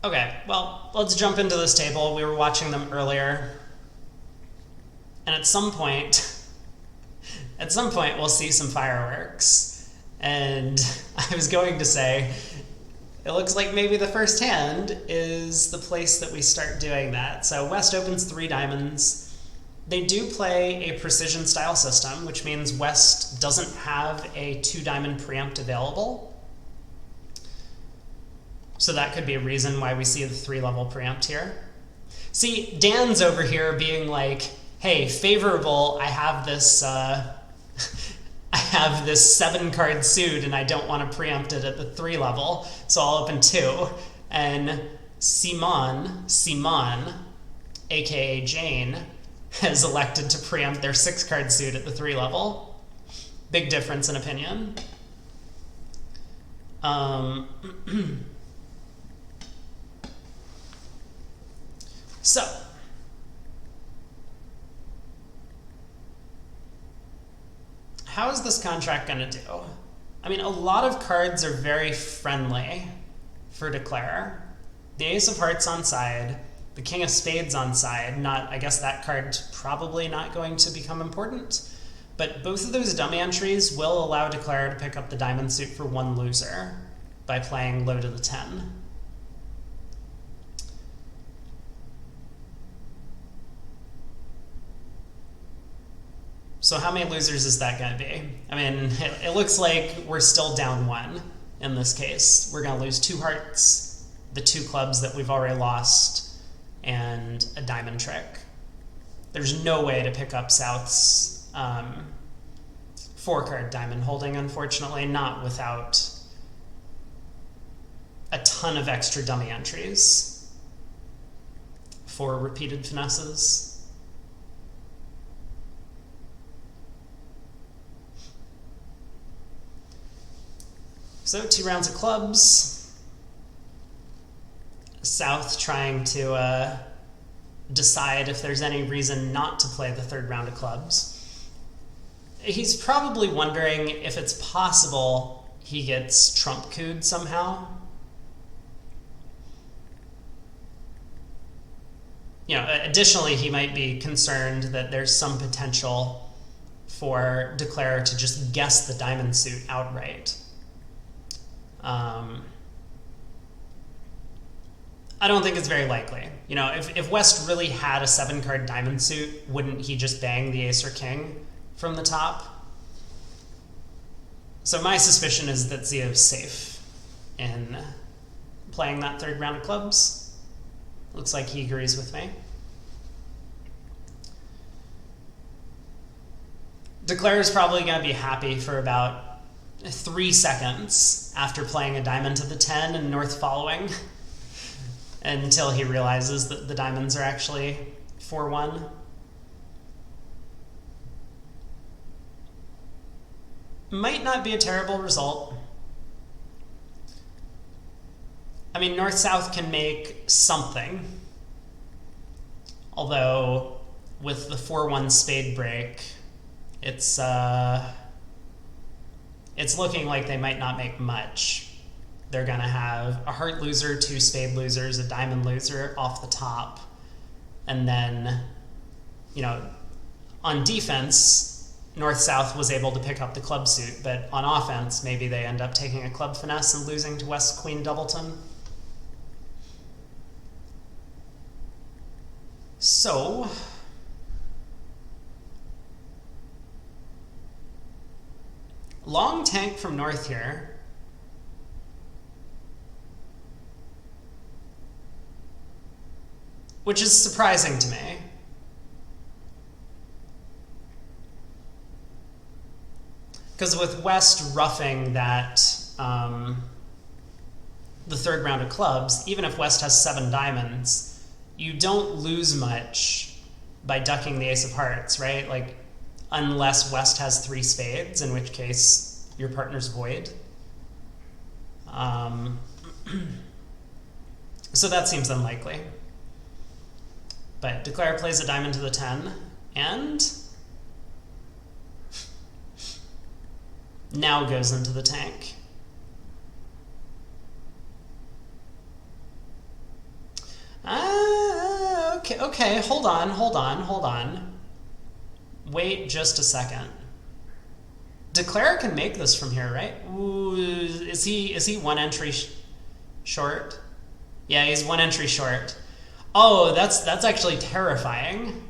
Okay, well, let's jump into this table. We were watching them earlier. And at some point we'll see some fireworks. And I was going to say, it looks like maybe the first hand is the place that we start doing that. So West opens 3 diamonds. They do play a precision style system, which means West doesn't have a 2-diamond preempt available. So that could be a reason why we see the 3-level preempt here. See, Dan's over here being like, hey, favorable, I have this I have this 7-card suit and I don't want to preempt it at the 3 level, so I'll open 2. And Simon, aka Jane, has elected to preempt their 6-card suit at the 3 level. Big difference in opinion. So, how is this contract going to do? I mean, a lot of cards are very friendly for Declare. The Ace of Hearts on side, the King of Spades on side, I guess that card's probably not going to become important, but both of those dummy entries will allow Declare to pick up the diamond suit for 1 loser by playing low to the 10. So how many losers is that going to be? I mean, it looks like we're still down 1 in this case. We're going to lose 2 hearts, the 2 clubs that we've already lost, and a diamond trick. There's no way to pick up South's 4-card diamond holding, unfortunately, not without a ton of extra dummy entries for repeated finesses. So 2 rounds of clubs. South trying to decide if there's any reason not to play the 3rd round of clubs. He's probably wondering if it's possible he gets trump cooed somehow. Additionally, he might be concerned that there's some potential for Declare to just guess the diamond suit outright. I don't think it's very likely. If West really had a 7-card diamond suit, wouldn't he just bang the ace or king from the top? So my suspicion is that Zhao's safe in playing that 3rd round of clubs. Looks like he agrees with me. Declare is probably going to be happy for about 3 seconds after playing a diamond to the 10 and North following until he realizes that the diamonds are actually 4-1. Might not be a terrible result. I mean, North-South can make something, although with the 4-1 spade break, it's looking like they might not make much. They're going to have a heart loser, 2 spade losers, a diamond loser off the top. And then, on defense, North-South was able to pick up the club suit, but on offense, maybe they end up taking a club finesse and losing to West Queen Doubleton. So, long tank from North here. Which is surprising to me. Because with West roughing that, the 3rd round of clubs, even if West has 7 diamonds, you don't lose much by ducking the ace of hearts, right? Like, unless West has 3 spades, in which case your partner's void. So that seems unlikely. But Declare plays a diamond to the 10, and now goes into the tank. okay, hold on. Wait just a second. Declare can make this from here, right? Ooh, is he one entry short? Yeah, he's one entry short. Oh, that's actually terrifying.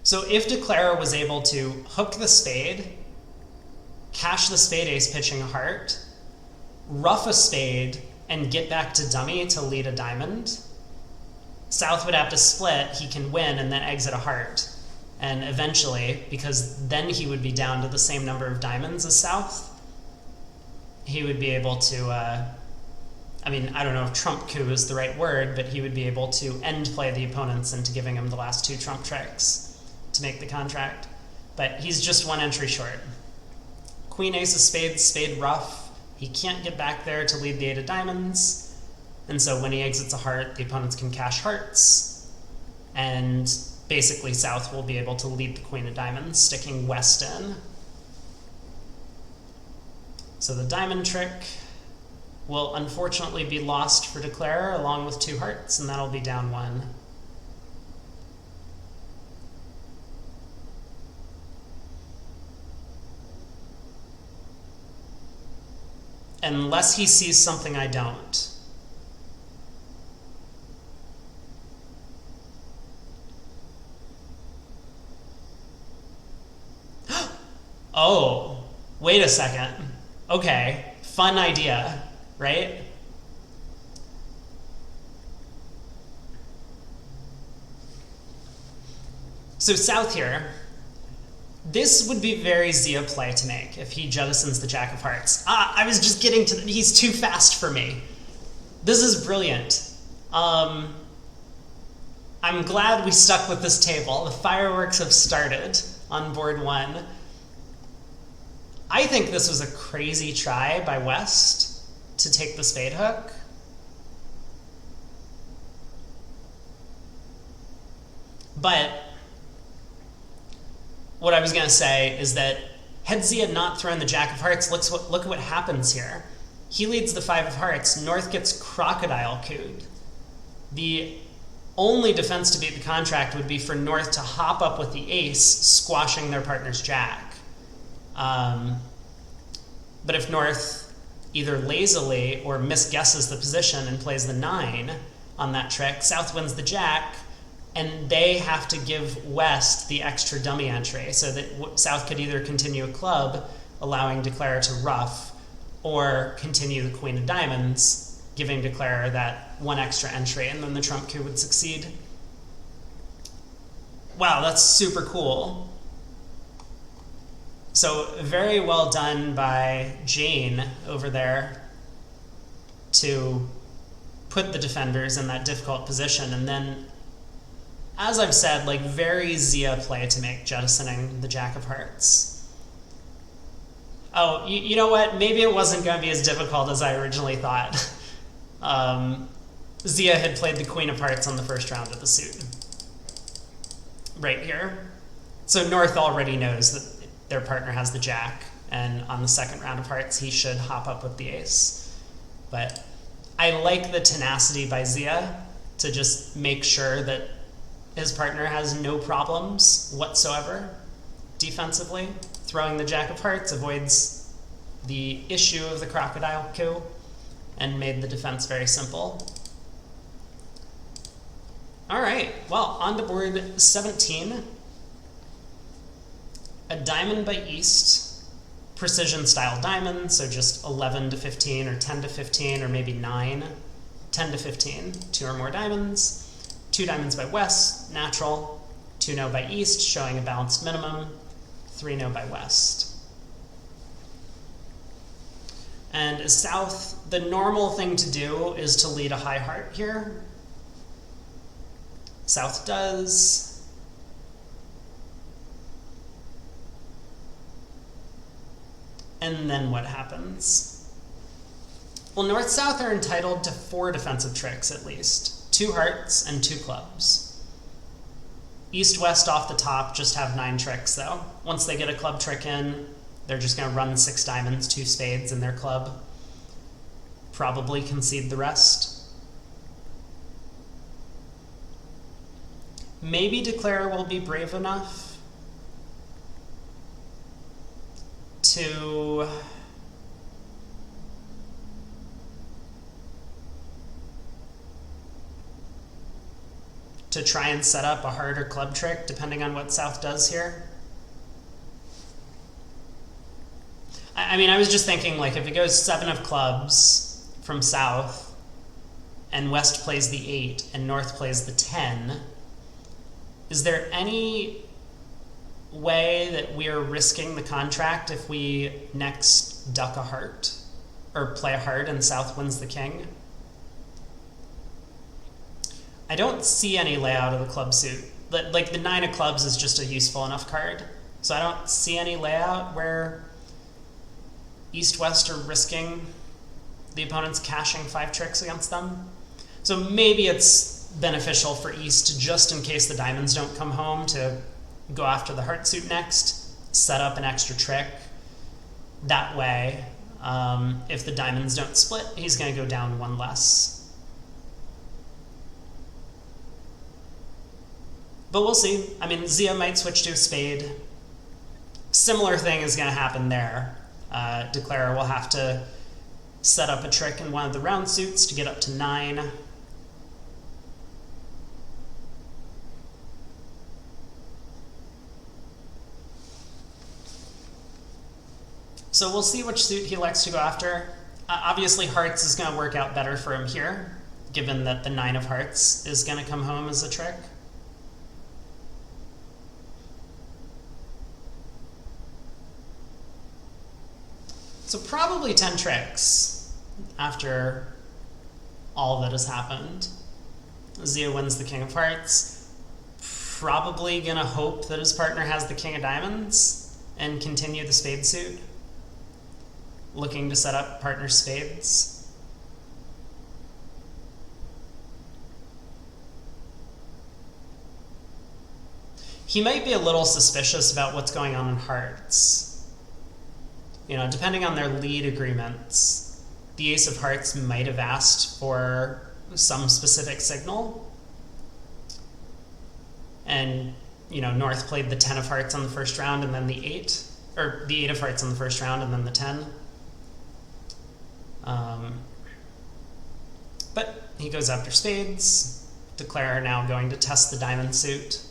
So if Declare was able to hook the spade, cash the spade ace pitching heart, ruff a spade, and get back to dummy to lead a diamond, South would have to split, he can win, and then exit a heart. And eventually, because then he would be down to the same number of diamonds as South, he would be able to, I mean, I don't know if trump coup is the right word, but he would be able to end play the opponents into giving him the last two trump tricks to make the contract. But he's just one entry short. Queen ace of spades, spade ruff. He can't get back there to lead the eight of diamonds. And so when he exits a heart, the opponents can cash hearts. And basically South will be able to lead the queen of diamonds, sticking west in. So the diamond trick will unfortunately be lost for Declare along with two hearts, and that'll be down one. Unless he sees something I don't. Oh, wait a second. Okay, fun idea, right? So South here, this would be very Zia play to make if he jettisons the jack of hearts. I was just getting to, he's too fast for me. This is brilliant. I'm glad we stuck with this table. The fireworks have started on board one. I think this was a crazy try by West to take the spade hook. But what I was going to say is that had Zia not thrown the jack of hearts, look at what happens here. He leads the five of hearts. North gets crocodile cooed. The only defense to beat the contract would be for North to hop up with the ace, squashing their partner's jack. But if North either lazily or misguesses the position and plays the 9 on that trick, South wins the jack, and they have to give West the extra dummy entry so that South could either continue a club, allowing Declare to ruff, or continue the queen of diamonds, giving Declare that one extra entry, and then the trump coup would succeed. Wow, that's super cool. So very well done by Jane over there to put the defenders in that difficult position. And then, as I've said, like very Zia play to make, jettisoning the jack of hearts. Oh, you know what? Maybe it wasn't going to be as difficult as I originally thought. Zia had played the queen of hearts on the first round of the suit. Right here. So North already knows that their partner has the jack, and on the second round of hearts, he should hop up with the ace. But I like the tenacity by Zia to just make sure that his partner has no problems whatsoever defensively. Throwing the jack of hearts avoids the issue of the crocodile coup and made the defense very simple. All right, well, on to board 17. A diamond by East, precision style diamond, so just 11 to 15 or 10 to 15 or maybe 9, 10 to 15, 2 or more diamonds. 2 diamonds by West, natural. 2 no by East, showing a balanced minimum. 3 no by West. And as South, the normal thing to do is to lead a high heart here. South does. And then what happens? Well, North-South are entitled to 4 defensive tricks at least. 2 hearts and 2 clubs. East-West off the top just have 9 tricks though. Once they get a club trick in, they're just going to run 6 diamonds, 2 spades in their club. probably concede the rest. Maybe Declare will be brave enough to try and set up a harder club trick, depending on what South does here. I mean, I was just thinking, like, if it goes 7 of clubs from South, and West plays the 8, and North plays the 10, is there any way that we are risking the contract if we next duck a heart, or play a heart and South wins the king? I don't see any layout of the club suit. Like, the 9 of clubs is just a useful enough card. So I don't see any layout where East-West are risking the opponents cashing 5 tricks against them. So maybe it's beneficial for East, just in case the diamonds don't come home, to go after the heart suit next, set up an extra trick. That way, if the diamonds don't split, he's going to go down 1 less. But we'll see. I mean, Zia might switch to a spade. Similar thing is going to happen there. Declare will have to set up a trick in one of the round suits to get up to 9. So we'll see which suit he likes to go after. Obviously, hearts is going to work out better for him here, given that the 9 of hearts is going to come home as a trick. So probably 10 tricks after all that has happened. Zia wins the king of hearts. Probably going to hope that his partner has the king of diamonds and continue the spade suit. Looking to set up partner spades. He might be a little suspicious about what's going on in hearts. You know, depending on their lead agreements, the ace of hearts might have asked for some specific signal. And, you know, North played the 10 of hearts on the first round and then the 8, or the 8 of hearts on the first round and then the 10. But he goes after spades. Declare now going to test the diamond suit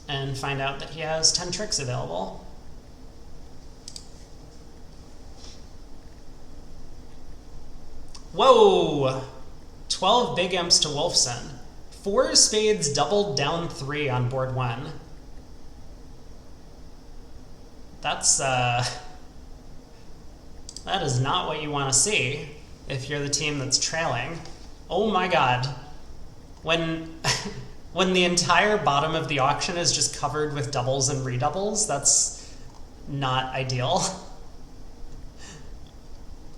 and find out that he has 10 tricks available. Whoa! 12 big imps to Wolfson. 4 spades doubled down 3 on board 1. That's, that is not what you want to see if you're the team that's trailing. Oh my god. When the entire bottom of the auction is just covered with doubles and redoubles, that's not ideal.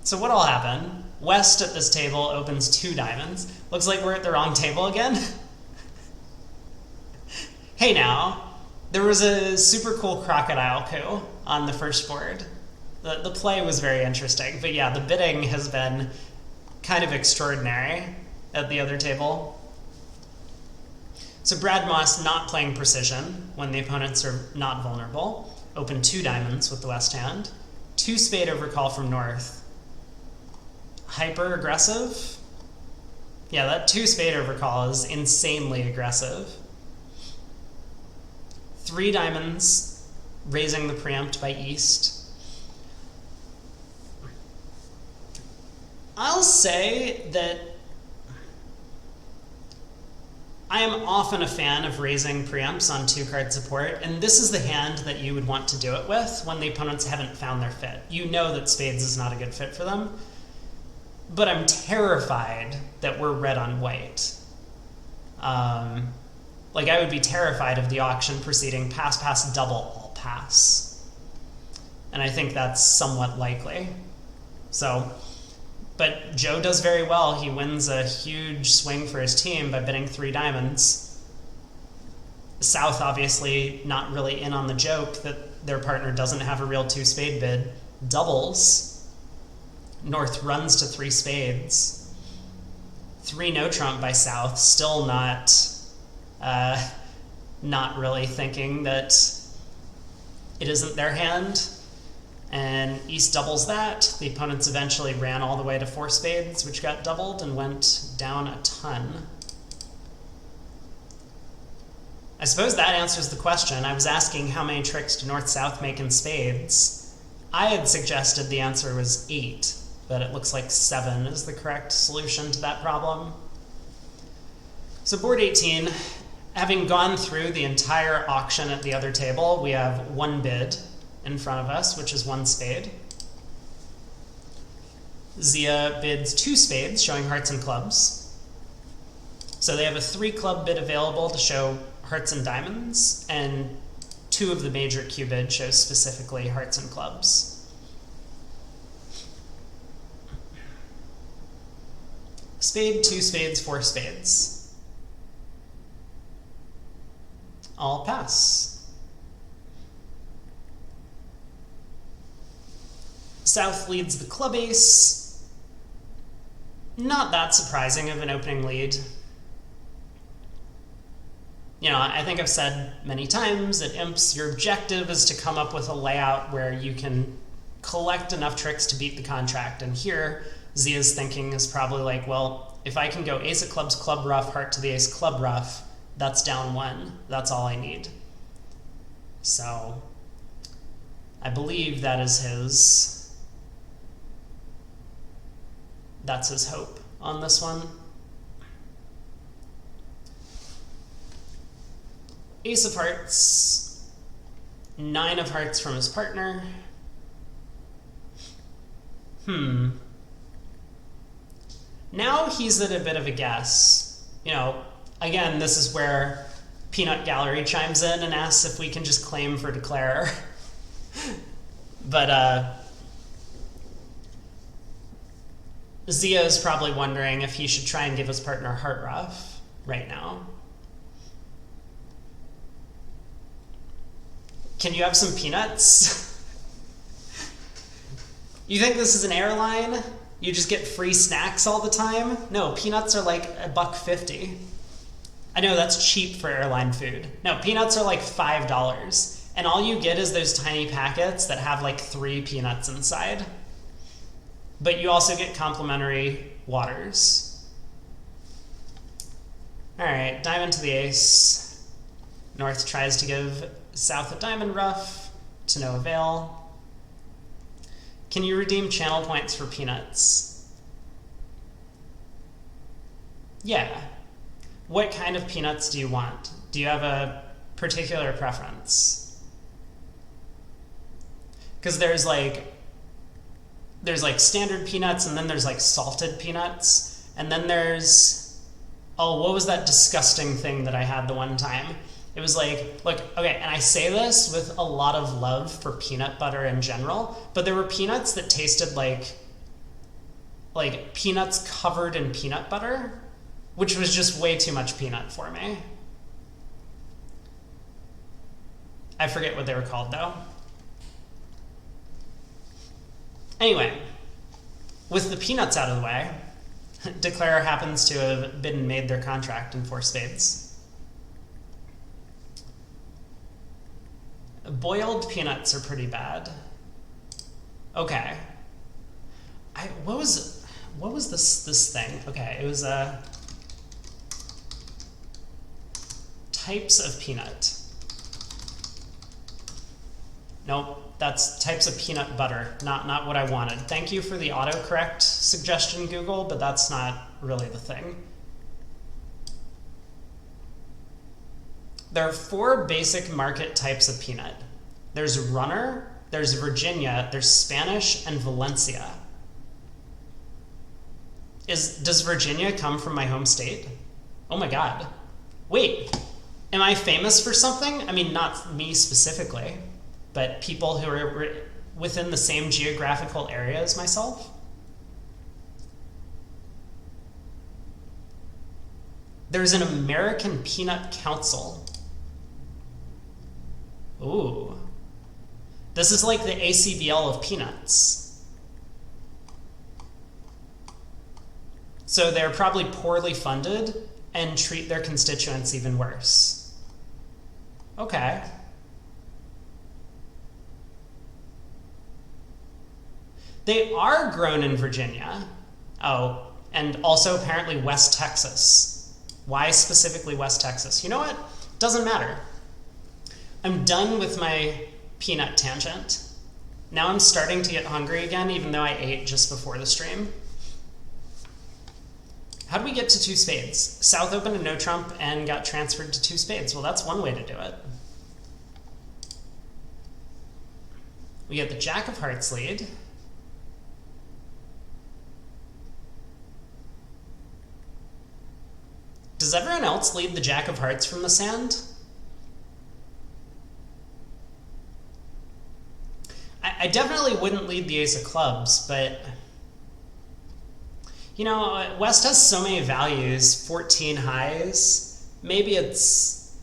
So what'll happen? West at this table opens 2 diamonds. Looks like we're at the wrong table again. Hey now, there was a super cool crocodile coup on the first board. The play was very interesting, but yeah, the bidding has been kind of extraordinary at the other table. So Brad Moss not playing precision when the opponents are not vulnerable. Open 2 diamonds with the West hand. 2 spade overcall from North. Hyper aggressive. Yeah, that 2 spade overcall is insanely aggressive. 3 diamonds, raising the preempt by East. I'll say that I am often a fan of raising preempts on 2-card support, and this is the hand that you would want to do it with when the opponents haven't found their fit. You know that spades is not a good fit for them, but I'm terrified that we're red on white. Like, I would be terrified of the auction proceeding pass, pass, double, all pass. And I think that's somewhat likely. So, but Joe does very well. He wins a huge swing for his team by bidding 3 diamonds. South obviously not really in on the joke that their partner doesn't have a real 2 spade bid. Doubles. North runs to 3 spades. 3 no trump by South, still not really thinking that it isn't their hand. And East doubles that. The opponents eventually ran all the way to 4 spades, which got doubled and went down a ton. I suppose that answers the question. I was asking how many tricks do North-South make in spades. I had suggested the answer was 8, but it looks like 7 is the correct solution to that problem. So board 18, having gone through the entire auction at the other table, we have 1 bid in front of us, which is 1 spade. Zia bids 2 spades, showing hearts and clubs. So they have a 3 club bid available to show hearts and diamonds, and 2 of the major Q bid shows specifically hearts and clubs. Spade, 2 spades, 4 spades. All pass. South leads the club ace. Not that surprising of an opening lead. You know, I think I've said many times at Imps, your objective is to come up with a layout where you can collect enough tricks to beat the contract. And here, Zia's thinking is probably like, well, if I can go ace of clubs, club rough, heart to the ace, club rough, that's down 1. That's all I need. So I believe that is that's his hope on this one. Ace of hearts, 9 of hearts from his partner. Now he's at a bit of a guess. You know, again, this is where Peanut Gallery chimes in and asks if we can just claim for declare. But Zia is probably wondering if he should try and give his partner heart rough right now. Can you have some peanuts? You think this is an airline? You just get free snacks all the time? No, peanuts are like $1.50. I know that's cheap for airline food. No, peanuts are like $5. And all you get is those tiny packets that have like 3 peanuts inside. But you also get complimentary waters. All right, diamond to the ace. North tries to give South a diamond rough, to no avail. Can you redeem channel points for peanuts? Yeah. What kind of peanuts do you want? Do you have a particular preference? Because there's like standard peanuts, and then there's like salted peanuts, and then there's, oh, what was that disgusting thing that I had the one time? It was like, look, okay, and I say this with a lot of love for peanut butter in general, but there were peanuts that tasted like peanuts covered in peanut butter, which was just way too much peanut for me. I forget what they were called, though. Anyway, with the peanuts out of the way, Declare happens to have bid and made their contract in 4 spades. Boiled peanuts are pretty bad. Okay. What was this thing? Okay, it was types of peanut. Nope, that's types of peanut butter, not what I wanted. Thank you for the autocorrect suggestion, Google, but that's not really the thing. There are 4 basic market types of peanut. There's runner, there's Virginia, there's Spanish, and Valencia. Does Virginia come from my home state? Oh my God. Wait, am I famous for something? I mean, not me specifically, but people who are within the same geographical area as myself? There's an American Peanut Council. Ooh. This is like the ACBL of peanuts. So they're probably poorly funded and treat their constituents even worse. Okay. They are grown in Virginia. Oh, and also apparently West Texas. Why specifically West Texas? You know what? Doesn't matter. I'm done with my peanut tangent. Now I'm starting to get hungry again, even though I ate just before the stream. How do we get to two spades? South opened a no trump and got transferred to two spades. Well, that's one way to do it. We get the jack of hearts lead. Does everyone else lead the jack of hearts from the sand? I definitely wouldn't lead the ace of clubs, but you know, West has so many values, 14 highs. Maybe it's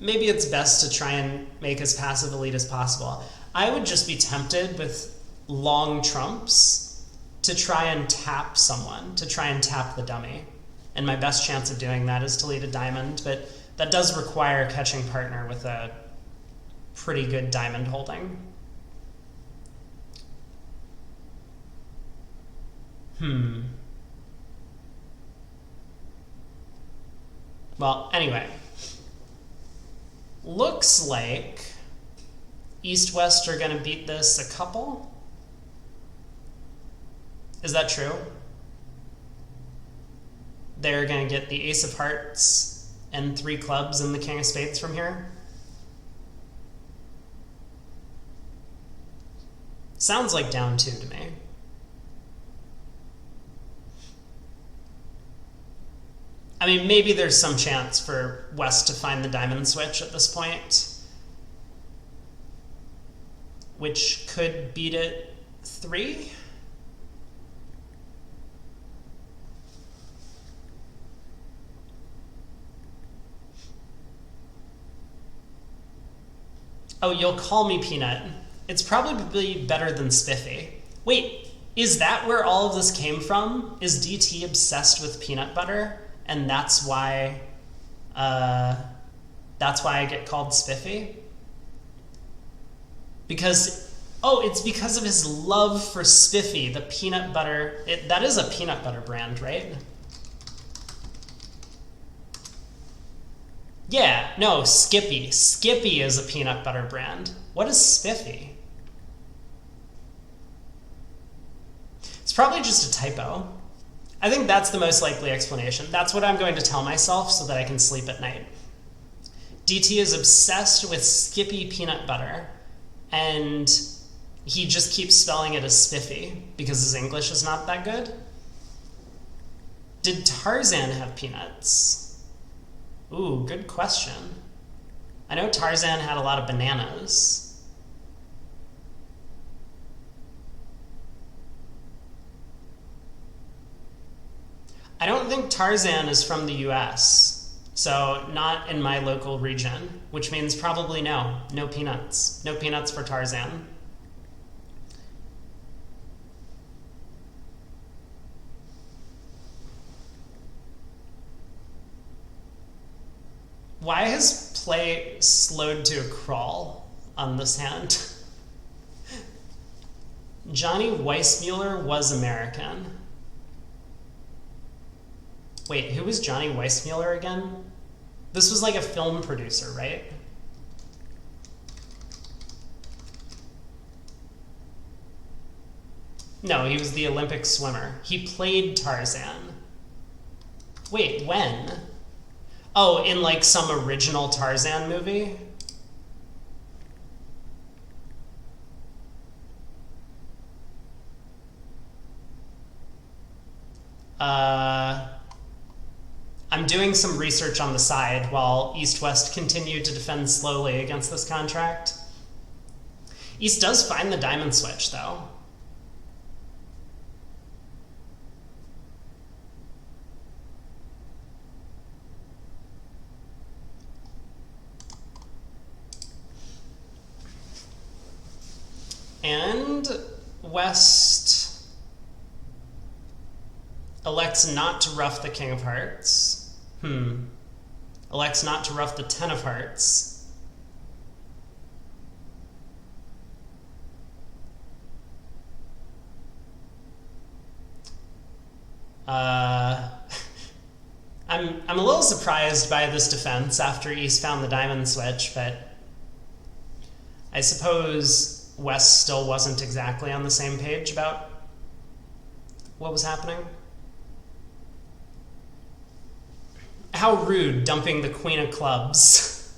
best to try and make as passive a lead as possible. I would just be tempted with long trumps to try and tap someone, to try and tap the dummy. And my best chance of doing that is to lead a diamond, but that does require a catching partner with a pretty good diamond holding. Well, anyway. Looks like East-West are going to beat this a couple. Is that true? They're going to get the ace of hearts and 3 clubs and the king of spades from here. Sounds like down 2 to me. I mean, maybe there's some chance for West to find the diamond switch at this point, which could beat it 3. Oh, you'll call me Peanut. It's probably better than Spiffy. Wait, is that where all of this came from? Is DT obsessed with peanut butter? And that's why I get called Spiffy? Because, oh, it's because of his love for Spiffy, the peanut butter. That is a peanut butter brand, right? Yeah, no, Skippy. Skippy is a peanut butter brand. What is Spiffy? It's probably just a typo. I think that's the most likely explanation. That's what I'm going to tell myself so that I can sleep at night. DT is obsessed with Skippy peanut butter, and he just keeps spelling it as Spiffy because his English is not that good. Did Tarzan have peanuts? Ooh, good question. I know Tarzan had a lot of bananas. I don't think Tarzan is from the US, so not in my local region, which means probably no. No peanuts. No peanuts for Tarzan. Why has play slowed to a crawl on this hand? Johnny Weissmuller was American. Wait, who was Johnny Weissmuller again? This was like a film producer, right? No, he was the Olympic swimmer. He played Tarzan. Wait, when? Oh, in like some original Tarzan movie? I'm doing some research on the side while East-West continued to defend slowly against this contract. East does find the diamond switch, though. And West Elects not to ruff the king of hearts. Elects not to ruff the 10 of hearts. I'm a little surprised by this defense after East found the diamond switch, but I suppose West still wasn't exactly on the same page about what was happening. How rude, dumping the queen of clubs.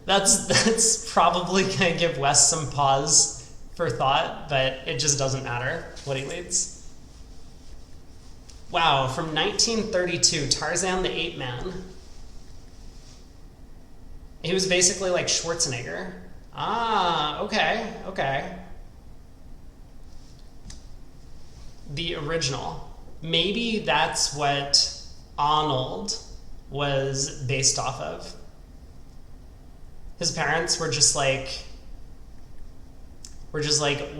That's probably gonna give West some pause for thought, but it just doesn't matter what he leads. Wow, from 1932, Tarzan the Ape Man. He was basically like Schwarzenegger. Ah, okay. The original. Maybe that's what Arnold was based off of. His parents were just like,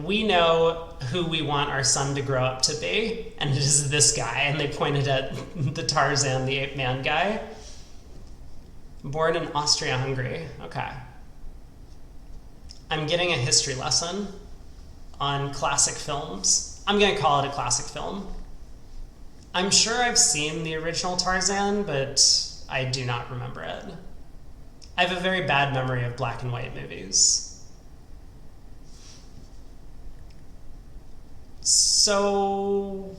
we know who we want our son to grow up to be, and it is this guy. And they pointed at the Tarzan, the ape man guy. Born in Austria-Hungary. Okay. I'm getting a history lesson on classic films. I'm going to call it a classic film. I'm sure I've seen the original Tarzan, but I do not remember it. I have a very bad memory of black and white movies. So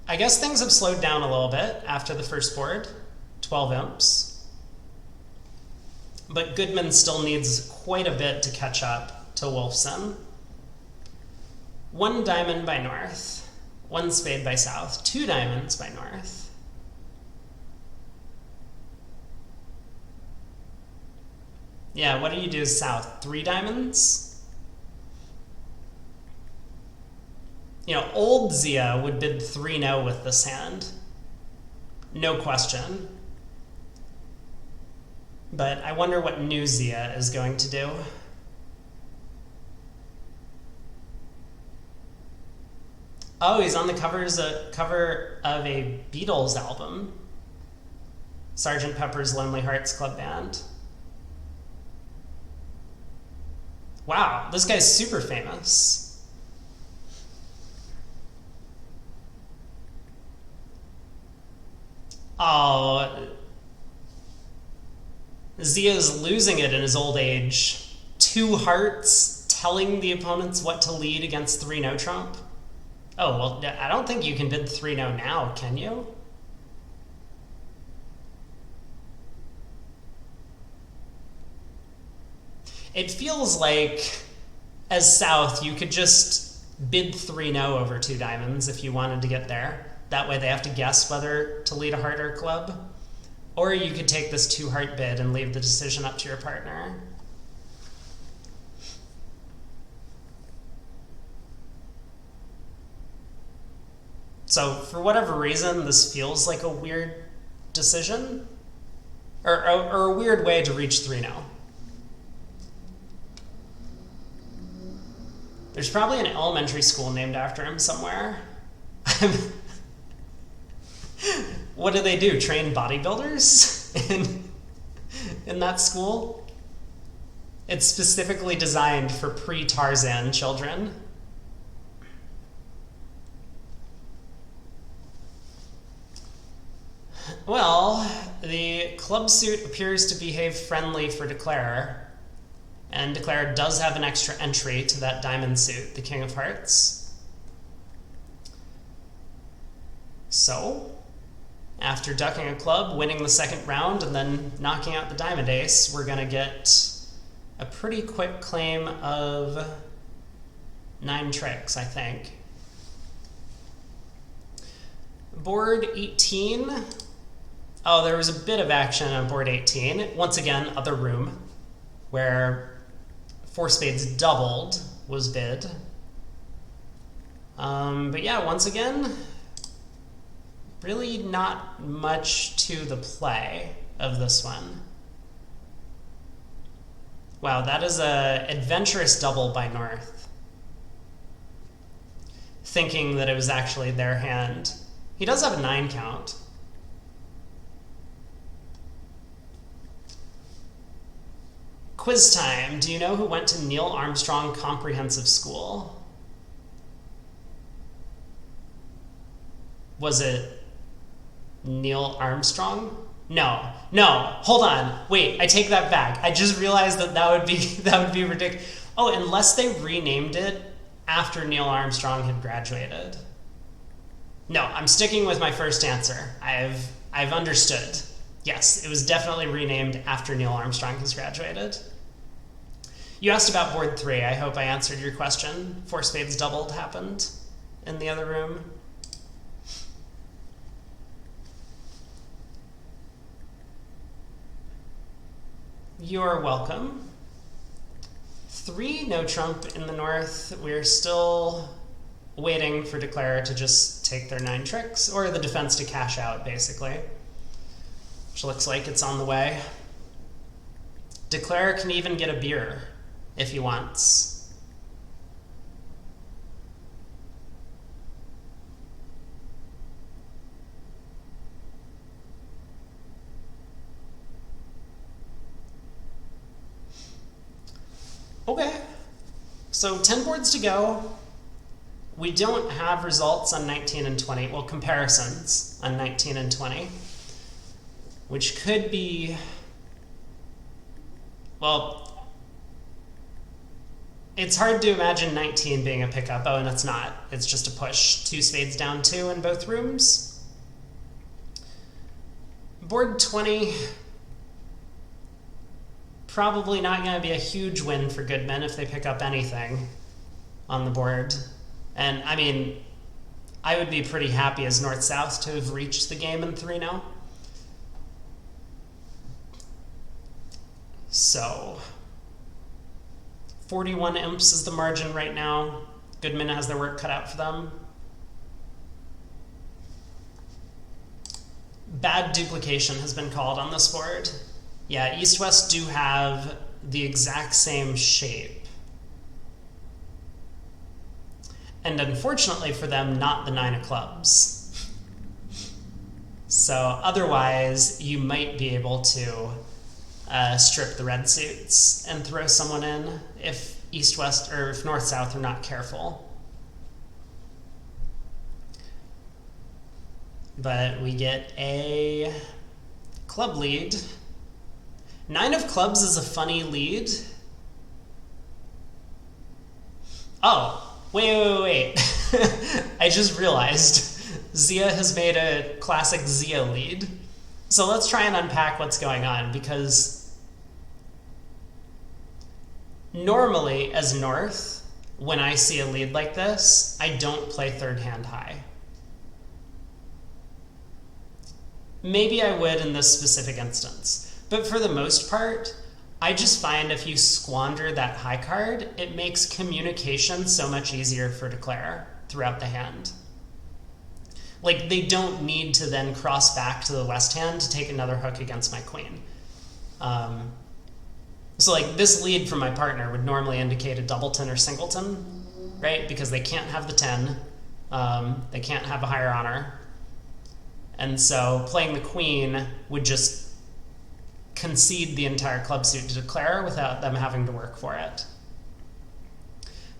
I guess things have slowed down a little bit after the first board, 12 imps. But Goodman still needs quite a bit to catch up to Wolfson. 1 diamond by north, 1 spade by south, 2 diamonds by north. Yeah, what do you do south? 3 diamonds? You know, old Zia would bid 3-0 with this hand. No question. But I wonder what new Zia is going to do. Oh, he's on the cover of a Beatles album. Sgt. Pepper's Lonely Hearts Club Band. Wow, this guy's super famous. Oh, Zia's losing it in his old age. 2 hearts, telling the opponents what to lead against 3-0 trump. Oh, well, I don't think you can bid 3-0 now, can you? It feels like, as South, you could just bid 3-0 over 2 diamonds if you wanted to get there. That way they have to guess whether to lead a heart or a club. Or you could take this 2-heart bid and leave the decision up to your partner. So for whatever reason, this feels like a weird decision. Or a weird way to reach 3-0. There's probably an elementary school named after him somewhere. What do they do? Train bodybuilders in that school? It's specifically designed for pre-Tarzan children. Well, the club suit appears to behave friendly for Declarer, and Declarer does have an extra entry to that diamond suit, the King of Hearts. So, after ducking a club, winning the second round, and then knocking out the diamond ace, we're going to get a pretty quick claim of 9 tricks, I think. Board 18. Oh, there was a bit of action on board 18. Once again, other room, where 4 spades doubled was bid. But yeah, once again, really not much to the play of this one. Wow, that is a adventurous double by North. thinking that it was actually their hand. He does have a 9 count. Quiz time. Do you know who went to Neil Armstrong Comprehensive School? Was it Neil Armstrong? No. Hold on. Wait, I take that back. I just realized that would be ridiculous. Oh, unless they renamed it after Neil Armstrong had graduated. No, I'm sticking with my first answer. I've understood. Yes, it was definitely renamed after Neil Armstrong has graduated. You asked about board 3. I hope I answered your question. 4 spades doubled happened in the other room. You're welcome. 3, no trump in the north. We're still waiting for Declare to just take their 9 tricks, or the defense to cash out, basically. Which looks like it's on the way. Declare can even get a beer if he wants. Okay, so 10 boards to go. We don't have results on 19 and 20, well, comparisons on 19 and 20, which could be, well, it's hard to imagine 19 being a pickup. Oh, and it's not. It's just a push. 2 spades down 2 in both rooms. Board 20, probably not going to be a huge win for Goodman if they pick up anything on the board. And, I mean, I would be pretty happy as North-South to have reached the game in 3 now. So 41 imps is the margin right now. Goodman has their work cut out for them. Bad duplication has been called on this board. Yeah, East-West do have the exact same shape. And unfortunately for them, not the 9 of clubs. So otherwise, you might be able to strip the red suits and throw someone in if East-West or if North-South are not careful. But we get a club lead. 9 of clubs is a funny lead. Oh, wait. I just realized Zia has made a classic Zia lead. So let's try and unpack what's going on, because normally as North, when I see a lead like this, I don't play third hand high. Maybe I would in this specific instance, but for the most part, I just find if you squander that high card, it makes communication so much easier for Declare throughout the hand. Like, they don't need to then cross back to the west hand to take another hook against my queen. So like this lead from my partner would normally indicate a doubleton or singleton, right? Because they can't have the 10, they can't have a higher honor. And so playing the queen would just concede the entire club suit to Declare without them having to work for it.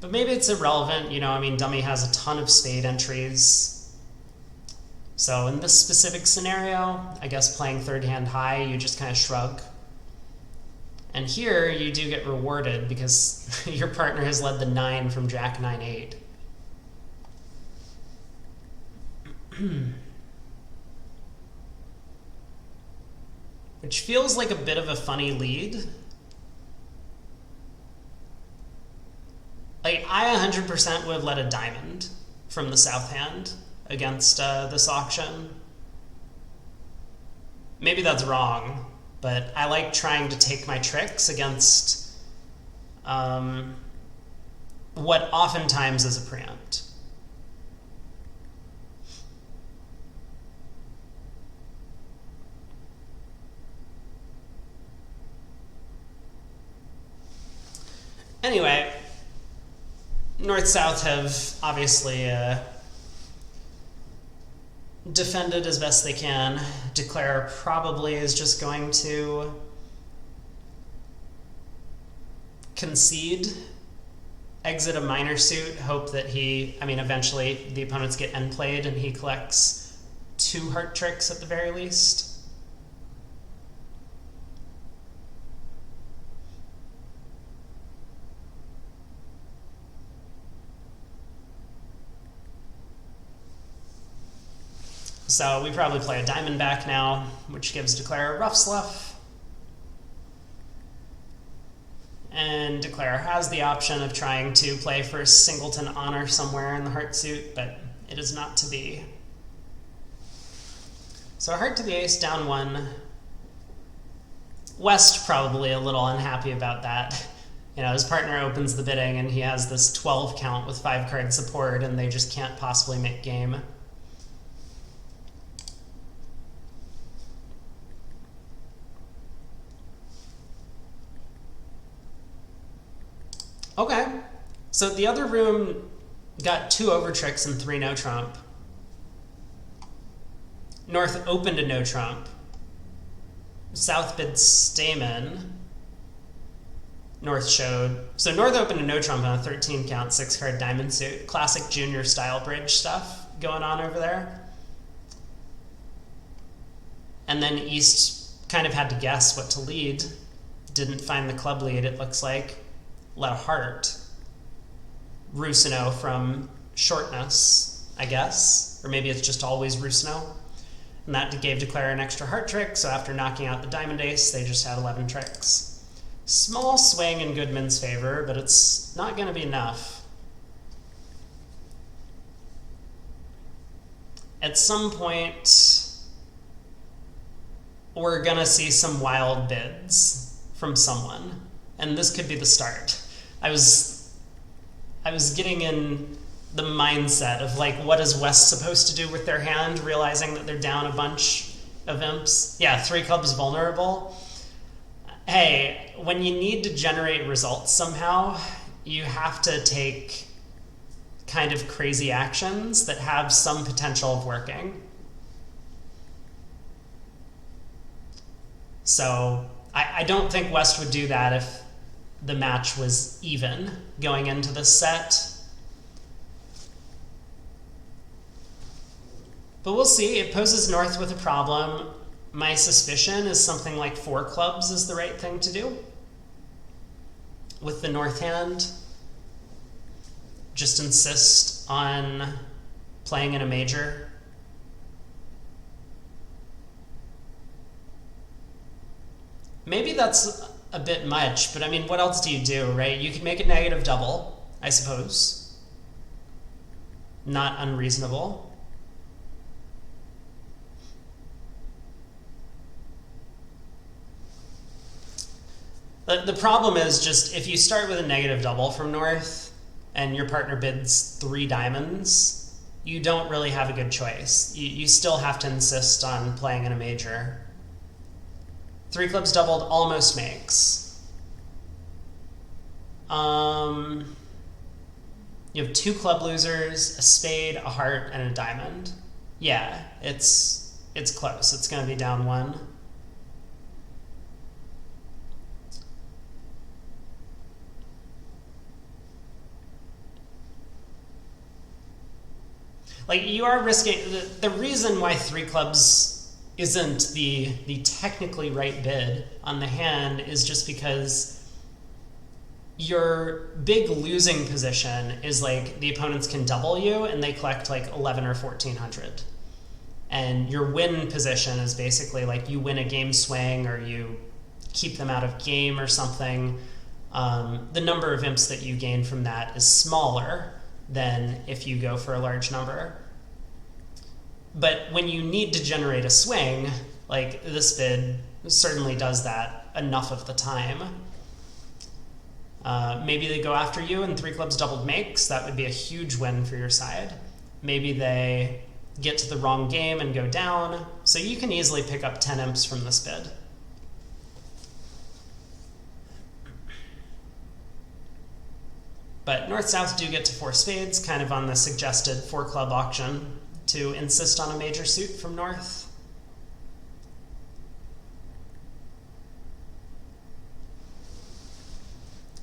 But maybe it's irrelevant, you know, I mean, dummy has a ton of spade entries. So in this specific scenario, I guess playing third hand high, you just kind of shrug. And here you do get rewarded because your partner has led the 9 from Jack 9-8. Which feels like a bit of a funny lead. Like, I 100% would have led a diamond from the south hand against this auction. Maybe that's wrong, but I like trying to take my tricks against what oftentimes is a preempt. Anyway, North-South have obviously defended as best they can. Declare probably is just going to concede, exit a minor suit, hope that eventually the opponents get end played and he collects 2 heart tricks at the very least. So we probably play a diamond back now, which gives Declare a rough slough. And Declare has the option of trying to play for a singleton honor somewhere in the heart suit, but it is not to be. So heart to the ace, down 1. West probably a little unhappy about that. His partner opens the bidding and he has this 12 count with 5 card support and they just can't possibly make game. Okay, so the other room got 2 over tricks and 3 no trump. North opened a no trump. South bid Stamen. North showed. So North opened a no trump on a 13 count, 6 card diamond suit. Classic junior style bridge stuff going on over there. And then East kind of had to guess what to lead. Didn't find the club lead, it looks like. Let a heart. Rusino from shortness, I guess. Or maybe it's just always Rusino. And that gave Declare an extra heart trick, so after knocking out the diamond ace, they just had 11 tricks. Small swing in Goodman's favor, but it's not going to be enough. At some point, we're going to see some wild bids from someone. And this could be the start. I was getting in the mindset of what is West supposed to do with their hand, realizing that they're down a bunch of imps. Yeah, 3 clubs vulnerable. Hey, when you need to generate results somehow, you have to take kind of crazy actions that have some potential of working. So I don't think West would do that if the match was even going into the set. But we'll see. It poses North with a problem. My suspicion is something like 4 clubs is the right thing to do with the North hand. Just insist on playing in a major. Maybe that's a bit much, but what else do you do, right? You can make a negative double, I suppose. Not unreasonable. The problem is just if you start with a negative double from North and your partner bids 3 diamonds, you don't really have a good choice. You still have to insist on playing in a major. 3 clubs doubled almost makes. You have 2 club losers, a spade, a heart, and a diamond. Yeah, it's close. It's going to be down 1. You are risking the reason why 3 clubs isn't the technically right bid on the hand is just because your big losing position is the opponents can double you and they collect 11 or 1400. And your win position is basically you win a game swing or you keep them out of game or something. The number of imps that you gain from that is smaller than if you go for a large number. But when you need to generate a swing, this bid certainly does that enough of the time. Maybe they go after you and 3 clubs doubled makes. That would be a huge win for your side. Maybe they get to the wrong game and go down. So you can easily pick up 10 imps from this bid. But North-South do get to 4 spades, kind of on the suggested 4 club auction to insist on a major suit from North.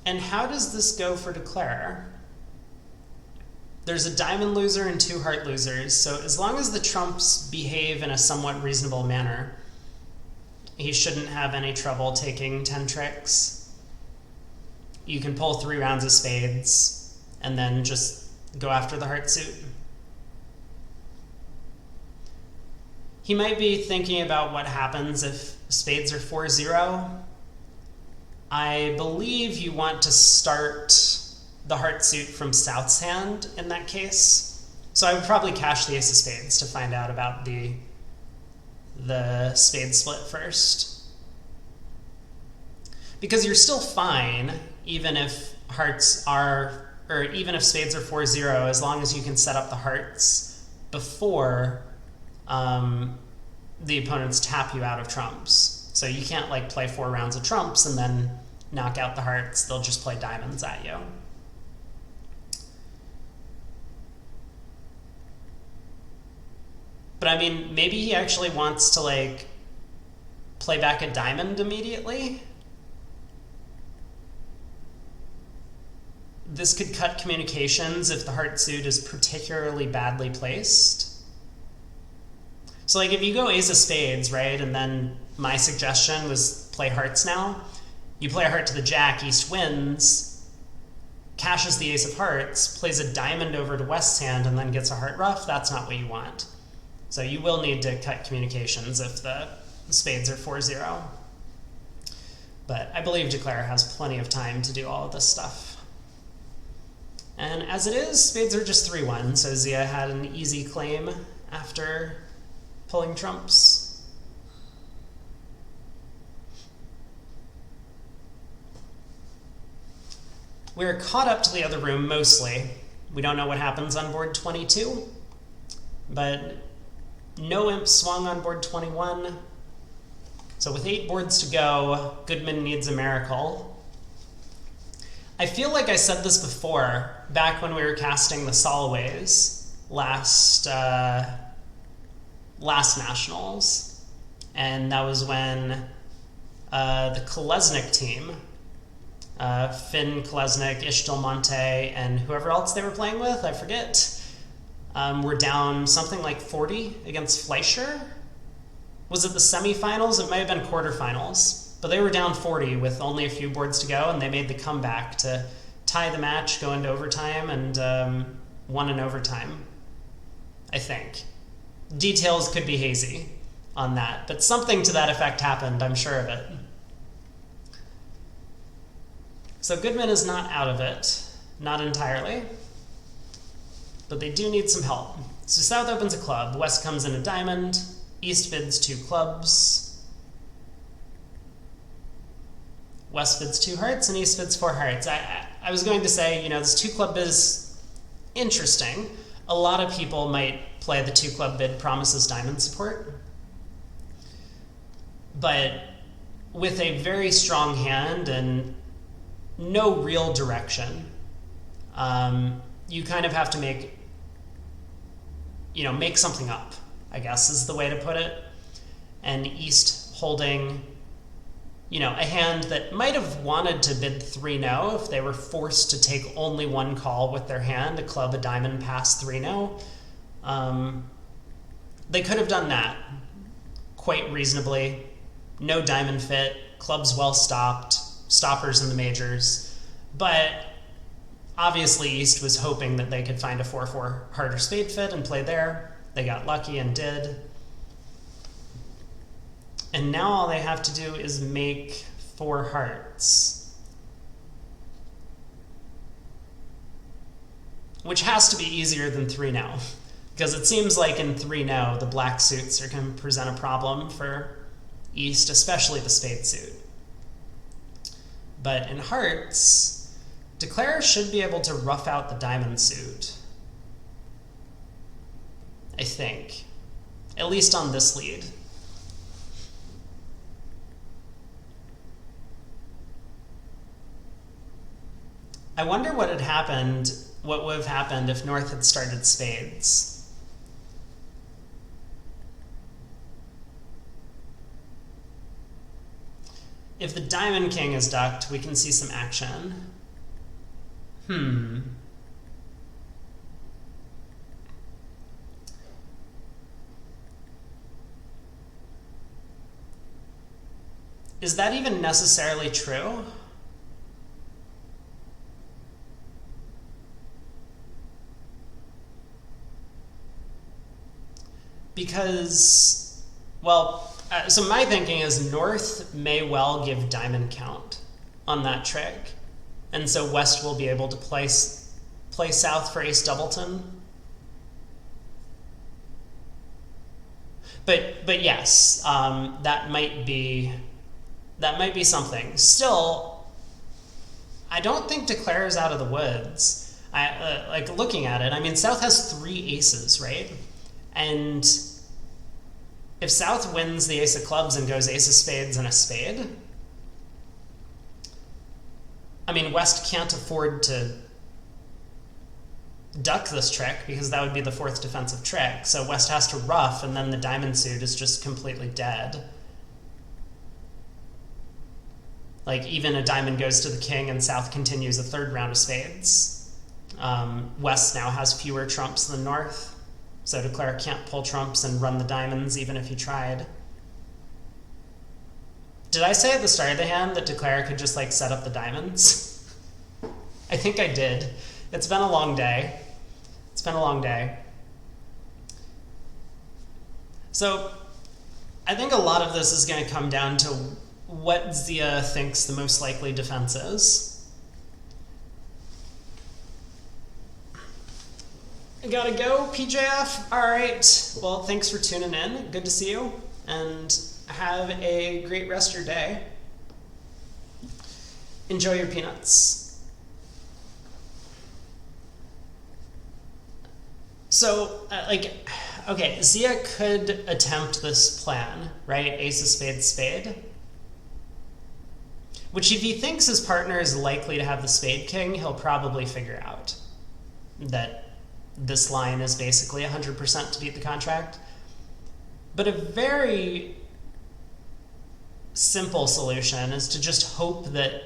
And how does this go for Declare? There's a diamond loser and 2 heart losers, so as long as the trumps behave in a somewhat reasonable manner, he shouldn't have any trouble taking 10 tricks. You can pull 3 rounds of spades and then just go after the heart suit. He might be thinking about what happens if spades are 4-0. I believe you want to start the heart suit from South's hand in that case. So I would probably cash the ace of spades to find out about the spade split first. Because you're still fine even if hearts are, or even if spades are 4-0, as long as you can set up the hearts before the opponents tap you out of trumps. So you can't like play 4 rounds of trumps and then knock out the hearts. They'll just play diamonds at you. But I mean, maybe he actually wants to like play back a diamond immediately. This could cut communications if the heart suit is particularly badly placed. So like if you go ace of spades, right, and then my suggestion was play hearts now, you play a heart to the jack, East wins, cashes the ace of hearts, plays a diamond over to West's hand, and then gets a heart ruff. That's not what you want. So you will need to cut communications if the spades are 4-0. But I believe Declare has plenty of time to do all of this stuff. And as it is, spades are just 3-1, so Zia had an easy claim after pulling trumps. We're caught up to the other room mostly. We don't know what happens on board 22, but no imp swung on board 21. So with 8 boards to go, Goodman needs a miracle. I feel like I said this before, back when we were casting the Solways last Nationals. And that was when the Kolesnik team, Finn Kolesnik, Ish Del Monte, and whoever else they were playing with, I forget, were down something like 40 against Fleischer. Was it the semifinals? It might have been quarterfinals. But they were down 40 with only a few boards to go, and they made the comeback to tie the match, go into overtime, and won in overtime, I think. Details could be hazy on that, but something to that effect happened, I'm sure of it. So Goodman is not out of it, not entirely, but they do need some help. So South opens a club, West comes in a diamond, East bids 2 clubs, West bids 2 hearts, and East bids 4 hearts. I was going to say, you know, this 2 club bid is interesting. A lot of people might play the 2 club bid promises diamond support, but with a very strong hand and no real direction, you kind of have to make something up, I guess is the way to put it. And East holding, a hand that might have wanted to bid 3-0 if they were forced to take only one call with their hand, a club, a diamond, pass 3-0. They could have done that quite reasonably. No diamond fit, clubs well stopped, stoppers in the majors. But obviously East was hoping that they could find a 4-4 heart or spade fit and play there. They got lucky and did. And now all they have to do is make 4 hearts, which has to be easier than 3-0, because it seems like in 3-0 the black suits are going to present a problem for East, especially the spade suit. But in hearts, Declare should be able to rough out the diamond suit, I think, at least on this lead. I wonder what would have happened if North had started spades. if the diamond king is ducked, we can see some action. Is that even necessarily true? Because, well, so my thinking is North may well give diamond count on that trick, and so West will be able to play South for ace doubleton. But yes, that might be something. Still, I don't think Declare is out of the woods. Like looking at it, I mean, South has 3 aces, right? And if South wins the ace of clubs and goes ace of spades and a spade, I mean, West can't afford to duck this trick because that would be the 4th defensive trick. So West has to ruff, and then the diamond suit is just completely dead. Like, even a diamond goes to the king and South continues a 3rd round of spades. West now has fewer trumps than North. So Declare can't pull trumps and run the diamonds even if he tried. Did I say at the start of the hand that Declare could just like set up the diamonds? I think I did. It's been a long day. So I think a lot of this is going to come down to what Zia thinks the most likely defense is. I gotta go, PJF. All right. Well, thanks for tuning in. Good to see you. And have a great rest of your day. Enjoy your peanuts. So, okay, Zia could attempt this plan, right? Ace of spades, spade. Which, if he thinks his partner is likely to have the spade king, he'll probably figure out that this line is basically 100% to beat the contract. But a very simple solution is to just hope that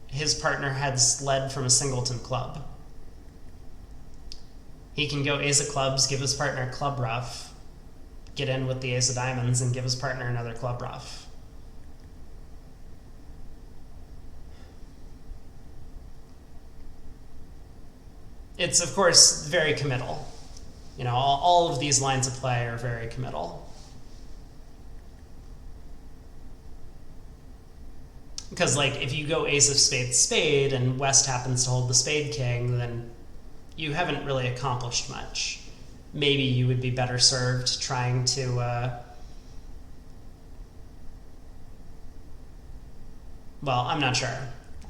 his partner has led from a singleton club. He can go ace of clubs, give his partner club ruff, get in with the ace of diamonds, and give his partner another club ruff. It's, of course, very committal. You know, all of these lines of play are very committal. Because, like, if you go ace of spades, spade, and West happens to hold the spade king, then you haven't really accomplished much. Maybe you would be better served trying to well, I'm not sure.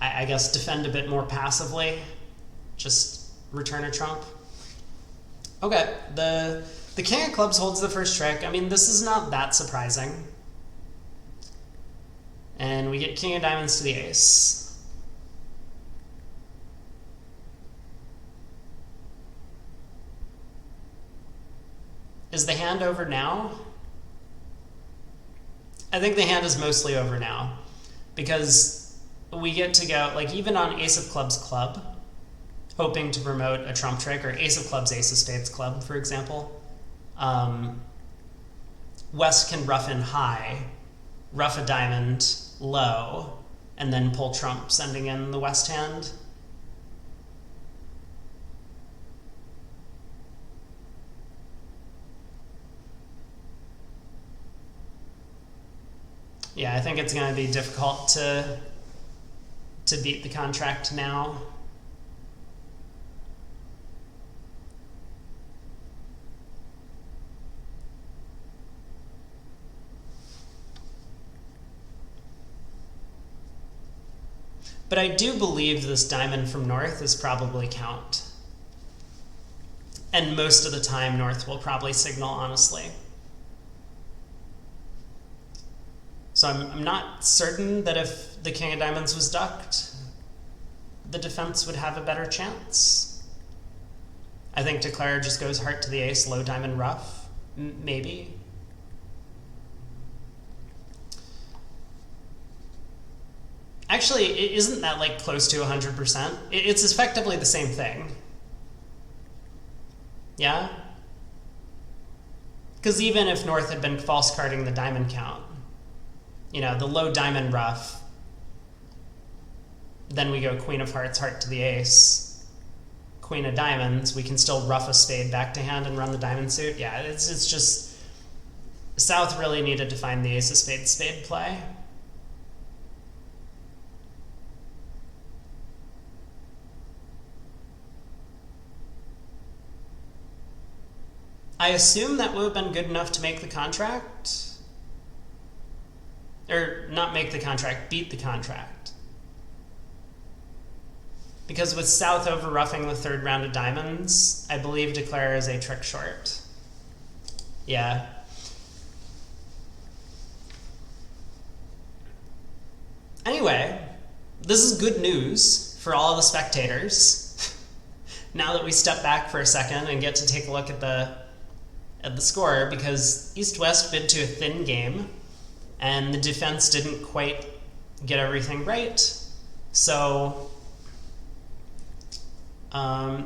I guess defend a bit more passively. Just return a trump. Okay, the king of clubs holds the first trick. I mean, this is not that surprising. And we get king of diamonds to the ace. Is the hand over now? I think the hand is mostly over now, because we get to go, like, even on ace of clubs club, hoping to promote a trump trick, or ace of clubs, ace of spades club, for example. West can ruff in high, ruff a diamond low, and then pull trump, sending in the West hand. Yeah, I think it's going to be difficult to beat the contract now. But I do believe this diamond from North is probably count. And most of the time, North will probably signal honestly. So I'm not certain that if the king of diamonds was ducked, the defense would have a better chance. I think Declare just goes heart to the ace, low diamond ruff, maybe. Actually, isn't that like close to 100%? It's effectively the same thing. Yeah? Because even if North had been false carding the diamond count, you know, the low diamond ruff, then we go queen of hearts, heart to the ace, queen of diamonds, we can still ruff a spade back to hand and run the diamond suit. Yeah, it's just, South really needed to find the ace of spade spade play. I assume that would have been good enough to make the contract. Or not make the contract, beat the contract. Because with South over roughing the third round of diamonds, I believe declare is a trick short. Yeah. Anyway, this is good news for all the spectators. Now that we step back for a second and get to take a look at the score, because East-West bid to a thin game, and the defense didn't quite get everything right, so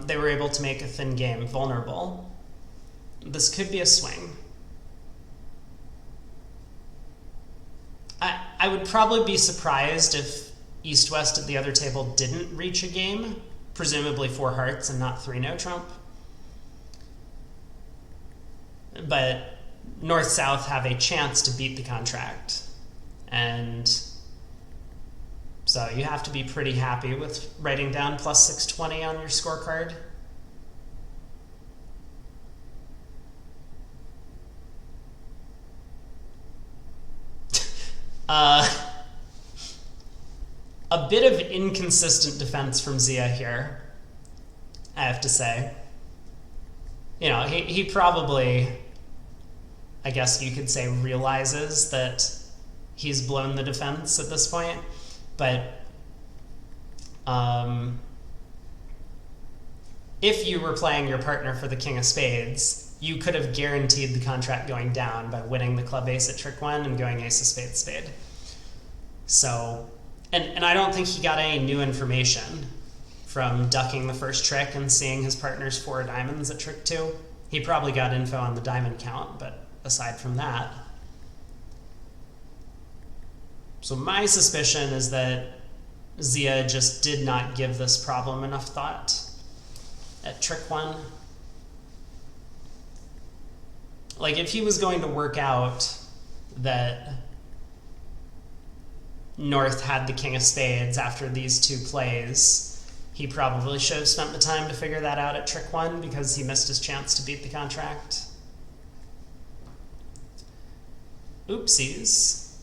they were able to make a thin game vulnerable. This could be a swing. I would probably be surprised if East-West at the other table didn't reach a game, presumably 4 hearts and not 3 no trump. But North-South have a chance to beat the contract. And so you have to be pretty happy with writing down plus 620 on your scorecard. A bit of inconsistent defense from Zia here, I have to say. You know, he probably, I guess you could say, realizes that he's blown the defense at this point, but if you were playing your partner for the king of spades, you could have guaranteed the contract going down by winning the club ace at trick 1 and going ace of spades spade. So, and I don't think he got any new information from ducking the first trick and seeing his partner's 4 diamonds at trick 2. He probably got info on the diamond count, but aside from that. So my suspicion is that Zia just did not give this problem enough thought at trick 1. Like, if he was going to work out that North had the king of spades after these 2 plays, he probably should have spent the time to figure that out at trick 1 because he missed his chance to beat the contract. Oopsies.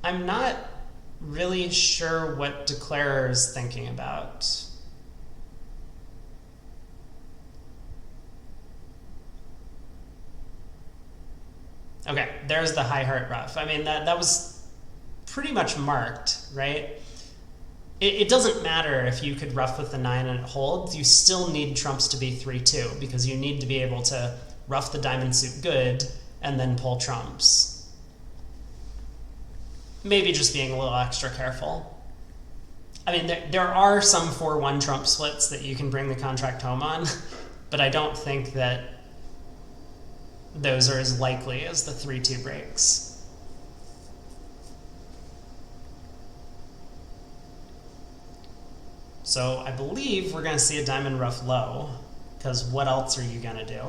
I'm not really sure what Declarer is thinking about. Okay, there's the high heart ruff. I mean, that was pretty much marked, right? It doesn't matter if you could ruff with the 9 and it holds. You still need trumps to be 3-2 because you need to be able to ruff the diamond suit good and then pull trumps. Maybe just being a little extra careful. I mean, there are some 4-1 trump splits that you can bring the contract home on, but I don't think that those are as likely as the 3-2 breaks. So I believe we're going to see a diamond ruff low, because what else are you going to do?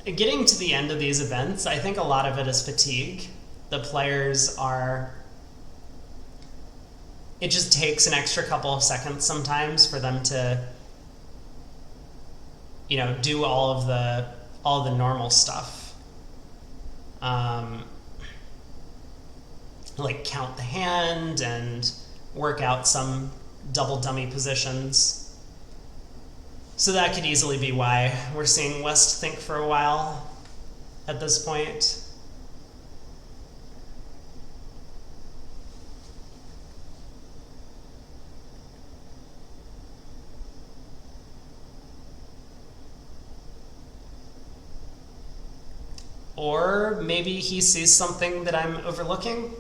Getting to the end of these events, I think a lot of it is fatigue. The players are... It just takes an extra couple of seconds sometimes for them to, you know, do all the normal stuff. Like count the hand and work out some double dummy positions. So that could easily be why we're seeing West think for a while. at this point. Or maybe he sees something that I'm overlooking.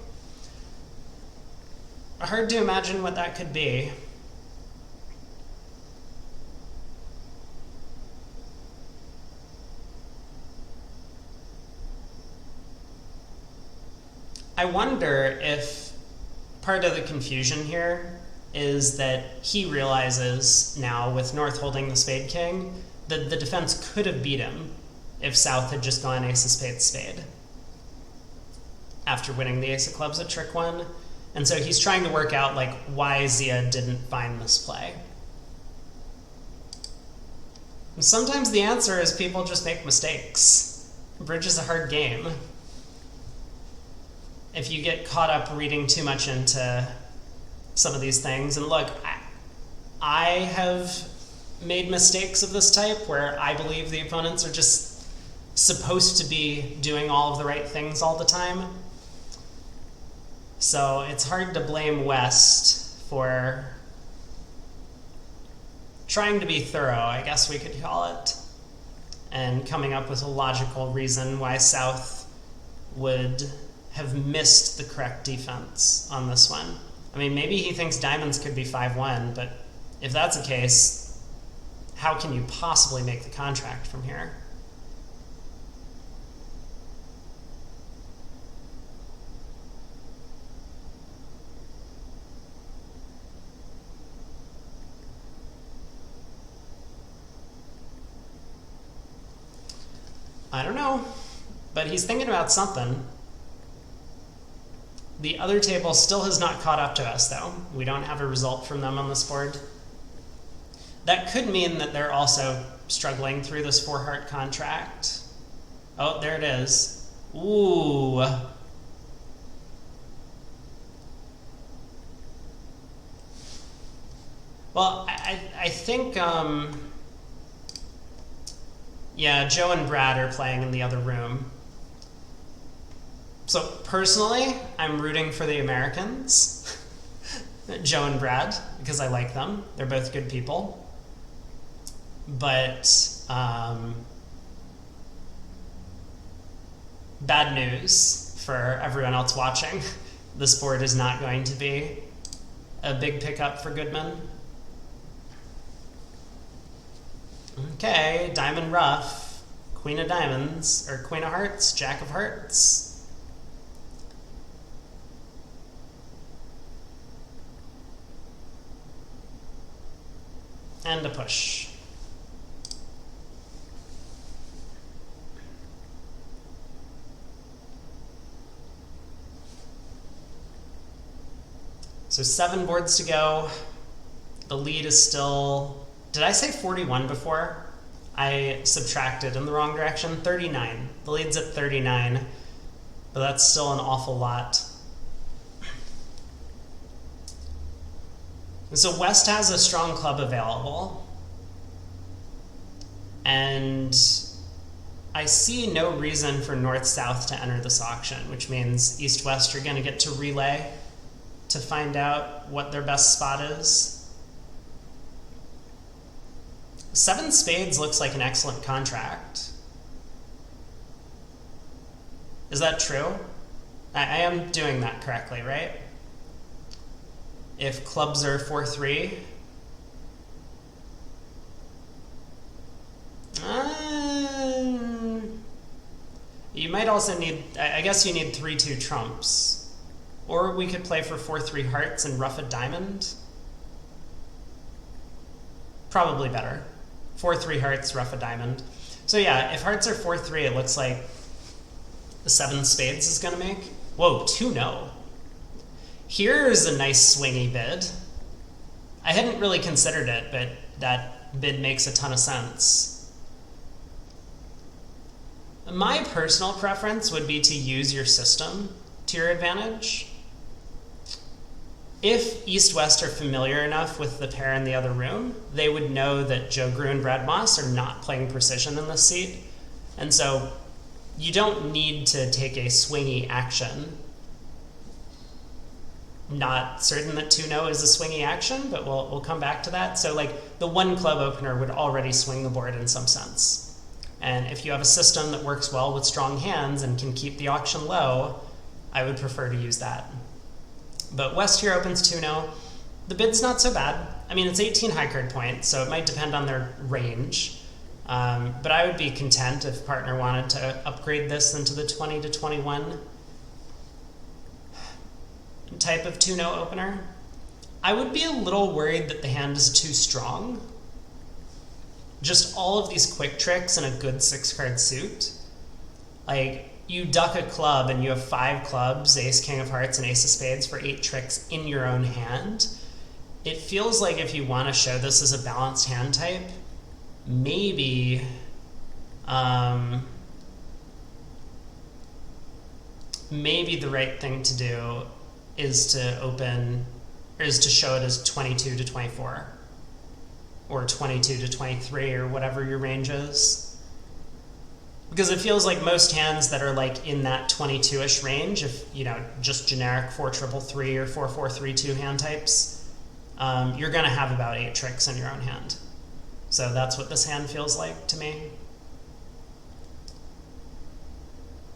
Hard to imagine what that could be. I wonder if part of the confusion here is that he realizes now, with North holding the spade king, that the defense could have beat him if South had just gone ace of spades spade after winning the ace of clubs at trick one. And so he's trying to work out like why Zia didn't find this play. And sometimes the answer is people just make mistakes. Bridge is a hard game. If you get caught up reading too much into some of these things, and look, I have made mistakes of this type where I believe the opponents are just supposed to be doing all of the right things all the time. So it's hard to blame West for trying to be thorough, I guess we could call it, and coming up with a logical reason why South would have missed the correct defense on this one. I mean, maybe he thinks diamonds could be 5-1, but if that's the case, how can you possibly make the contract from here? I don't know, but he's thinking about something. The other table still has not caught up to us, though. We don't have a result from them on this board. That could mean that they're also struggling through this 4-heart contract. Oh, there it is. Ooh. Well, I think, yeah, Joe and Brad are playing in the other room. So personally, I'm rooting for the Americans, Joe and Brad, because I like them. They're both good people. But bad news for everyone else watching. This board is not going to be a big pickup for Goodman. Okay, diamond ruff, queen of diamonds, or queen of hearts, jack of hearts. And a push. So 7 boards to go. The lead is still, did I say 41 before? I subtracted in the wrong direction. 39. The lead's at 39, but that's still an awful lot. So West has a strong club available, and I see no reason for North-South to enter this auction, which means East-West are going to get to relay to find out what their best spot is. 7 spades looks like an excellent contract. Is that true? I am doing that correctly, right? If clubs are 4-3, you might also need, I guess you need 3-2 trumps. Or we could play for 4-3 hearts and rough a diamond. Probably better. 4-3 hearts, rough a diamond. So yeah, if hearts are 4-3, it looks like the 7 spades is going to make. Whoa, 2-no. Here's a nice swingy bid. I hadn't really considered it, but that bid makes a ton of sense. My personal preference would be to use your system to your advantage. If East-West are familiar enough with the pair in the other room, they would know that Joe Grew and Brad Moss are not playing precision in this seat. And so you don't need to take a swingy action. Not certain that 2-0 is a swingy action, but we'll come back to that. So like the one club opener would already swing the board in some sense. And if you have a system that works well with strong hands and can keep the auction low, I would prefer to use that. But West here opens 2-0. The bid's not so bad. I mean, it's 18 high card points, so it might depend on their range. But I would be content if partner wanted to upgrade this into the 20 to 21 type of 2-0 opener. I would be a little worried that the hand is too strong. Just all of these quick tricks in a good 6-card suit. Like, you duck a club and you have 5 clubs, ace, king of hearts, and ace of spades for 8 tricks in your own hand. It feels like if you want to show this as a balanced hand type, maybe maybe the right thing to do is to show it as 22 to 24 or 22 to 23 or whatever your range is. Because it feels like most hands that are like in that 22-ish range, if you know, just generic 4-3-3 or 4-4-3-2 hand types, you're going to have about 8 tricks in your own hand. So that's what this hand feels like to me.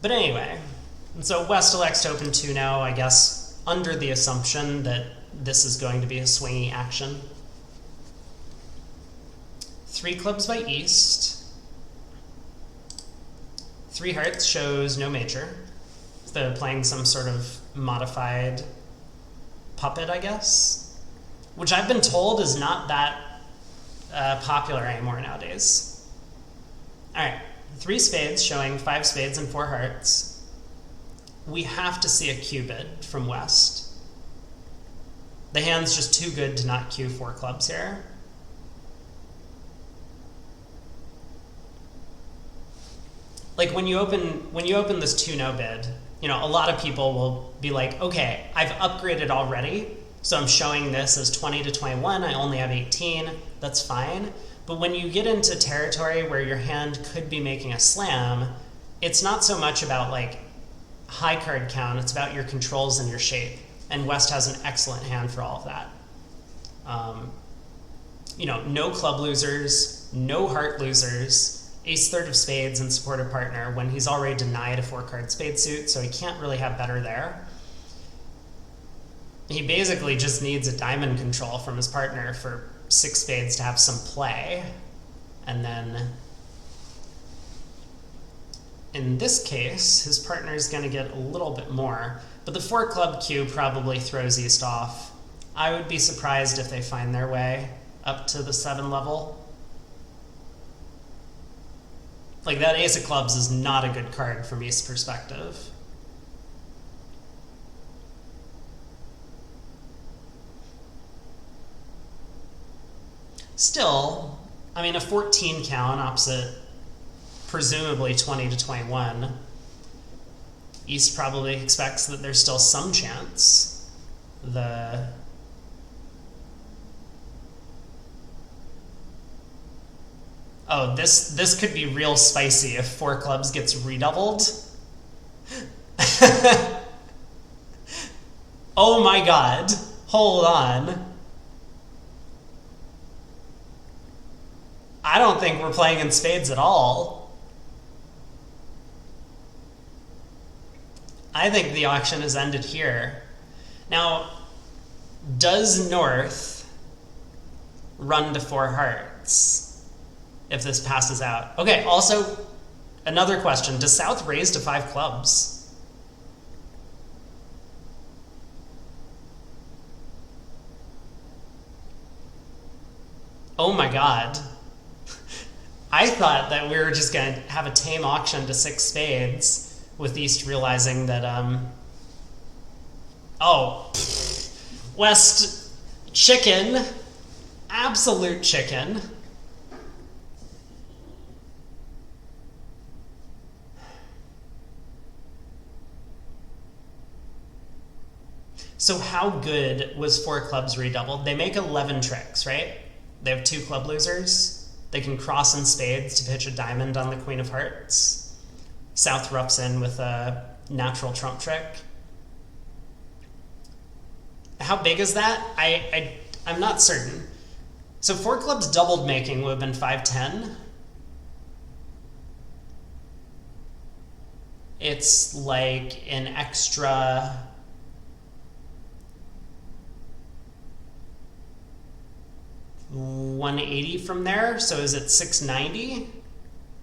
But anyway, and so West elects to open 2-0, I guess, under the assumption that this is going to be a swingy action. 3 clubs by East. 3 hearts shows no major. So they're playing some sort of modified puppet, I guess, which I've been told is not that popular anymore nowadays. All right, 3 spades showing 5 spades and 4 hearts. We have to see a Q bid from West. The hand's just too good to not Q 4 clubs here. Like when you open this 2-0 bid, you know, a lot of people will be like, okay, I've upgraded already, so I'm showing this as 20 to 21, I only have 18, that's fine. But when you get into territory where your hand could be making a slam, it's not so much about like high card count, it's about your controls and your shape. And West has an excellent hand for all of that. You know, no club losers, no heart losers, ace third of spades and supportive partner when he's already denied a 4-card spade suit, so he can't really have better there. He basically just needs a diamond control from his partner for 6 spades to have some play. And then in this case, his partner is going to get a little bit more, but the 4 club Q probably throws East off. I would be surprised if they find their way up to the 7 level. Like, that ace of clubs is not a good card from East's perspective. Still, I mean, a 14 count opposite presumably 20 to 21. East probably expects that there's still some chance. Oh, this could be real spicy if 4 clubs gets redoubled. Oh my god. Hold on. I don't think we're playing in spades at all. I think the auction has ended here. Now, does North run to 4 hearts if this passes out? Okay, also, another question. Does South raise to 5 clubs? Oh my god. I thought that we were just going to have a tame auction to 6 spades, with East realizing that, oh, West chicken, absolute chicken. So how good was 4 clubs redoubled? They make 11 tricks, right? They have 2 club losers. They can cross in spades to pitch a diamond on the Queen of Hearts. South roughs in with a natural trump trick. How big is that? I'm not certain. So 4 clubs doubled making would have been 5-10. It's like an extra... $180 from there, so is it $690?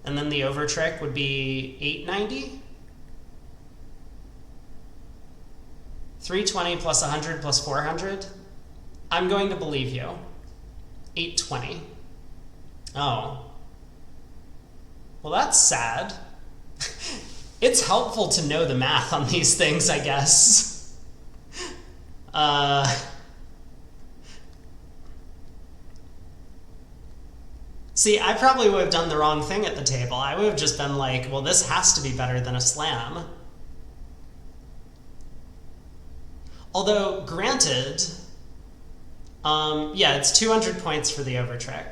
And then the over trick would be $890? $320 plus 100 plus 400? I'm going to believe you. $820. Oh. Well, that's sad. It's helpful to know the math on these things, I guess. See, I probably would have done the wrong thing at the table. I would have just been like, well, this has to be better than a slam. Although, granted, yeah, it's 200 points for the over trick.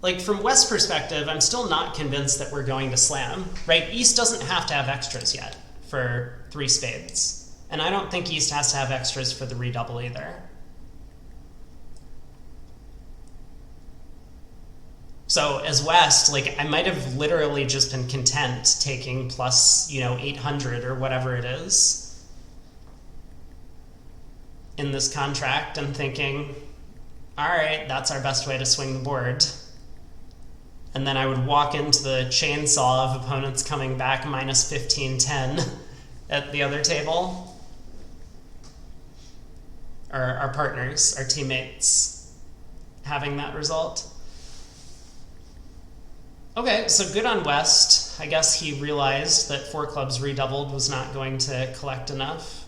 Like, from West's perspective, I'm still not convinced that we're going to slam, right? East doesn't have to have extras yet for 3 spades. And I don't think East has to have extras for the redouble either. So as West, like, I might have literally just been content taking plus, 800 or whatever it is in this contract and thinking, all right, that's our best way to swing the board. And then I would walk into the chainsaw of opponents coming back minus 15-10 at the other table. Or our partners, our teammates, having that result. Okay, so good on West. I guess he realized that 4 clubs redoubled was not going to collect enough.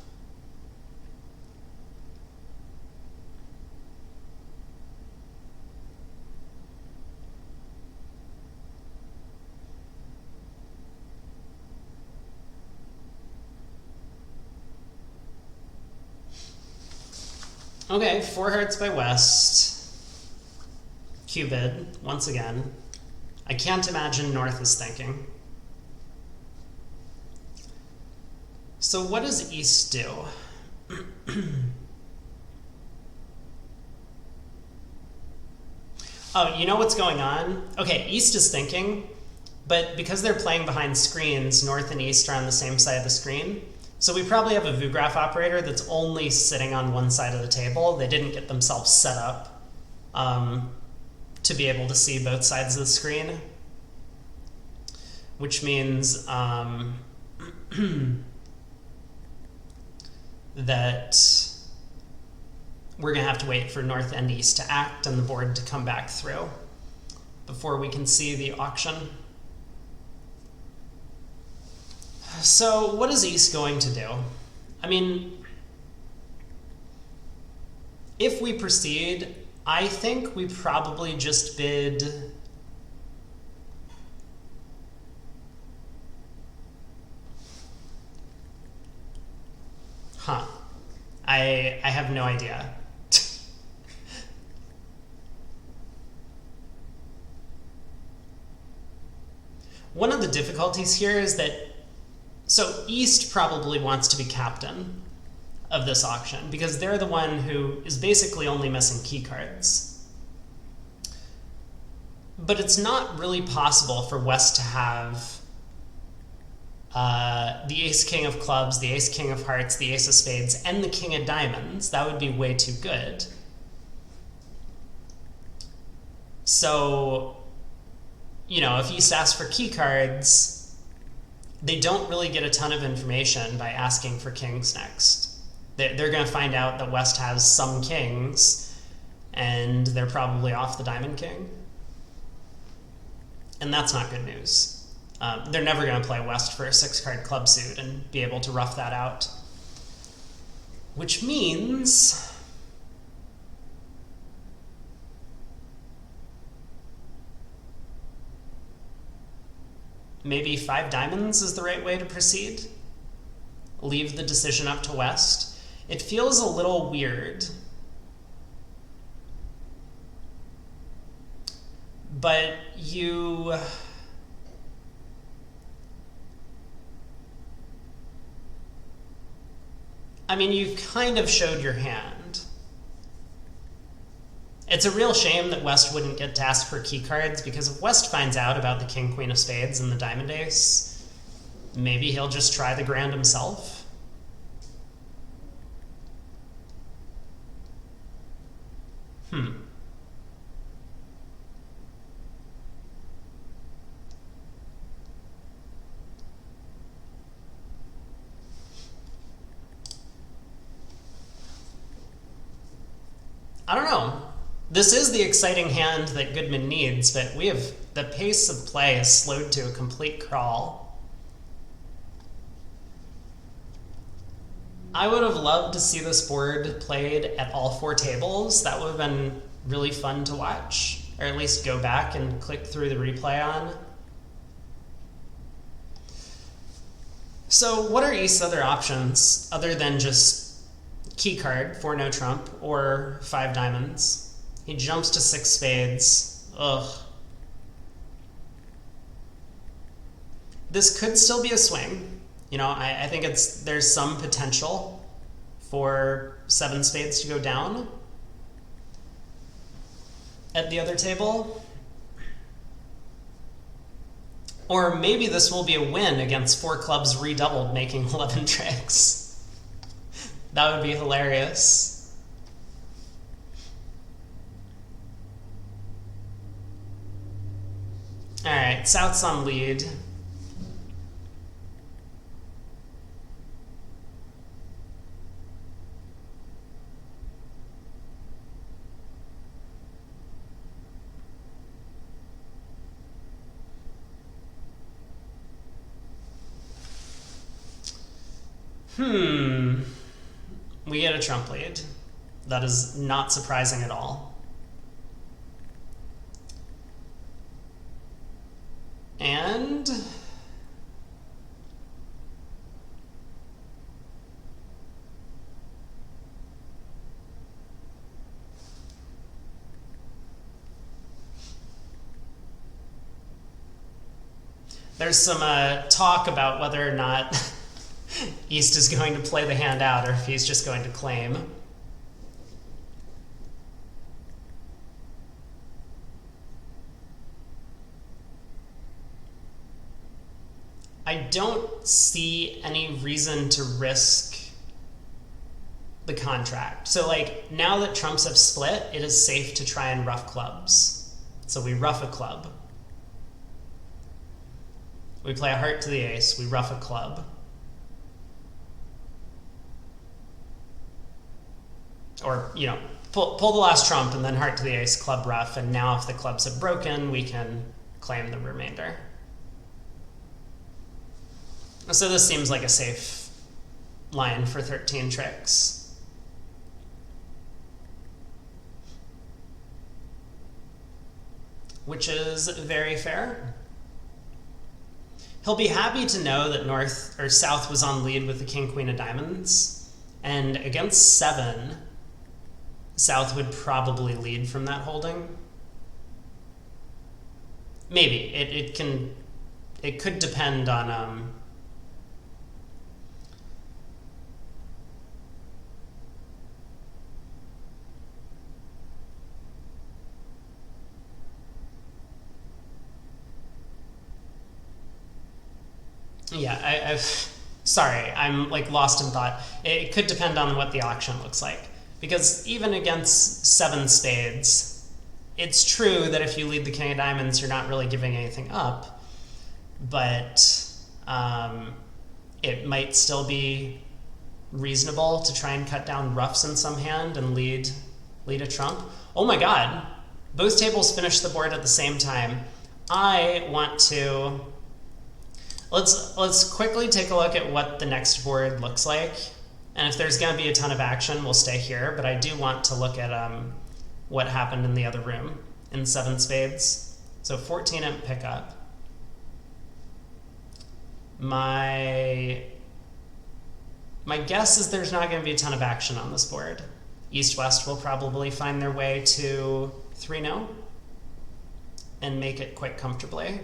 Okay, 4 hearts by West. Cupid, once again. I can't imagine North is thinking. So what does East do? Oh, you know what's going on? Okay, East is thinking, but because they're playing behind screens, North and East are on the same side of the screen. So we probably have a VuGraph operator that's only sitting on one side of the table. They didn't get themselves set up to be able to see both sides of the screen, which means that we're going to have to wait for North and East to act and the board to come back through before we can see the auction. So what is East going to do? I mean, if we proceed, I think we probably just bid I have no idea. One of the difficulties here is that, so East probably wants to be captain of this auction because they're the one who is basically only missing key cards. But it's not really possible for West to have the ace-king of clubs, the ace-king of hearts, the ace of spades, and the king of diamonds. That would be way too good. So, if East asks for key cards, they don't really get a ton of information by asking for kings next. They're going to find out that West has some kings, and they're probably off the diamond king. And that's not good news. They're never going to play West for a 6-card club suit and be able to rough that out. Which means maybe 5 diamonds is the right way to proceed. Leave the decision up to West. It feels a little weird But you... I mean, you kind of showed your hand. It's a real shame that West wouldn't get to ask for key cards, because if West finds out about the King, Queen of Spades and the Diamond Ace, maybe he'll just try the Grand himself. I don't know. This is the exciting hand that Goodman needs, but the pace of play is slowed to a complete crawl. I would have loved to see this board played at all four tables. That would have been really fun to watch, or at least go back and click through the replay on. So what are East's other options other than just key card for no trump or 5 diamonds? He jumps to 6 spades. Ugh. This could still be a swing. You know, I think there's some potential for 7 spades to go down at the other table. Or maybe this will be a win against 4 clubs redoubled, making 11 tricks. That would be hilarious. All right, South's on lead. We get a trump lead. That is not surprising at all. And there's some talk about whether or not East is going to play the hand out or if he's just going to claim. I don't see any reason to risk the contract. So like, now that trumps have split, it is safe to try and rough clubs. So we rough a club. We play a heart to the ace, we rough a club. Or, you know, pull the last trump and then heart to the ace, club rough, and now if the clubs have broken, we can claim the remainder. So this seems like a safe line for 13 tricks. Which is very fair. He'll be happy to know that North or South was on lead with the King, Queen of Diamonds, and against 7, South would probably lead from that holding. Maybe. It could depend on yeah, sorry, I'm like lost in thought. It could depend on what the auction looks like. Because even against 7 spades, it's true that if you lead the King of Diamonds, you're not really giving anything up. But it might still be reasonable to try and cut down roughs in some hand and lead a trump. Oh my god, both tables finish the board at the same time. I want to... Let's quickly take a look at what the next board looks like. And if there's going to be a ton of action, we'll stay here. But I do want to look at what happened in the other room in 7 spades. So 14 imp pickup. My guess is there's not going to be a ton of action on this board. East-West will probably find their way to 3-0. and make it quite comfortably.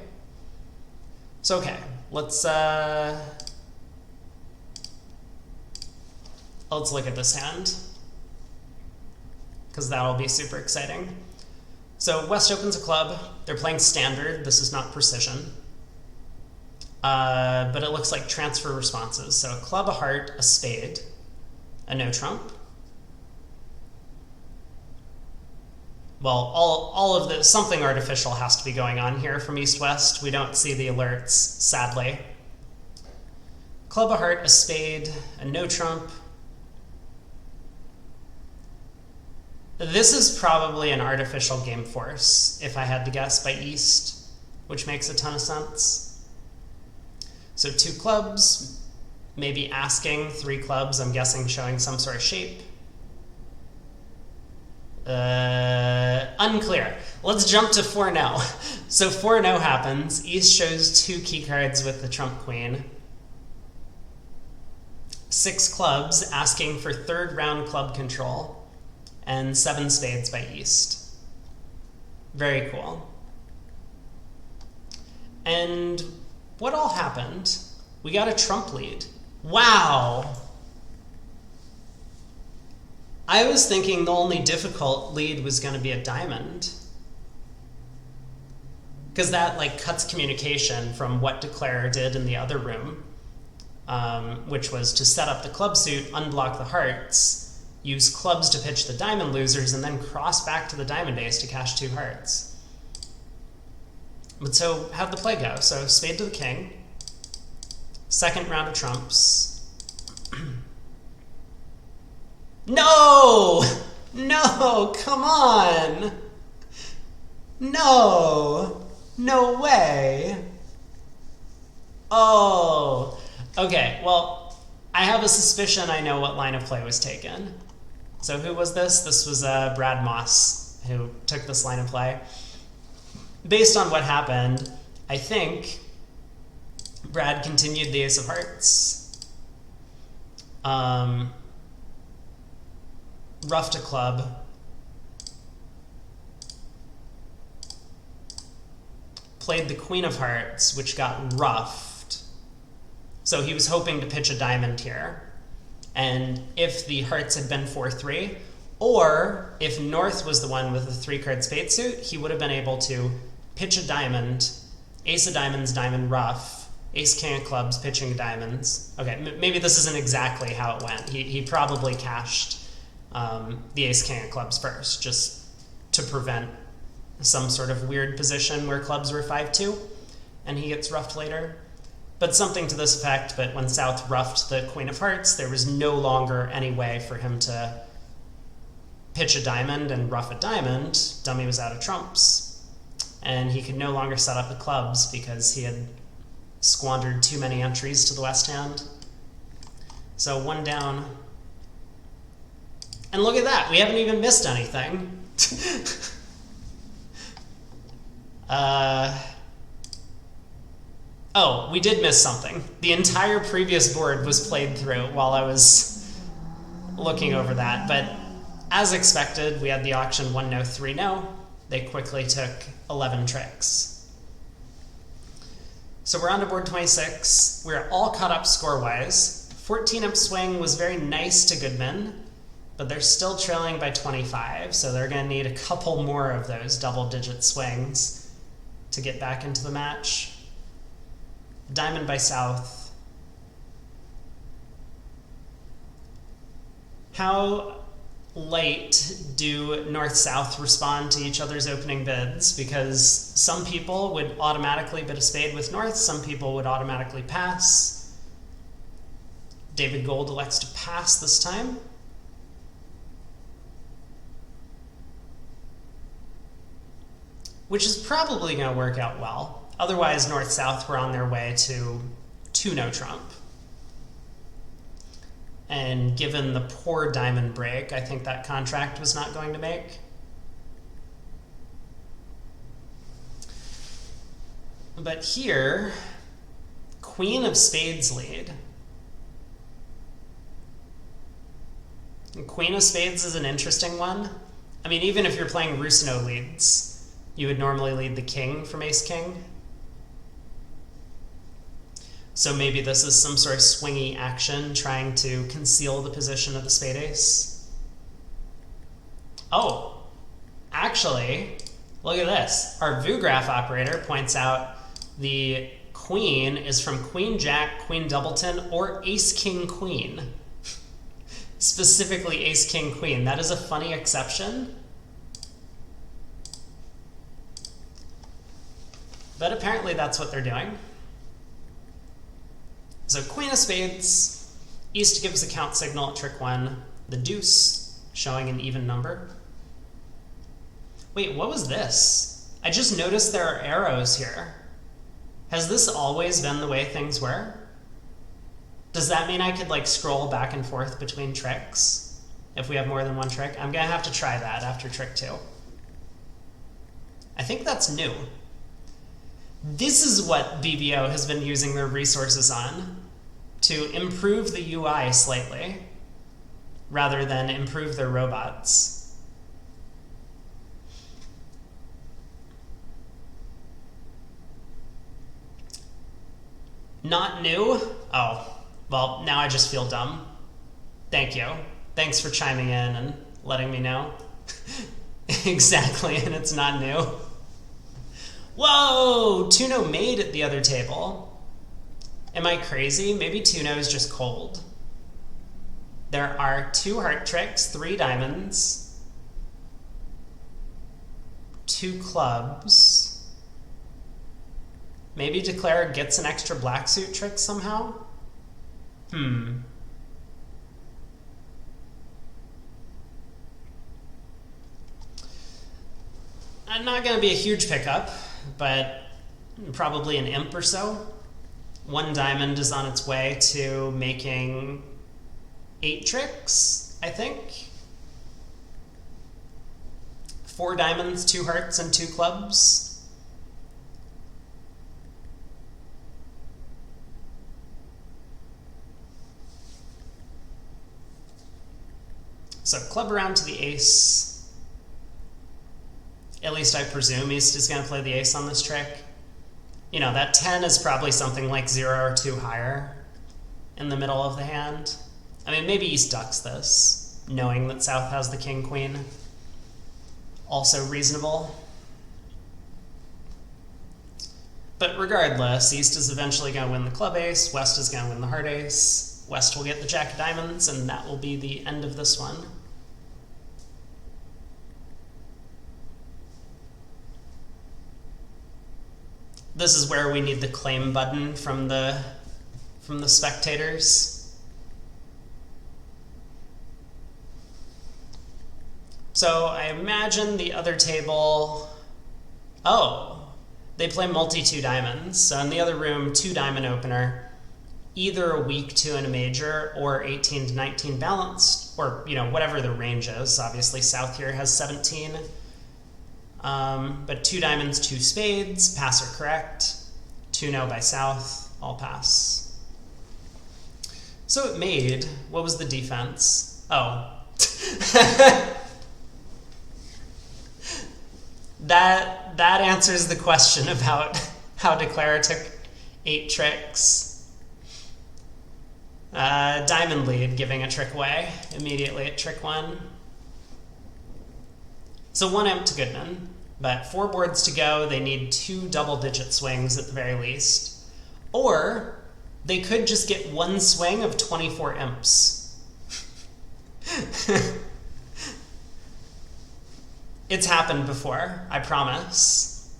So okay, let's look at this hand, because that'll be super exciting. So West opens a club. They're playing standard. This is not precision. But it looks like transfer responses. So a club, a heart, a spade, a no trump. Well, all of this, something artificial has to be going on here from East-West. We don't see the alerts, sadly. Club, a heart, a spade, a no trump. This is probably an artificial game force, if I had to guess, by East, which makes a ton of sense. So 2 clubs, maybe asking 3 clubs, I'm guessing showing some sort of shape. Unclear. Let's jump to 4-no. So 4-no happens. East shows 2 key cards with the trump queen. 6 clubs asking for 3rd round club control. And 7 spades by East. Very cool. And what all happened? We got a trump lead. Wow! I was thinking the only difficult lead was going to be a diamond. Because that like cuts communication from what Declare did in the other room, which was to set up the club suit, unblock the hearts, use clubs to pitch the diamond losers, and then cross back to the diamond ace to cash 2 hearts. But so how'd the play go? So spade to the king, 2nd round of trumps. No! No, come on! No! No way! Oh! Okay, well, I have a suspicion I know what line of play was taken. So who was this? This was Brad Moss who took this line of play. Based on what happened, I think Brad continued the ace of hearts. Roughed a club. Played the queen of hearts, which got roughed. So he was hoping to pitch a diamond here. And if the hearts had been 4-3, or if North was the one with the 3-card spade suit, he would have been able to pitch a diamond, ace of diamonds, diamond rough, ace king of clubs, pitching diamonds. Okay, maybe this isn't exactly how it went. He probably cashed the ace king of clubs first, just to prevent some sort of weird position where clubs were 5-2, and he gets roughed later. But something to this effect, but when South roughed the queen of hearts, there was no longer any way for him to pitch a diamond and rough a diamond. Dummy was out of trumps. And he could no longer set up the clubs because he had squandered too many entries to the West hand. So 1 down. And look at that, we haven't even missed anything. Oh, we did miss something. The entire previous board was played through while I was looking over that, but as expected, we had the auction 1-no, 3-no. They quickly took 11 tricks. So we're on to board 26. We're all caught up score-wise. 14-up swing was very nice to Goodman, but they're still trailing by 25, so they're going to need a couple more of those double-digit swings to get back into the match. Diamond by South. How late do North-South respond to each other's opening bids? Because some people would automatically bid a spade with North, some people would automatically pass. David Gold elects to pass this time. Which is probably going to work out well. Otherwise, North-South were on their way to 2-no trump. And given the poor diamond break, I think that contract was not going to make. But here, Queen of Spades lead. And Queen of Spades is an interesting one. I mean, even if you're playing Rusino leads, You would normally lead the king from ace-king. So maybe this is some sort of swingy action trying to conceal the position of the spade ace. Oh, actually, look at this. Our VU graph operator points out the queen is from queen jack, queen doubleton, or ace king queen. Specifically ace king queen. That is a funny exception. But apparently that's what they're doing. So queen of spades, east gives a count signal at trick 1, the deuce showing an even number. Wait, what was this? I just noticed there are arrows here. Has this always been the way things were? Does that mean I could like scroll back and forth between tricks if we have more than one trick? I'm gonna have to try that after trick 2. I think that's new. This is what BBO has been using their resources on, to improve the UI slightly, rather than improve their robots. Not new? Oh, well, now I just feel dumb. Thank you. Thanks for chiming in and letting me know. Exactly, and it's not new. Whoa! Tuno made at the other table. Am I crazy? Maybe Tuno is just cold. There are 2 heart tricks, 3 diamonds, 2 clubs. Maybe Declare gets an extra black suit trick somehow? Not going to be a huge pickup, but probably an imp or so. 1 diamond is on its way to making 8 tricks, I think. 4 diamonds, 2 hearts, and 2 clubs. So club around to the ace. At least I presume East is going to play the ace on this trick. You know, that 10 is probably something like 0 or 2 higher in the middle of the hand. I mean, maybe East ducks this, knowing that South has the king-queen. Also reasonable. But regardless, East is eventually going to win the club ace, West is going to win the heart ace, West will get the jack of diamonds, and that will be the end of this one. This is where we need the claim button from the spectators. So I imagine the other table, oh, they play multi-2 diamonds. So in the other room, 2 diamond opener, either a weak 2 and a major or 18 to 19 balanced, or you know, whatever the range is. Obviously South here has 17. But 2 diamonds, 2 spades, pass or correct. 2 no by South, all pass. So it made, what was the defense? Oh. That answers the question about how Declare took 8 tricks. Diamond lead, giving a trick away immediately at trick 1. So 1 imp to Goodman, but 4 boards to go. They need 2 double-digit swings at the very least. Or they could just get 1 swing of 24 imps. It's happened before, I promise.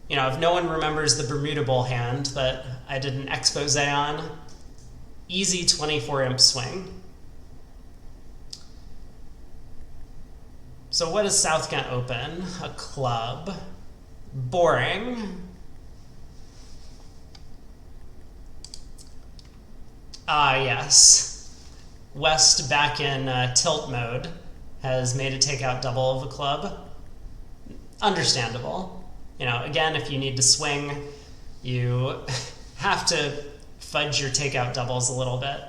You know, if no one remembers the Bermuda Bowl hand that I did an expose on, easy 24 imp swing. So what is South gonna open? A club. Boring. Ah, yes. West, back in tilt mode, has made a takeout double of a club. Understandable. You know, again, if you need to swing, you have to fudge your takeout doubles a little bit.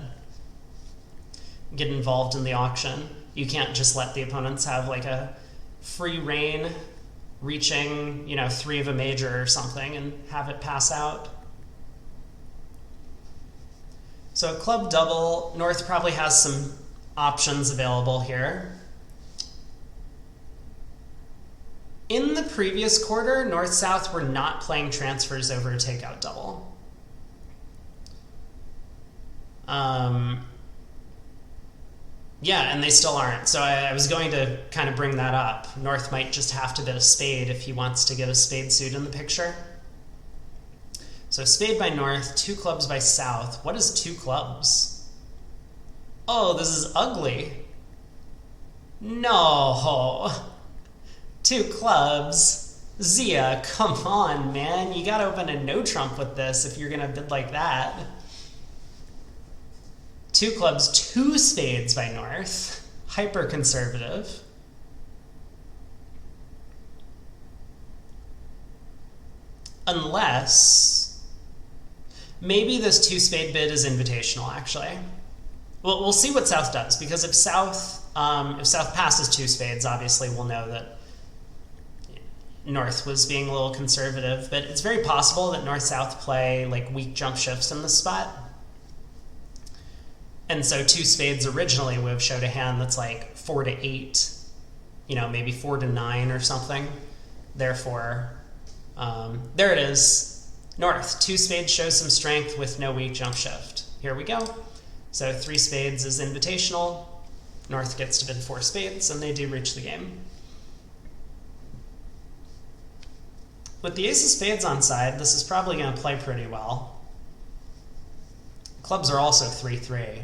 Get involved in the auction. You can't just let the opponents have like a free reign reaching, 3 of a major or something and have it pass out. So a club double, North probably has some options available here. In the previous quarter, North-South were not playing transfers over a takeout double. Yeah, and they still aren't. So I was going to kind of bring that up. North might just have to bet a spade if he wants to get a spade suit in the picture. So spade by North, 2 clubs by South. What is 2 clubs? Oh, this is ugly. No. 2 clubs. Zia, come on, man. You gotta open a no trump with this if you're gonna bid like that. 2 clubs, 2 spades by North. Hyper conservative. Unless maybe this 2 spade bid is invitational, actually. Well, we'll see what South does, because if South passes 2 spades, obviously we'll know that North was being a little conservative, but it's very possible that North-South play like weak jump shifts in this spot. And so 2 spades originally would have showed a hand that's like 4 to 8, maybe 4 to 9 or something. Therefore, there it is. North, 2 spades shows some strength with no weak jump shift. Here we go. So 3 spades is invitational. North gets to bid 4 spades, and they do reach the game. With the ace of spades on side, this is probably going to play pretty well. Clubs are also 3-3.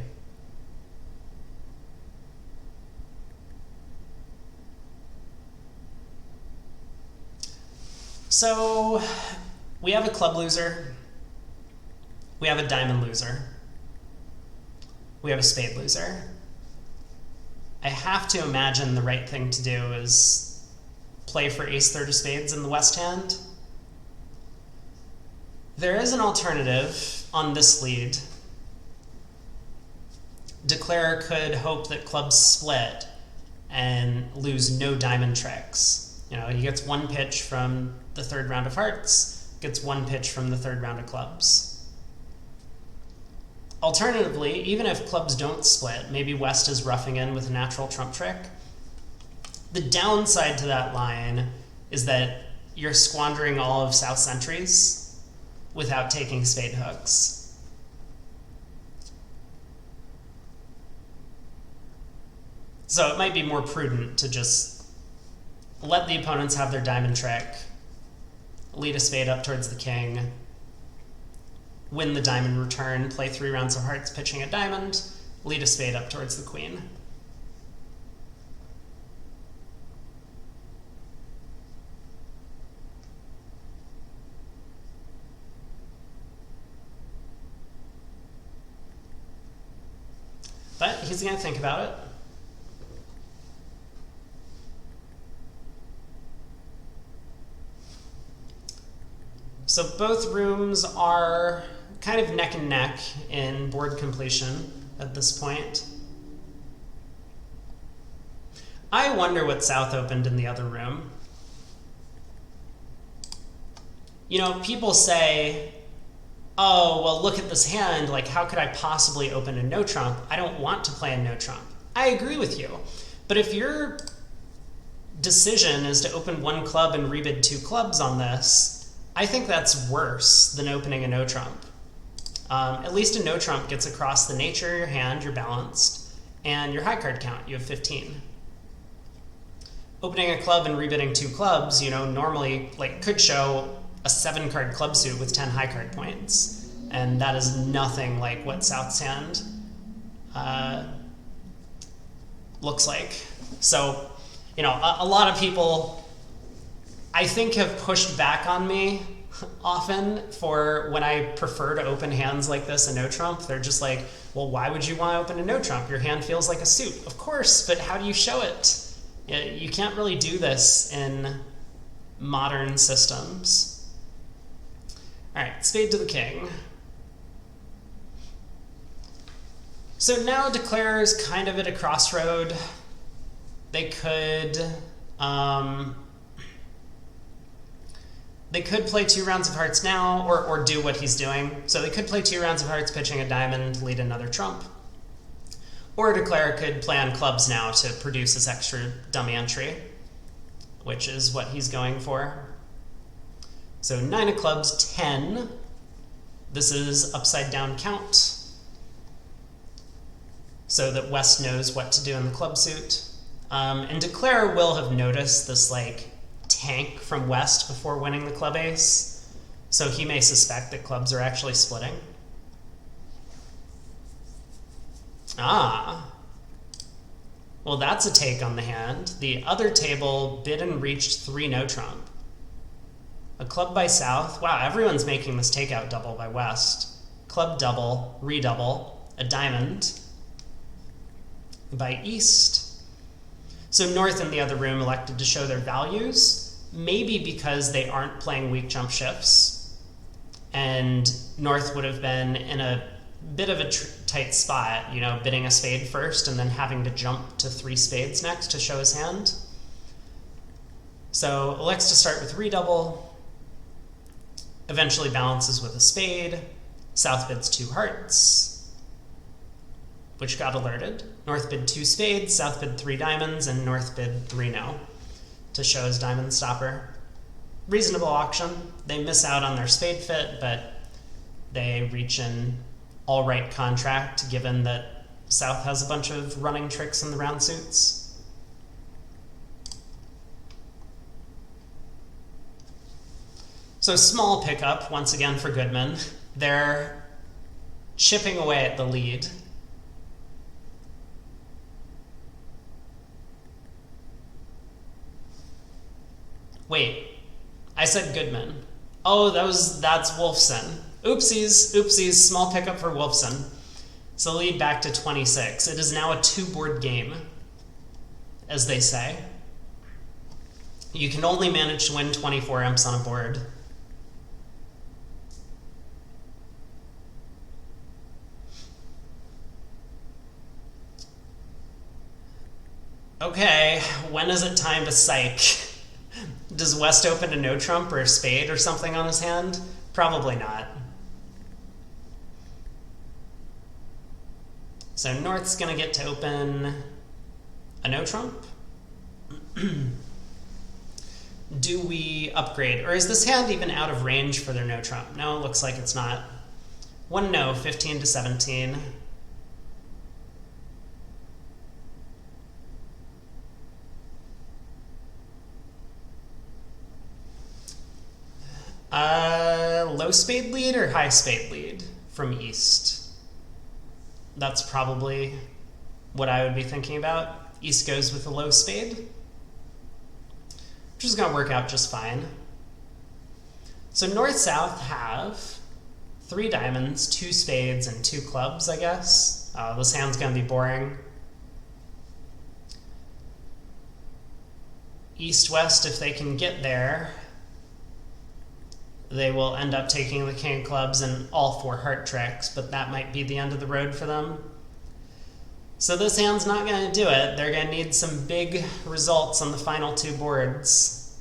So we have a club loser. We have a diamond loser. We have a spade loser. I have to imagine the right thing to do is play for ace third of spades in the west hand. There is an alternative on this lead. Declarer could hope that clubs split and lose no diamond tricks. He gets 1 pitch from the 3rd round of hearts, gets 1 pitch from the 3rd round of clubs. Alternatively, even if clubs don't split, maybe West is roughing in with a natural trump trick. The downside to that line is that you're squandering all of South's entries without taking spade hooks. So it might be more prudent to just let the opponents have their diamond trick, lead a spade up towards the king, win the diamond return, play 3 rounds of hearts pitching a diamond, lead a spade up towards the queen. But he's going to think about it. So both rooms are kind of neck and neck in board completion at this point. I wonder what South opened in the other room. People say, oh, well, look at this hand. Like, how could I possibly open a no trump? I don't want to play a no trump. I agree with you. But if your decision is to open 1 club and rebid 2 clubs on this, I think that's worse than opening a no trump. At least a no trump gets across the nature of your hand, you're balanced, and your high card count, you have 15. Opening a club and rebidding 2 clubs, normally could show a 7-card club suit with 10 high card points, and that is nothing like what South's hand looks like. So, a lot of people, I think, have pushed back on me often for when I prefer to open hands like this a no trump. They're just like, well, why would you want to open a no trump? Your hand feels like a suit. Of course, but how do you show it? You can't really do this in modern systems. All right, spade to the king. So now Declarer is kind of at a crossroad. They could They could play 2 rounds of hearts now, or do what he's doing. So they could play 2 rounds of hearts, pitching a diamond, lead another trump. Or Declare could play on clubs now to produce this extra dummy entry, which is what he's going for. So 9 of clubs, 10. This is upside down count, so that West knows what to do in the club suit. And Declare will have noticed this like tank from West before winning the club ace, so he may suspect that clubs are actually splitting. Ah, well, that's a take on the hand. The other table bid and reached 3 no trump. A club by South. Wow, everyone's making this takeout double by West. Club double, redouble, a diamond by East. So North in the other room elected to show their values, maybe because they aren't playing weak jump shifts, and North would have been in a bit of a tight spot, you know, bidding a spade first and then having to jump to 3 spades next to show his hand. So elects to start with redouble, eventually balances with a spade. South bids 2 hearts, which got alerted. North bid 2 spades, South bid 3 diamonds, and North bid 3 no to show his diamond stopper. Reasonable auction. They miss out on their spade fit, but they reach an all right contract given that South has a bunch of running tricks in the round suits. So small pickup once again for Goodman. They're chipping away at the lead. Wait, I said Goodman. Oh, that's Wolfson. Oopsies, small pickup for Wolfson. So lead back to 26. It is now a 2-board game, as they say. You can only manage to win 24 imps on a board. Okay, when is it time to psych? Does West open a no trump or a spade or something on his hand? Probably not. So North's gonna get to open a no trump. Do we upgrade? Or is this hand even out of range for their no trump? No, it looks like it's not. 1 no, 15 to 17. Low spade lead or high spade lead from East? That's probably what I would be thinking about. East goes with a low spade, which is going to work out just fine. So North-South have 3 diamonds, 2 spades, and 2 clubs, I guess. This hand's going to be boring. East-West, if they can get there, they will end up taking the king of clubs and all 4 heart tricks, but that might be the end of the road for them. So this hand's not going to do it. They're going to need some big results on the final 2 boards.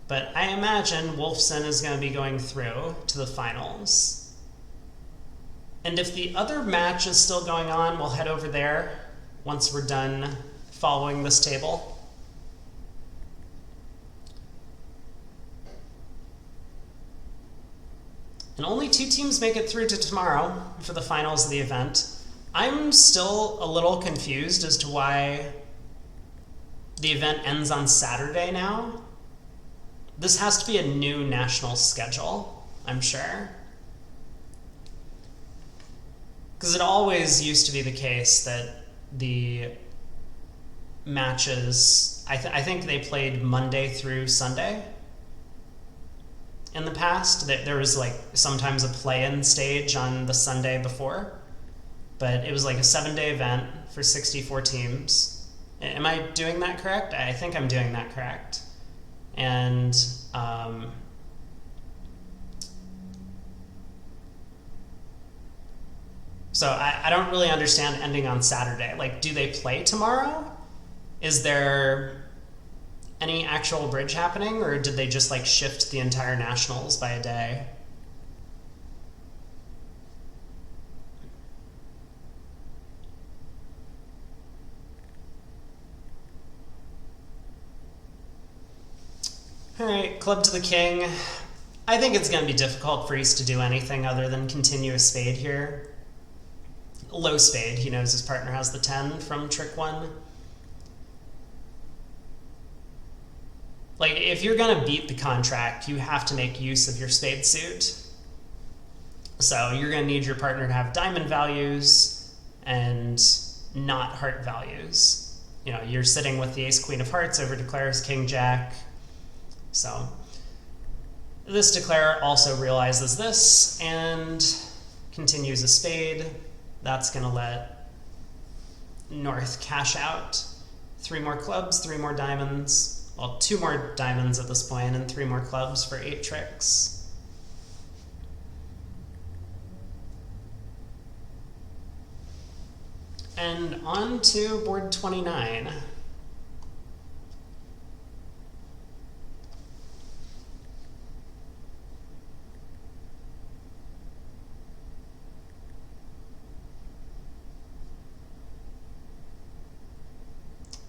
But I imagine Wolfson is going to be going through to the finals. And if the other match is still going on, we'll head over there once we're done following this table. And only 2 teams make it through to tomorrow for the finals of the event. I'm still a little confused as to why the event ends on Saturday now. This has to be a new national schedule, I'm sure. Because it always used to be the case that the matches, I think they played Monday through Sunday. In the past, there was like sometimes a play-in stage on the Sunday before, but it was like a 7-day event for 64 teams. Am I doing that correct? I think I'm doing that correct. And so I don't really understand ending on Saturday. Like, do they play tomorrow? Is there any actual bridge happening, or did they just like shift the entire nationals by a day? All right, club to the king. I think it's going to be difficult for East to do anything other than continue a spade here. Low spade. He knows his partner has the 10 from trick 1. Like, if you're going to beat the contract, you have to make use of your spade suit. So you're going to need your partner to have diamond values and not heart values. You know, you're sitting with the ace queen of hearts over declares king jack. So this declare also realizes this and continues a spade. That's going to let North cash out. 3 more clubs, 3 more diamonds. Well, 2 more diamonds at this point and 3 more clubs for 8 tricks. And on to board 29.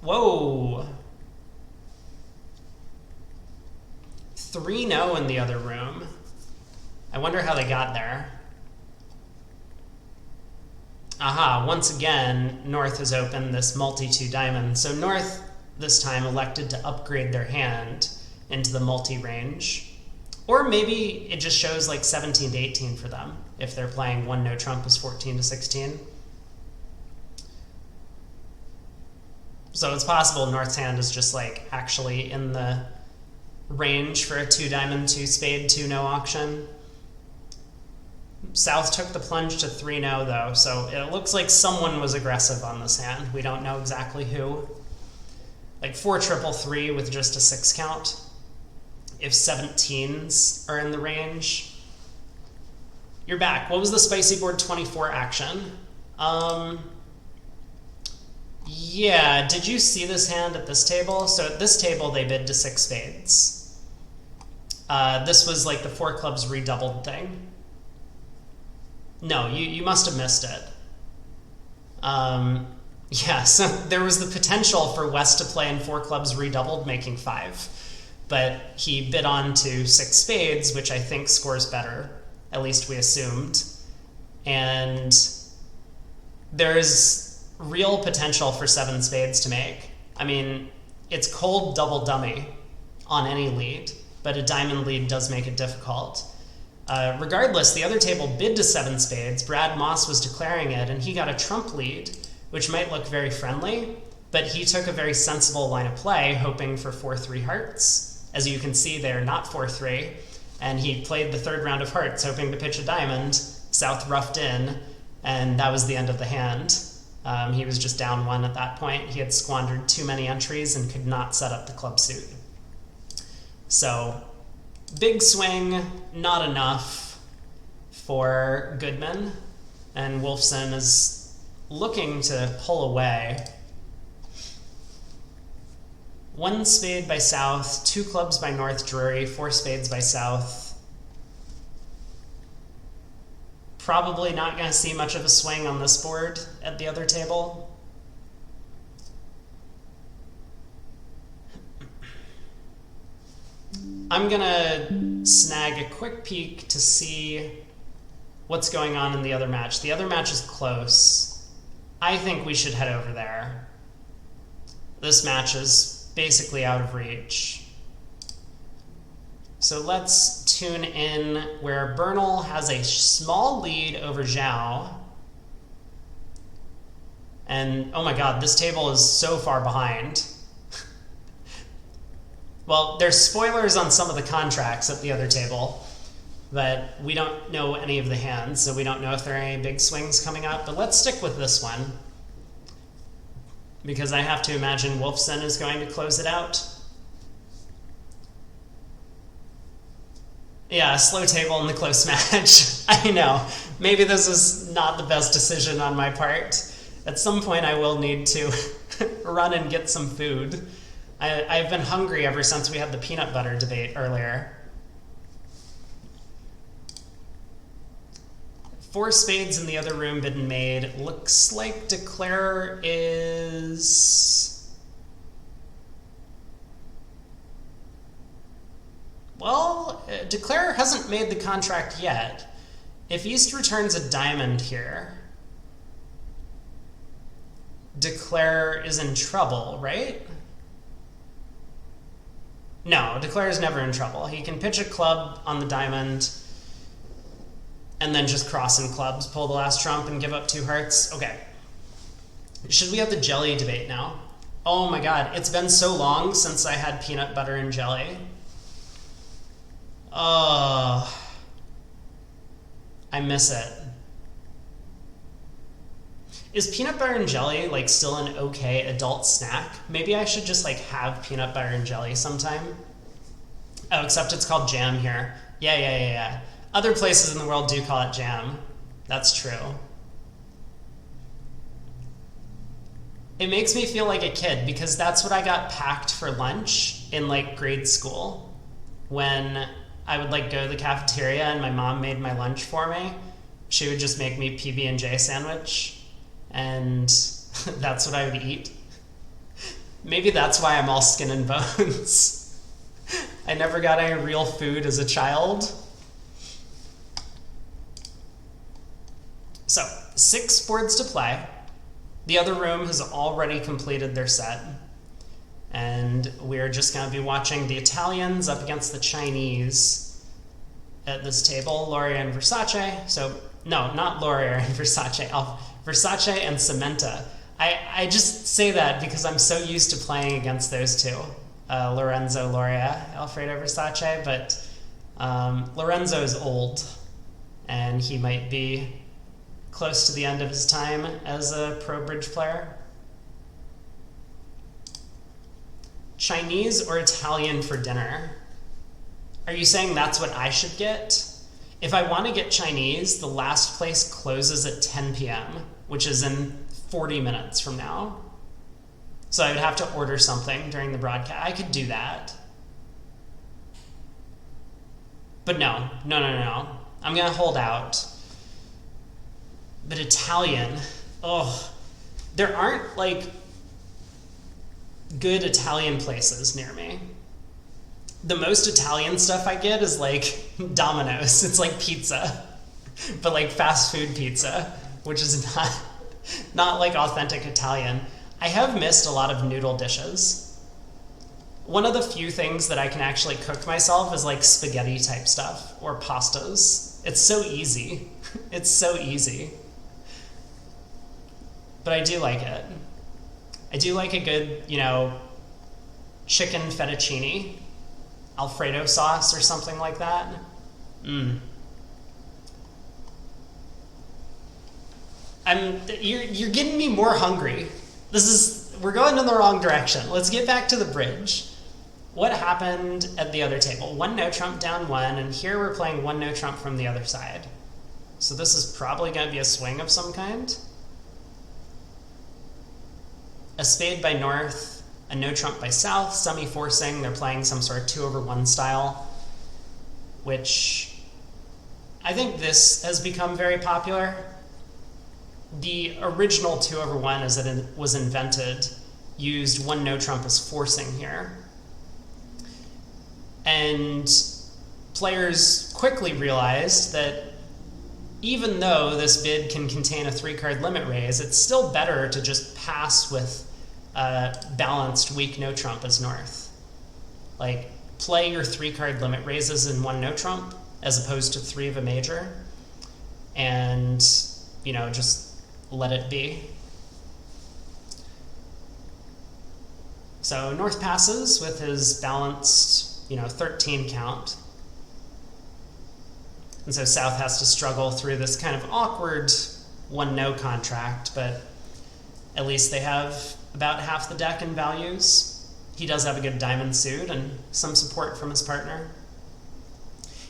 Whoa! 3-0 in the other room. I wonder how they got there. Aha, once again, North has opened this multi-2 diamond. So North, this time, elected to upgrade their hand into the multi-range. Or maybe it just shows like 17 to 18 for them, if they're playing 1 no trump is 14 to 16. So it's possible North's hand is just like actually in the range for a 2 diamond, 2 spade, 2 no auction. South took the plunge to 3-0 though, so it looks like someone was aggressive on this hand. We don't know exactly who. Like 4 triple 3 with just a 6 count. If 17s are in the range. You're back. What was the spicy board 24 action? Yeah, did you see this hand at this table? So at this table they bid to 6 spades. This was like the 4 clubs redoubled thing. No, you must have missed it. Yeah, so there was the potential for West to play in 4 clubs redoubled, making 5. But he bid on to 6 spades, which I think scores better. At least we assumed. And there's real potential for 7 spades to make. I mean, it's cold double dummy on any lead, but a diamond lead does make it difficult. Regardless, the other table bid to 7 spades. Brad Moss was declaring it, and he got a trump lead, which might look very friendly, but he took a very sensible line of play, hoping for 4-3 hearts. As you can see, they're not 4-3, and he played the 3rd round of hearts, hoping to pitch a diamond. South roughed in, and that was the end of the hand. He was just down 1 at that point. He had squandered too many entries and could not set up the club suit. So, big swing, not enough for Goodman, and Wolfson is looking to pull away. 1 spade by South, 2 clubs by North Drury, 4 spades by South. Probably not going to see much of a swing on this board at the other table. I'm going to snag a quick peek to see what's going on in the other match. The other match is close. I think we should head over there. This match is basically out of reach. So let's tune in where Bernal has a small lead over Zhao. And oh my god, this table is so far behind. Well, there's spoilers on some of the contracts at the other table, but we don't know any of the hands, so we don't know if there are any big swings coming up. But let's stick with this one, because I have to imagine Wolfson is going to close it out. Yeah, slow table in the close match. I know. Maybe this is not the best decision on my part. At some point I will need to run and get some food. I've been hungry ever since we had the peanut butter debate earlier. 4 spades in the other room been made. Looks like Declare is... Well, Declare hasn't made the contract yet. If East returns a diamond here, Declare is in trouble, right? No, Declare is never in trouble. He can pitch a club on the diamond and then just cross in clubs, pull the last trump, and give up 2 hearts. Okay. Should we have the jelly debate now? Oh my god, it's been so long since I had peanut butter and jelly. Oh, I miss it. Is peanut butter and jelly like still an okay adult snack? Maybe I should just like have peanut butter and jelly sometime. Oh, except it's called jam here. Yeah. Other places in the world do call it jam. That's true. It makes me feel like a kid because that's what I got packed for lunch in like grade school. When I would like go to the cafeteria and my mom made my lunch for me, she would just make me PB&J sandwich. And that's what I would eat. Maybe that's why I'm all skin and bones. I never got any real food as a child. So, 6 boards to play. The other room has already completed their set. And we're just going to be watching the Italians up against the Chinese at this table, Laurier and Versace. So, no, not Laurier and Versace. Versace and Sementa. I just say that because I'm so used to playing against those two. Lorenzo Laurier, Alfredo Versace, but Lorenzo is old, and he might be close to the end of his time as a pro bridge player. Chinese or Italian for dinner? Are you saying that's what I should get? If I want to get Chinese, the last place closes at 10 p.m., which is in 40 minutes from now. So I would have to order something during the broadcast. I could do that. But no. I'm going to hold out. But Italian, there aren't like good Italian places near me. The most Italian stuff I get is like Domino's. It's like pizza, but like fast food pizza, which is not like authentic Italian. I have missed a lot of noodle dishes. One of the few things that I can actually cook myself is like spaghetti type stuff or pastas. It's so easy. It's so easy. But I do like it. I do like a good, chicken fettuccine, Alfredo sauce or something like that. You're getting me more hungry. We're going in the wrong direction. Let's get back to the bridge. What happened at the other table? 1 no trump down 1, and here we're playing 1 no trump from the other side. So this is probably going to be a swing of some kind. A spade by north, a no trump by south, semi-forcing. They're playing some sort of 2/1 style, which I think this has become very popular. The original 2/1, as it was invented, used 1 no trump as forcing here. And players quickly realized that even though this bid can contain a 3-card limit raise, it's still better to just pass with a balanced weak no trump as north. Like, play your 3-card limit raises in 1 no trump as opposed to 3 of a major, and just let it be. So north passes with his balanced 13 count. And so south has to struggle through this kind of awkward 1 no contract, but at least they have about half the deck in values. He does have a good diamond suit and some support from his partner.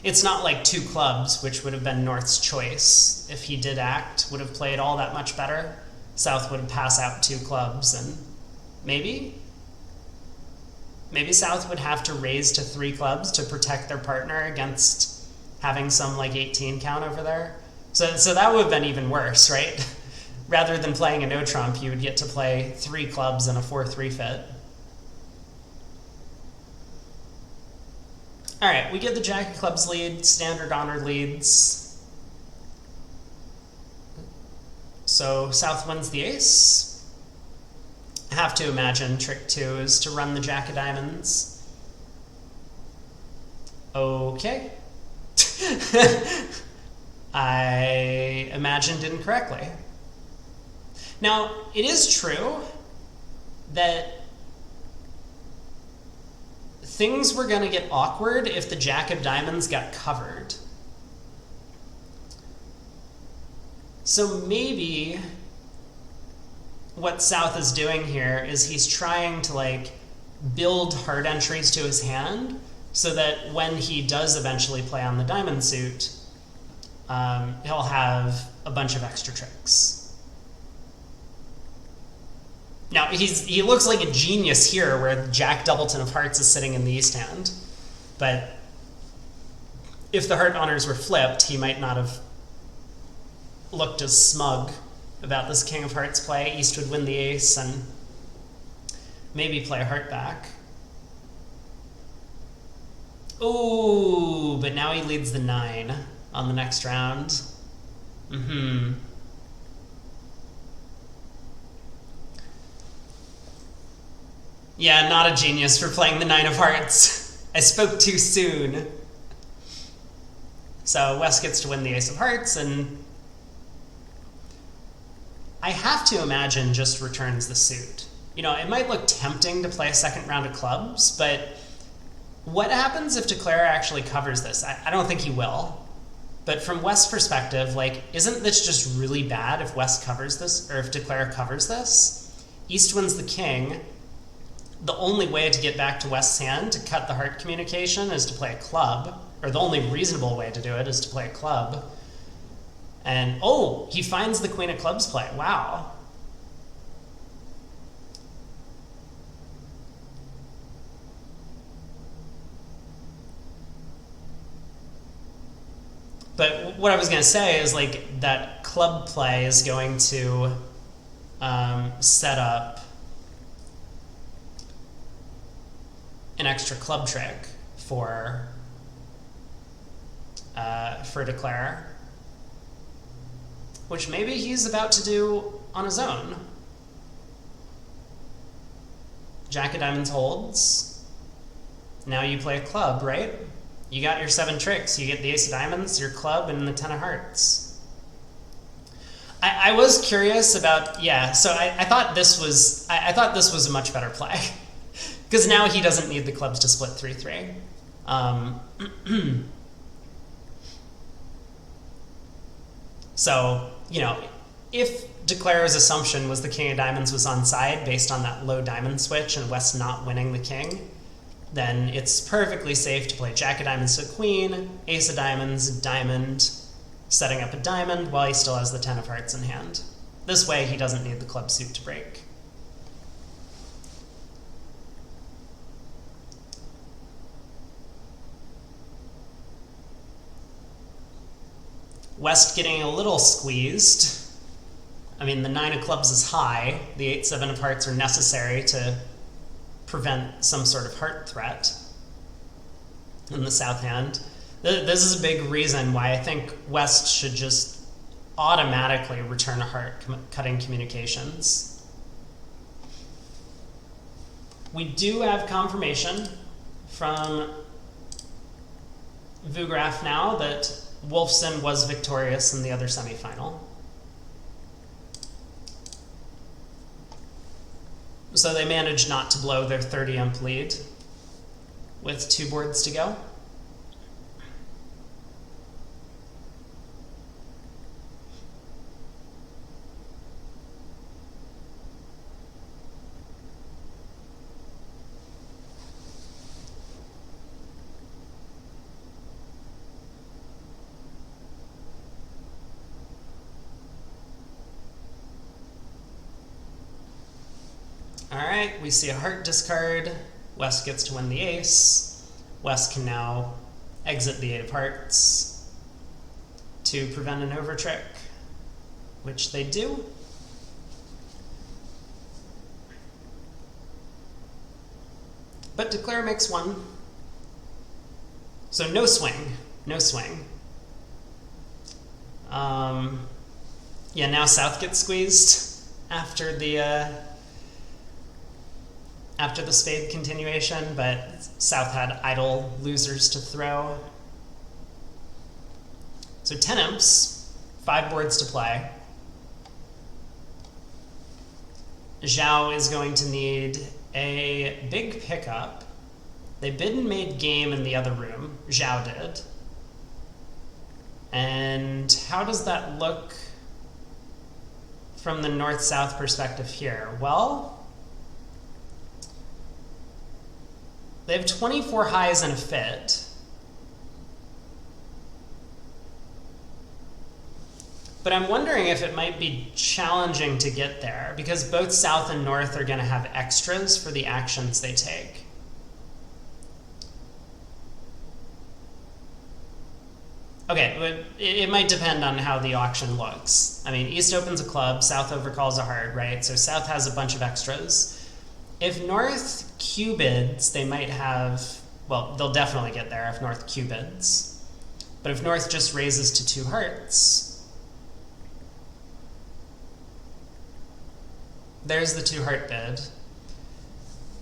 It's not like 2 clubs, which would have been north's choice. If he did act, would have played all that much better. South would pass out 2 clubs and maybe? Maybe South would have to raise to 3 clubs to protect their partner against having some like 18 count over there. So that would have been even worse, right? Rather than playing a no trump, you would get to play 3 clubs and a 4-3 fit. All right, we get the jack of clubs lead, standard honor leads. So South wins the ace. I have to imagine trick 2 is to run the jack of diamonds. Okay. I imagined incorrectly. Now, it is true that things were going to get awkward if the jack of diamonds got covered. So maybe what South is doing here is he's trying to like build hard entries to his hand so that when he does eventually play on the diamond suit, he'll have a bunch of extra tricks. Now, he looks like a genius here where Jack Doubleton of Hearts is sitting in the East hand, but if the heart honors were flipped, he might not have looked as smug about this King of Hearts play. East would win the ace and maybe play a heart back. Ooh, but now he leads the 9 on the next round. Yeah, not a genius for playing the 9 of hearts. I spoke too soon. So West gets to win the ace of hearts, and I have to imagine just returns the suit. You know, it might look tempting to play a second round of clubs, but what happens if Declare actually covers this? I don't think he will. But from West's perspective, like, isn't this just really bad if West covers this, or if Declare covers this? East wins the king. The only way to get back to West's hand to cut the heart communication is to play a club, or the only reasonable way to do it is to play a club. And, oh, he finds the queen of clubs play. Wow. But what I was going to say is, like, that club play is going to set up an extra club trick for Declare, which maybe he's about to do on his own. Jack of diamonds holds. Now you play a club, right? You got your 7 tricks. You get the ace of diamonds, your club, and the 10 of hearts. I was curious about, yeah, so I thought this was a much better play. Because now he doesn't need the clubs to split 3-3. So, you know, if Declare's assumption was the king of diamonds was on side based on that low diamond switch and West not winning the king, then it's perfectly safe to play jack of diamonds to queen, ace of diamonds, diamond, setting up a diamond while he still has the 10 of hearts in hand. This way he doesn't need the club suit to break. West getting a little squeezed. I mean, the 9 of clubs is high. The 8, 7 of hearts are necessary to prevent some sort of heart threat in the south hand. This is a big reason why I think West should just automatically return a heart cutting communications. We do have confirmation from Vugraph now that Wolfson was victorious in the other semifinal. So they managed not to blow their 30-ump lead with 2 boards to go. All right, we see a heart discard West gets to win the ace. West can now exit the 8 of hearts to prevent an over trick, which they do. But declare makes 1. So no swing, no swing. Yeah, now South gets squeezed after the spade continuation, but South had idle losers to throw. So 10 imps, 5 boards to play. Zhao is going to need a big pickup. They bid and made game in the other room. Zhao did. And how does that look from the north-south perspective here? Well, they have 24 highs and a fit. But I'm wondering if it might be challenging to get there, because both south and north are going to have extras for the actions they take. Okay, but it might depend on how the auction looks. I mean, East opens a club, South overcalls a heart, right? So South has a bunch of extras. If North Q-bids, they might have, well, they'll definitely get there if North Q-bids. But if North just raises to 2 hearts, there's the 2 heart bid.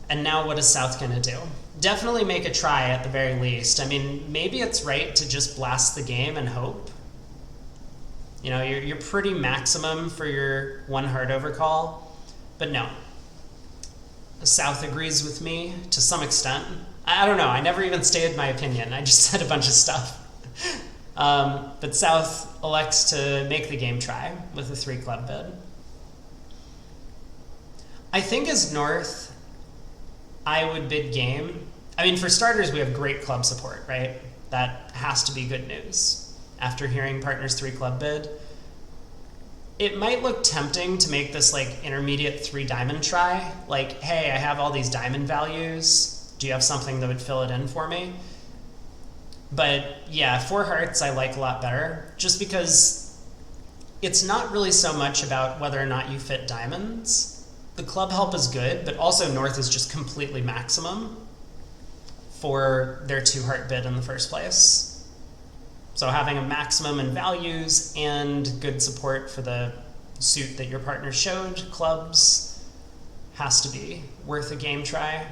And now what is South going to do? Definitely make a try at the very least. I mean, maybe it's right to just blast the game and hope. You know, you're pretty maximum for your 1 heart overcall, but no. South agrees with me to some extent. I don't know, I never even stated my opinion. I just said a bunch of stuff. But South elects to make the game try with a 3 club bid. I think as North, I would bid game. I mean, for starters, we have great club support, right? That has to be good news. After hearing partner's 3 club bid, it might look tempting to make this like intermediate 3 diamond try. Like, hey, I have all these diamond values. Do you have something that would fill it in for me? But yeah, 4 hearts I like a lot better, just because it's not really so much about whether or not you fit diamonds. The club help is good, but also North is just completely maximum for their 2 heart bid in the first place. So having a maximum in values and good support for the suit that your partner showed, clubs, has to be worth a game try.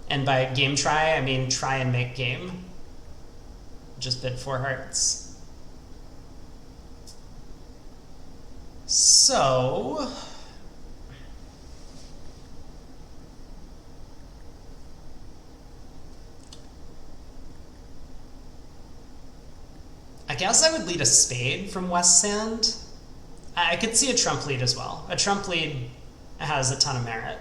And by game try, I mean try and make game. Just bid 4 hearts. So I guess I would lead a spade from West Sand. I could see a trump lead as well. A trump lead has a ton of merit.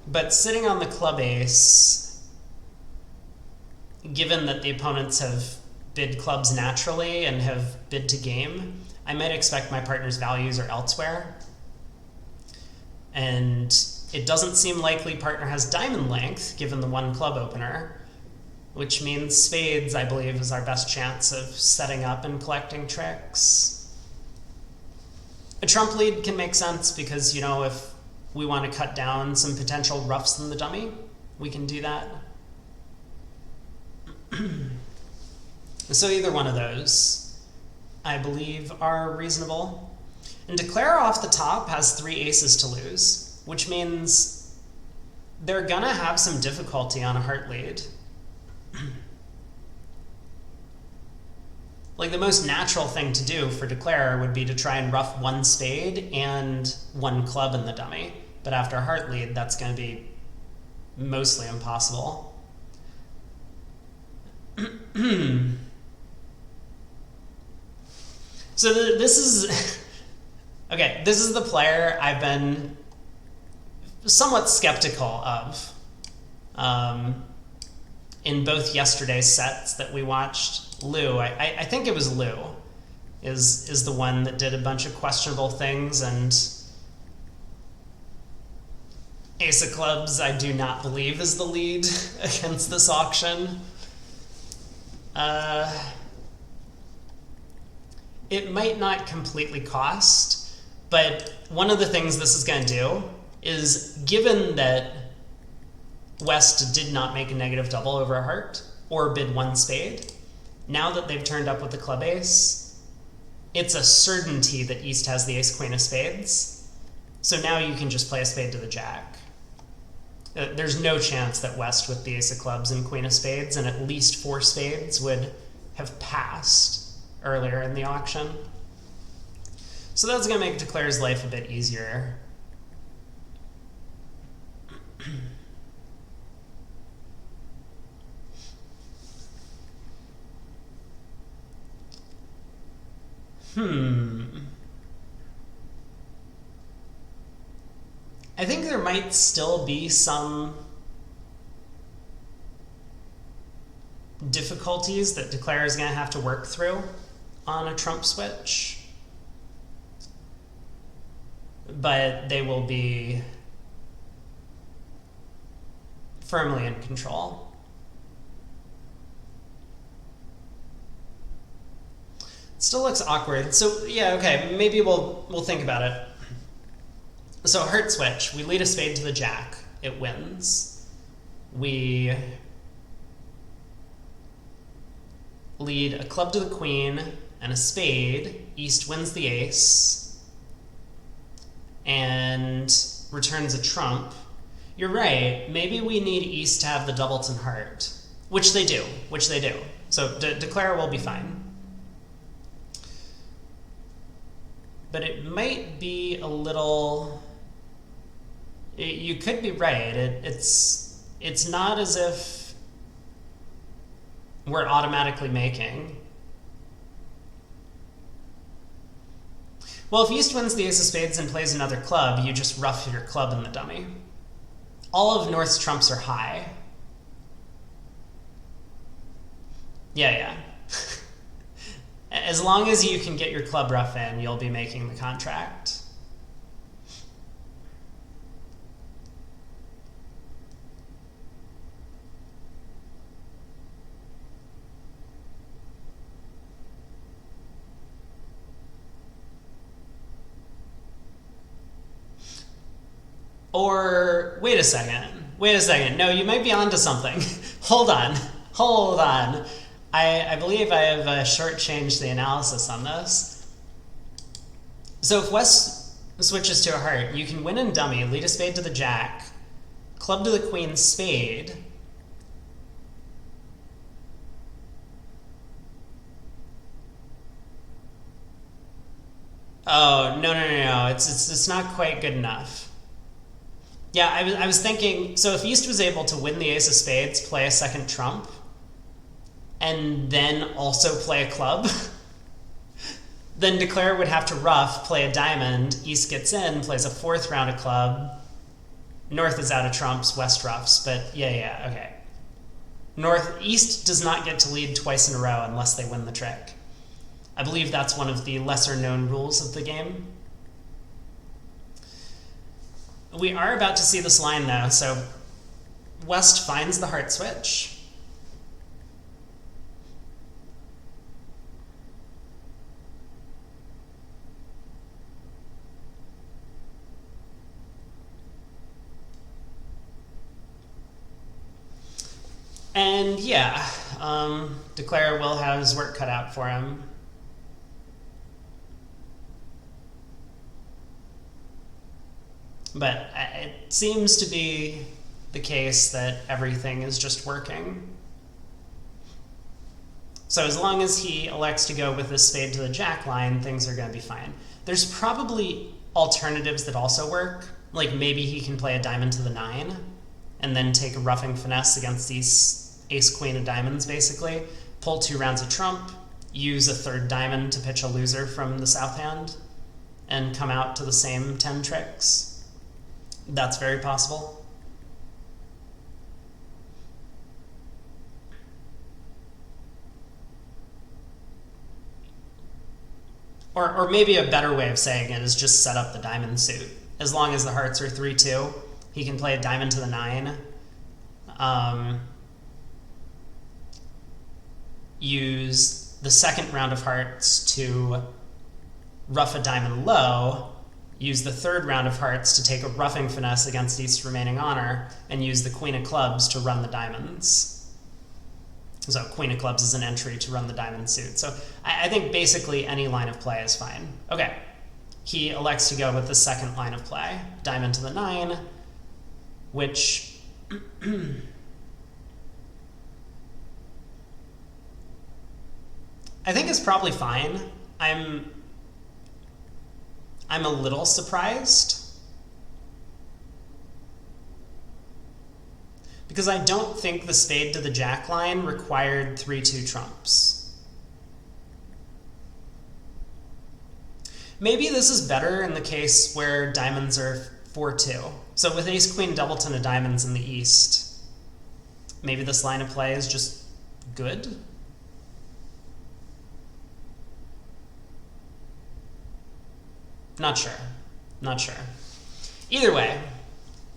But sitting on the club ace, given that the opponents have bid clubs naturally and have bid to game, I might expect my partner's values are elsewhere. And it doesn't seem likely partner has diamond length, given the 1 club opener, which means spades, I believe, is our best chance of setting up and collecting tricks. A trump lead can make sense because, you know, if we want to cut down some potential roughs in the dummy, we can do that. So either one of those, I believe, are reasonable. And declare off the top has 3 aces to lose, which means they're gonna have some difficulty on a heart lead. Like the most natural thing to do for declare would be to try and rough 1 spade and 1 club in the dummy. But after a heart lead, that's gonna be mostly impossible. So this is, okay, this is the player I've been somewhat skeptical of in both yesterday's sets that we watched. Lou, I think it was Lou. is the one that did a bunch of questionable things, and ace of clubs I do not believe is the lead against this auction. It might not completely cost, but one of the things this is going to do is, given that West did not make a negative double over a heart or bid one spade, now that they've turned up with the club ace, it's a certainty that East has the ace queen of spades. So now you can just play a spade to the jack. There's no chance that West with the ace of clubs and queen of spades and at least 4 spades would have passed earlier in the auction. So that's going to make Declare's life a bit easier. I think there might still be some difficulties that Declare is going to have to work through on a trump switch, but they will be firmly in control. It still looks awkward. So yeah, okay, maybe we'll think about it. So heart switch, we lead a spade to the jack, it wins. We lead a club to the queen and a spade, East wins the ace, and returns a trump. You're right, maybe we need East to have the doubleton heart, which they do. So Declare will be fine. But it might be a little... You could be right. It's not as if we're automatically making. Well, if East wins the ace of spades and plays another club, you just ruff your club in the dummy. All of North's trumps are high. Yeah. As long as you can get your club ruff in, you'll be making the contract. Or, wait a second. No, you might be onto something. Hold on. I believe I have shortchanged the analysis on this. So if West switches to a heart, you can win in dummy, lead a spade to the jack, club to the queen, spade. Oh, no. It's not quite good enough. Yeah, I was thinking, so if East was able to win the ace of spades, play a second trump, and then also play a club, then Declare would have to ruff, play a diamond, East gets in, plays a 4th round of club, North is out of trumps, West ruffs, but yeah, okay. East does not get to lead twice in a row unless they win the trick. I believe that's one of the lesser known rules of the game. We are about to see this line though, so West finds the heart switch. And yeah, Declare will have his work cut out for him. But it seems to be the case that everything is just working. So as long as he elects to go with this spade to the jack line, things are going to be fine. There's probably alternatives that also work. Like maybe he can play a diamond to the 9 and then take a roughing finesse against these ace-queen of diamonds, basically. Pull 2 rounds of trump, use a 3rd diamond to pitch a loser from the south hand, and come out to the same 10 tricks. That's very possible. Or maybe a better way of saying it is just set up the diamond suit. As long as the hearts are 3-2, he can play a diamond to the 9. Use the second round of hearts to rough a diamond low, use the third round of hearts to take a roughing finesse against East's remaining honor, and use the queen of clubs to run the diamonds. So queen of clubs is an entry to run the diamond suit. So I think basically any line of play is fine. Okay, he elects to go with the second line of play, diamond to the 9, which I think is probably fine. I'm a little surprised because I don't think the spade to the jack line required 3-2 trumps. Maybe this is better in the case where diamonds are 4-2. So with ace queen doubleton of diamonds in the east, maybe this line of play is just good. Not sure. Not sure. Either way,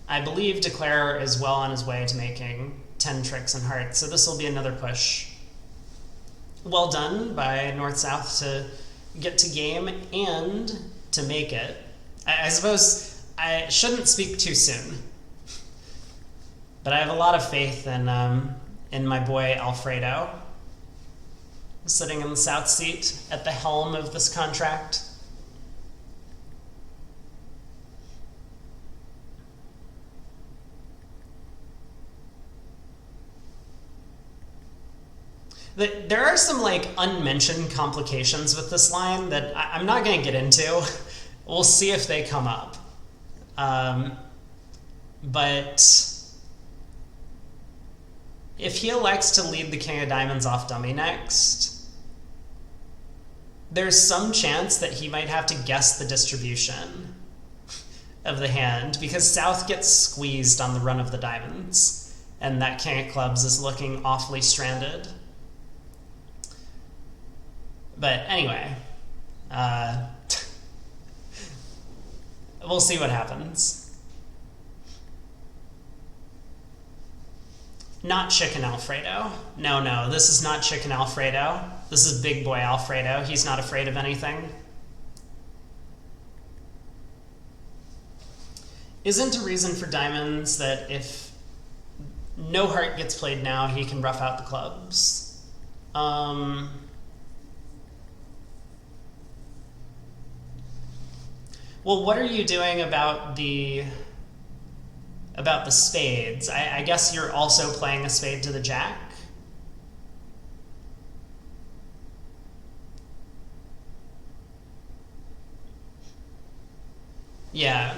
I believe Declare is well on his way to making 10 tricks in hearts, so this will be another push. Well done by North-South to get to game and to make it. I suppose I shouldn't speak too soon, but I have a lot of faith in my boy Alfredo, sitting in the south seat at the helm of this contract. There are some like unmentioned complications with this line that I'm not going to get into. We'll see if they come up. But if he elects to lead the king of diamonds off dummy next, there's some chance that he might have to guess the distribution of the hand because South gets squeezed on the run of the diamonds, and that king of clubs is looking awfully stranded. But anyway, we'll see what happens. Not Chicken Alfredo. No, this is not Chicken Alfredo. This is Big Boy Alfredo. He's not afraid of anything. Isn't a reason for diamonds that if no heart gets played now, he can rough out the clubs? Well, what are you doing about the spades? I guess you're also playing a spade to the jack? Yeah.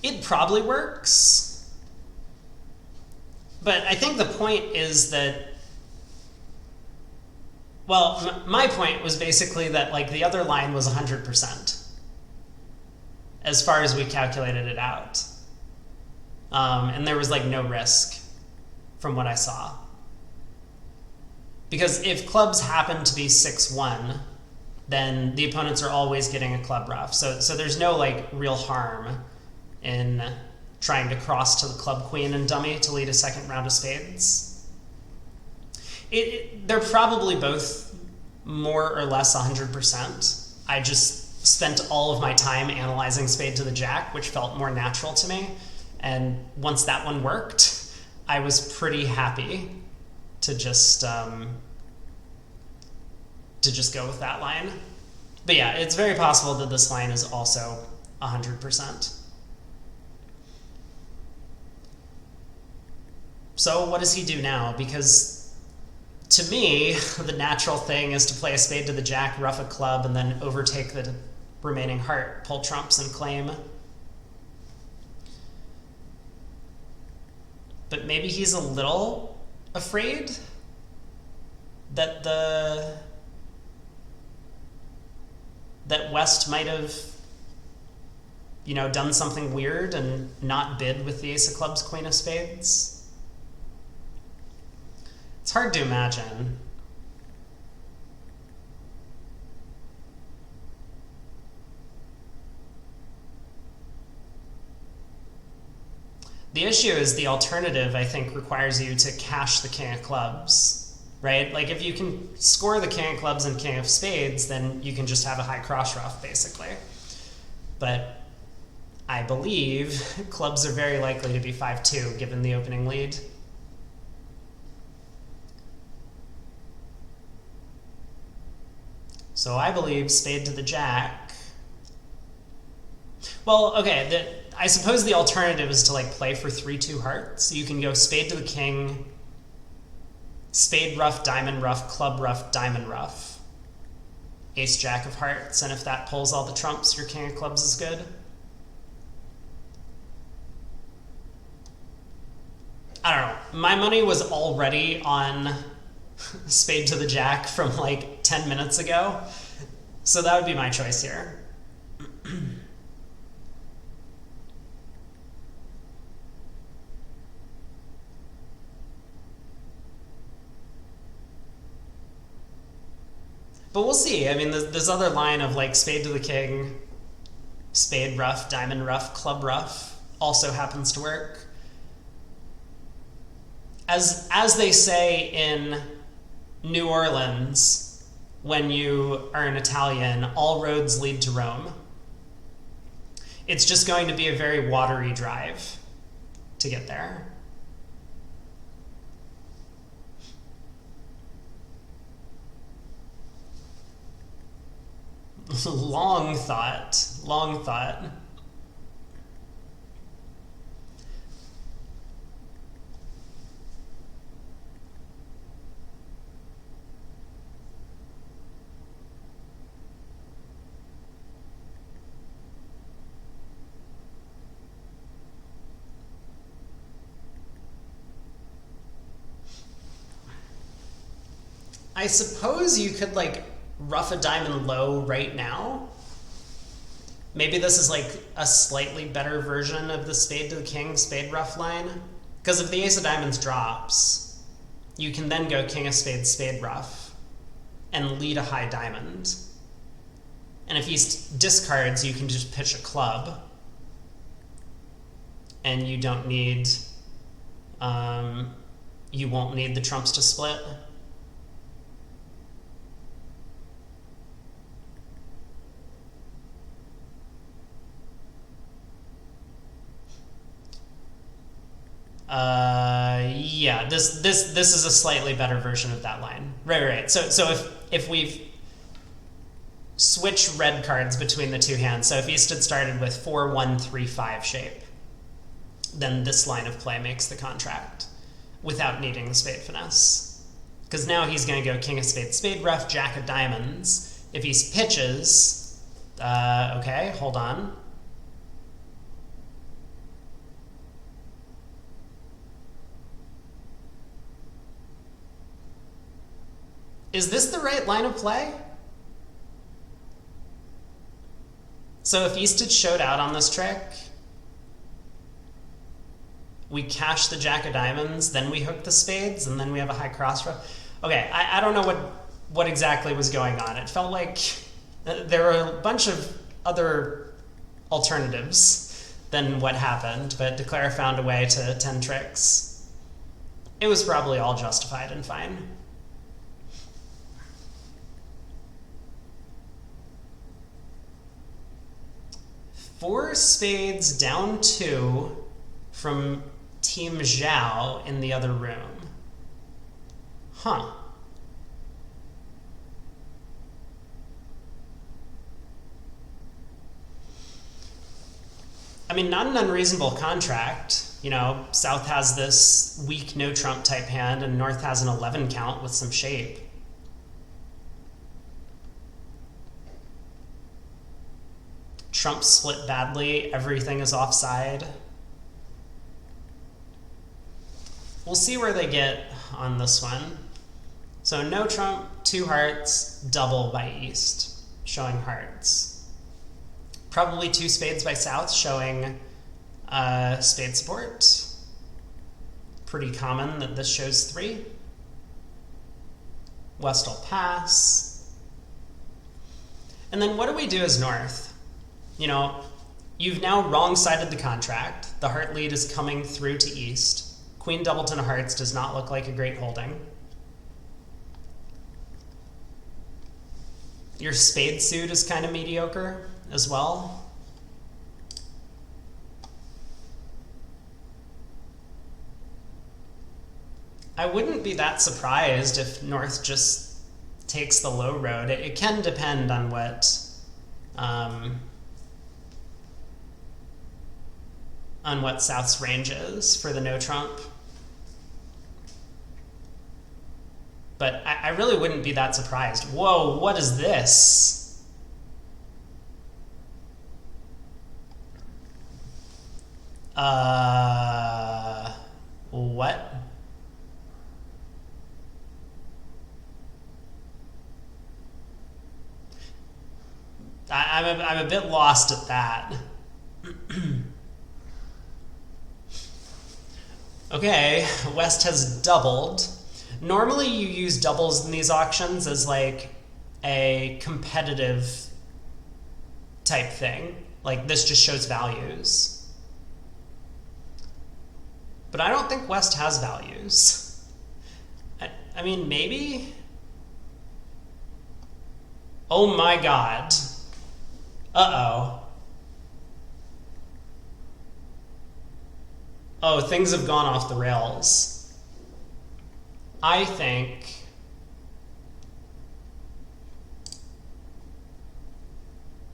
It probably works. But I think the point is that, well, my point was basically that like the other line was 100%. As far as we calculated it out. And there was like no risk from what I saw. Because if clubs happen to be 6-1, then the opponents are always getting a club rough. So there's no like real harm in trying to cross to the club queen and dummy to lead a second round of spades. They're probably both more or less 100%. I just spent all of my time analyzing spade to the jack, which felt more natural to me. And once that one worked, I was pretty happy to just go with that line. But yeah, it's very possible that this line is also 100%. So what does he do now? Because to me, the natural thing is to play a spade to the jack, rough a club, and then overtake the remaining heart, pull trumps, and claim. But maybe he's a little afraid that West might have, done something weird and not bid with the ace of clubs, queen of spades. It's hard to imagine. The issue is the alternative, I think, requires you to cash the king of clubs, right? Like, if you can score the king of clubs and king of spades, then you can just have a high cross ruff, basically. But I believe clubs are very likely to be 5-2, given the opening lead. So I believe spade to the jack. Well, okay, I suppose the alternative is to like play for 3-2 hearts. So you can go spade to the king, spade ruff, diamond ruff, club ruff, diamond ruff, ace jack of hearts, and if that pulls all the trumps, your king of clubs is good. I don't know. My money was already on spade to the jack from like 10 minutes ago, so that would be my choice here. But we'll see. I mean, this other line of like spade to the king, spade ruff, diamond ruff, club ruff also happens to work. As they say in New Orleans, when you are an Italian, all roads lead to Rome. It's just going to be a very watery drive to get there. Long thought, long thought. I suppose you could like ruff a diamond low right now. Maybe this is like a slightly better version of the spade to the king, spade ruff line. Because if the ace of diamonds drops, you can then go king of spades, spade ruff, and lead a high diamond. And if he discards, you can just pitch a club. And you don't need, you won't need the trumps to split. Yeah, this is a slightly better version of that line. Right. So if we've switched red cards between the two hands, so if Easted started with 4-1-3-5 shape, then this line of play makes the contract without needing the spade finesse. Because now he's going to go king of spades, spade ruff, jack of diamonds. If he pitches, okay, hold on. Is this the right line of play? So if Easted showed out on this trick, we cash the jack of diamonds, then we hook the spades, and then we have a high cross ruff. Okay, I don't know what exactly was going on. It felt like there were a bunch of other alternatives than what happened, but Declare found a way to 10 tricks. It was probably all justified and fine. Four spades down 2 from Team Zhao in the other room. Huh. I mean, not an unreasonable contract. You know, South has this weak no trump type hand and North has an 11 count with some shape. Trump split badly, everything is offside. We'll see where they get on this one. So no trump, 2 hearts, double by East, showing hearts. Probably 2 spades by South, showing spade support. Pretty common that this shows 3. West will pass. And then what do we do as North? You know, You've now wrong-sided the contract. The heart lead is coming through to East. Queen Doubleton of Hearts does not look like a great holding. Your spade suit is kind of mediocre as well. I wouldn't be that surprised if North just takes the low road. It can depend on what South's range is for the no trump. But I really wouldn't be that surprised. Whoa, what is this? What? I'm a bit lost at that. Okay, West has doubled. Normally you use doubles in these auctions as like a competitive type thing. Like this just shows values. But I don't think West has values. I mean, maybe? Oh my god. Uh-oh. Oh, things have gone off the rails. I think...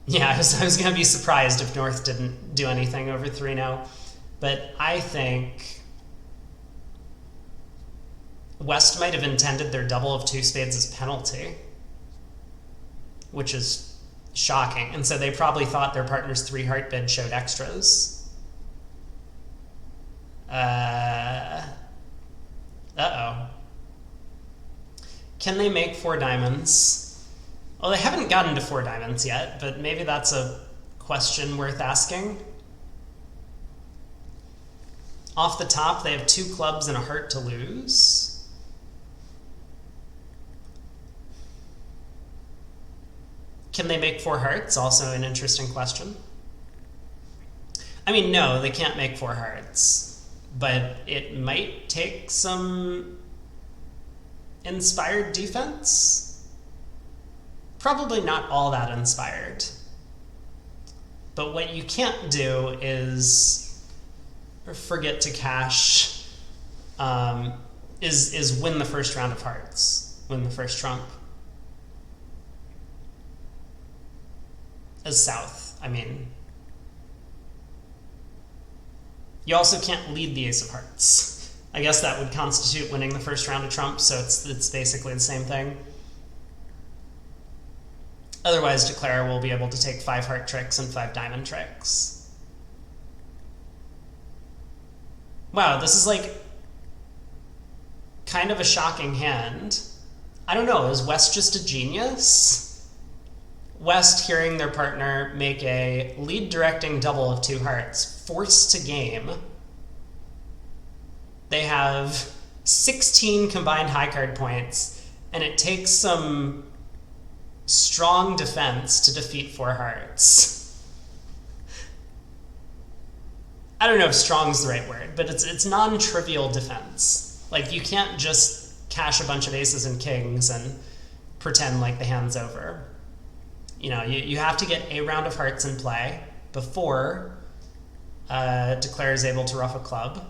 Yeah, I was going to be surprised if North didn't do anything over 3-0. But I think West might have intended their double of two spades as penalty, which is shocking. And so they probably thought their partner's 3-heart bid showed extras. Uh-oh. Can they make 4 diamonds? Well, they haven't gotten to 4 diamonds yet, but maybe that's a question worth asking. Off the top, they have 2 clubs and a heart to lose. Can they make 4 hearts? Also an interesting question. I mean, no, they can't make 4 hearts. But it might take some inspired defense. Probably not all that inspired. But what you can't do is forget to cash, is win the first round of hearts, win the first trump. As South, I mean. You also can't lead the ace of hearts. I guess that would constitute winning the first round of trump, so it's basically the same thing. Otherwise, Declare will be able to take 5 heart tricks and 5 diamond tricks. Wow, this is like kind of a shocking hand. I don't know, is West just a genius? West, hearing their partner make a lead directing double of 2 hearts, forced to game. They have 16 combined high card points, and it takes some strong defense to defeat 4 hearts. I don't know if strong's the right word, but it's non-trivial defense. Like, you can't just cash a bunch of aces and kings and pretend like the hand's over. You know, you have to get a round of hearts in play before Declare is able to ruff a club.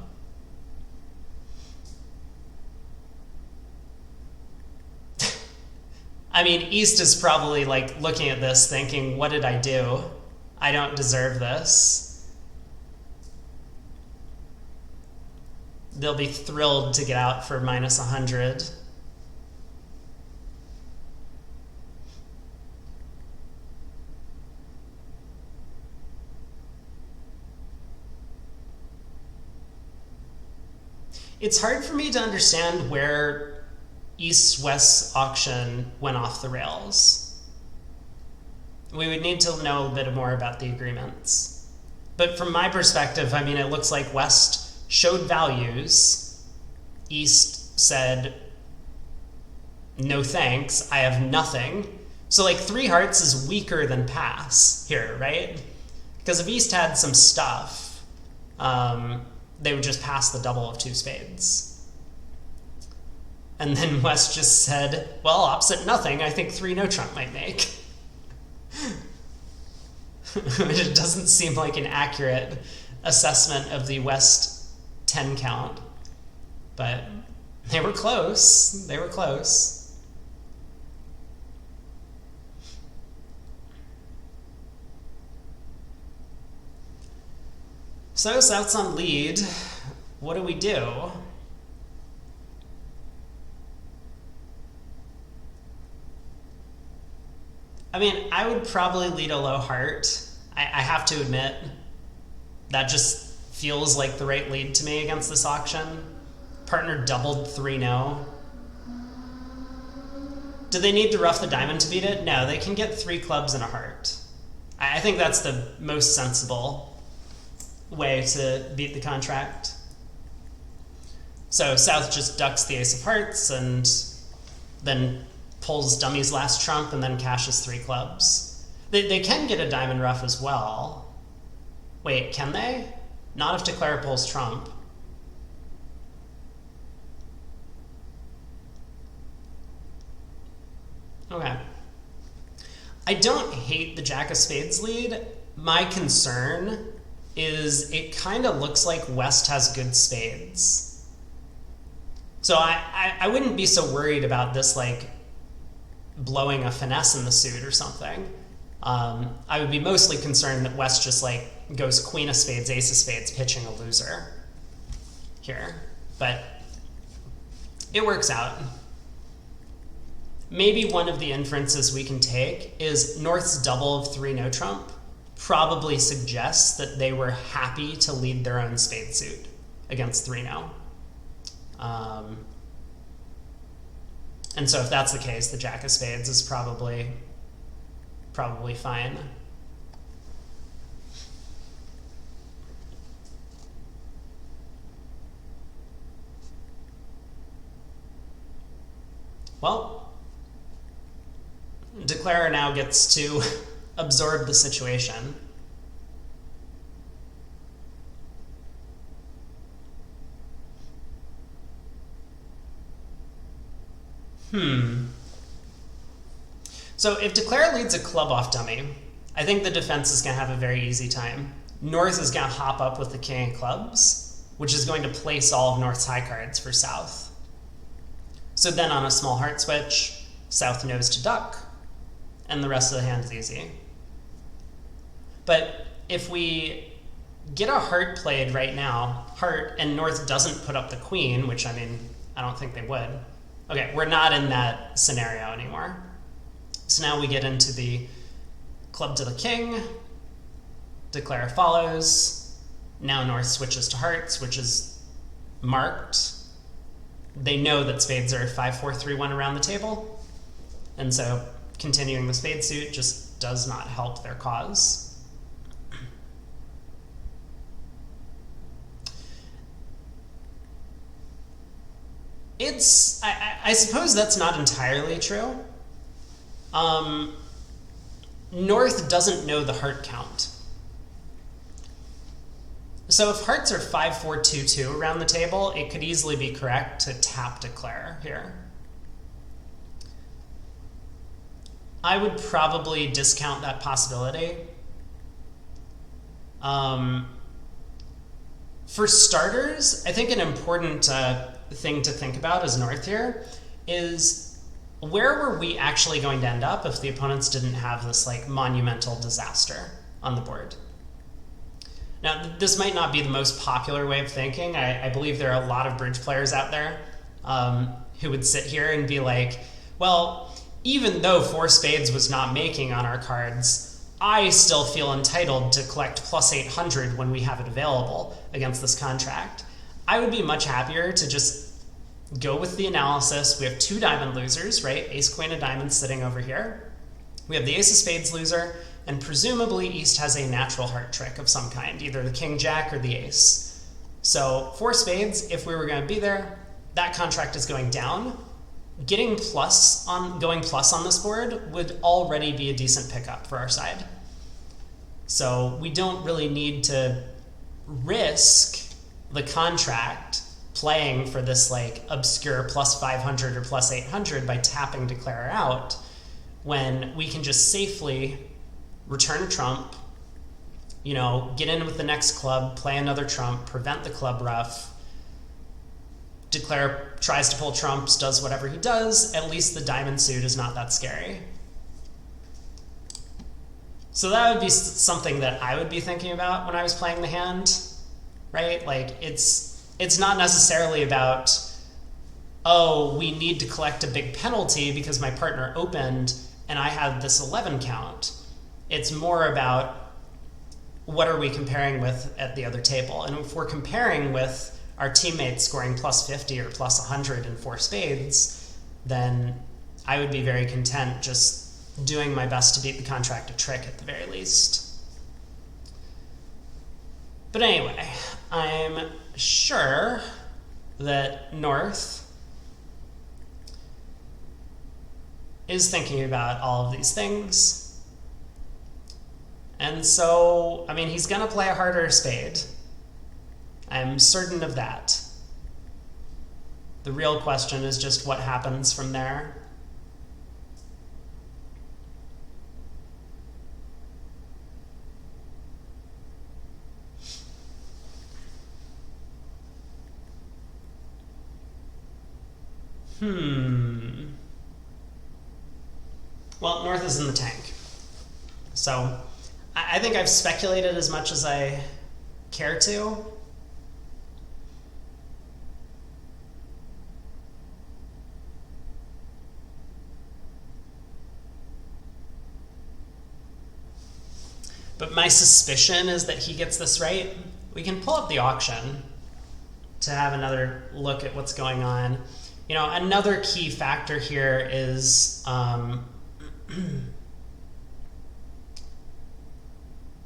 I mean, East is probably like looking at this thinking, what did I do? I don't deserve this. They'll be thrilled to get out for minus 100. It's hard for me to understand where East-West auction went off the rails. We would need to know a bit more about the agreements. But from my perspective, I mean, it looks like West showed values. East said, no thanks, I have nothing. So like 3 hearts is weaker than pass here, right? Because if East had some stuff, they would just pass the double of two spades. And then West just said, well, opposite nothing, I think 3 no trump might make. It doesn't seem like an accurate assessment of the West 10 count. But they were close. They were close. So South's on lead. What do we do? I mean, I would probably lead a low heart. I have to admit, that just feels like the right lead to me against this auction. Partner doubled 3-no. Do they need to ruff the diamond to beat it? No, they can get 3 clubs and a heart. I think that's the most sensible way to beat the contract. So South just ducks the ace of hearts and then pulls dummy's last trump and then cashes 3 clubs. They can get a diamond ruff as well. Wait, can they? Not if declare pulls trump. Okay. I don't hate the jack of spades lead. My concern is it kind of looks like West has good spades. So I wouldn't be so worried about this like blowing a finesse in the suit or something. I would be mostly concerned that West just like goes queen of spades, ace of spades, pitching a loser here. But it works out. Maybe one of the inferences we can take is North's double of 3 no trump probably suggests that they were happy to lead their own spade suit against 3-no. And so if that's the case, the jack of spades is probably fine. Well, declarer now gets to absorb the situation. So if declare leads a club off dummy, I think the defense is going to have a very easy time. North is going to hop up with the king of clubs, which is going to place all of North's high cards for South. So then on a small heart switch, South knows to duck, and the rest of the hand is easy. But if we get a heart played right now, heart, and North doesn't put up the queen, which I mean, I don't think they would. Okay, we're not in that scenario anymore. So now we get into the club to the king, declare follows, now North switches to hearts, which is marked. They know that spades are 5-4-3-1 around the table, and so continuing the spade suit just does not help their cause. I suppose that's not entirely true. North doesn't know the heart count. So if hearts are 5-4-2-2 around the table, it could easily be correct to tap declare here. I would probably discount that possibility. For starters, I think an important thing to think about as North here is where were we actually going to end up if the opponents didn't have this like monumental disaster on the board? Now, this might not be the most popular way of thinking. I believe there are a lot of bridge players out there who would sit here and be like, well, even though 4 spades was not making on our cards, I still feel entitled to collect plus 800 when we have it available against this contract. I would be much happier to just go with the analysis. We have 2 diamond losers, right? Ace, queen of diamonds sitting over here. We have the ace of spades loser, and presumably East has a natural heart trick of some kind, either the king jack or the ace. So 4 spades, if we were going to be there, that contract is going down. Going plus on this board would already be a decent pickup for our side. So we don't really need to risk the contract playing for this like obscure plus 500 or plus 800 by tapping declare out, when we can just safely return a trump, get in with the next club, play another trump, prevent the club ruff, declare tries to pull trumps, does whatever he does. At least the diamond suit is not that scary. So that would be something that I would be thinking about when I was playing the hand, right? Like it's not necessarily about, oh, we need to collect a big penalty because my partner opened and I had this 11 count. It's more about what are we comparing with at the other table. And if we're comparing with our teammates scoring plus 50 or plus 100 in 4 spades, then I would be very content just doing my best to beat the contract a trick at the very least. But anyway, I'm sure that North is thinking about all of these things. And so, I mean, he's going to play a harder spade. I'm certain of that. The real question is just what happens from there. Well, North is in the tank. So I think I've speculated as much as I care to. But my suspicion is that he gets this right. We can pull up the auction to have another look at what's going on. Another key factor here is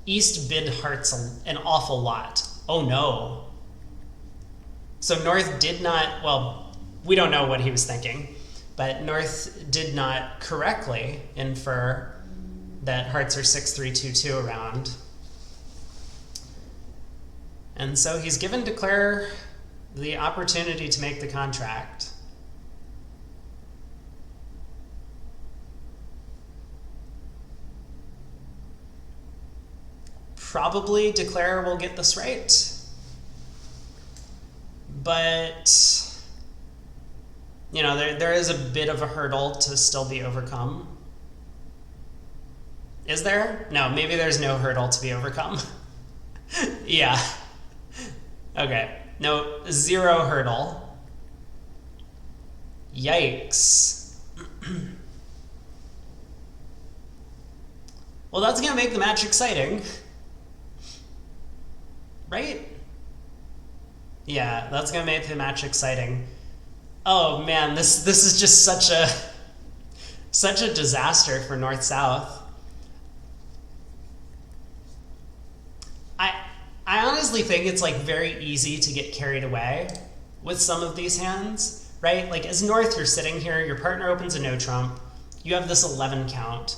East bid hearts an awful lot. Oh no. So North did not, well, we don't know what he was thinking, but North did not correctly infer that hearts are 6-3-2-2 around. And so he's given declare the opportunity to make the contract. Probably declare will get this right. But, there is a bit of a hurdle to still be overcome. Is there? No, maybe there's no hurdle to be overcome. Yeah. Okay. No, 0 hurdle. Yikes. Well, that's going to make the match exciting. Right? Yeah, that's going to make the match exciting. Oh man, this is just such a disaster for North-South. I honestly think it's like very easy to get carried away with some of these hands, right? Like as North, you're sitting here, your partner opens a no trump, you have this 11 count,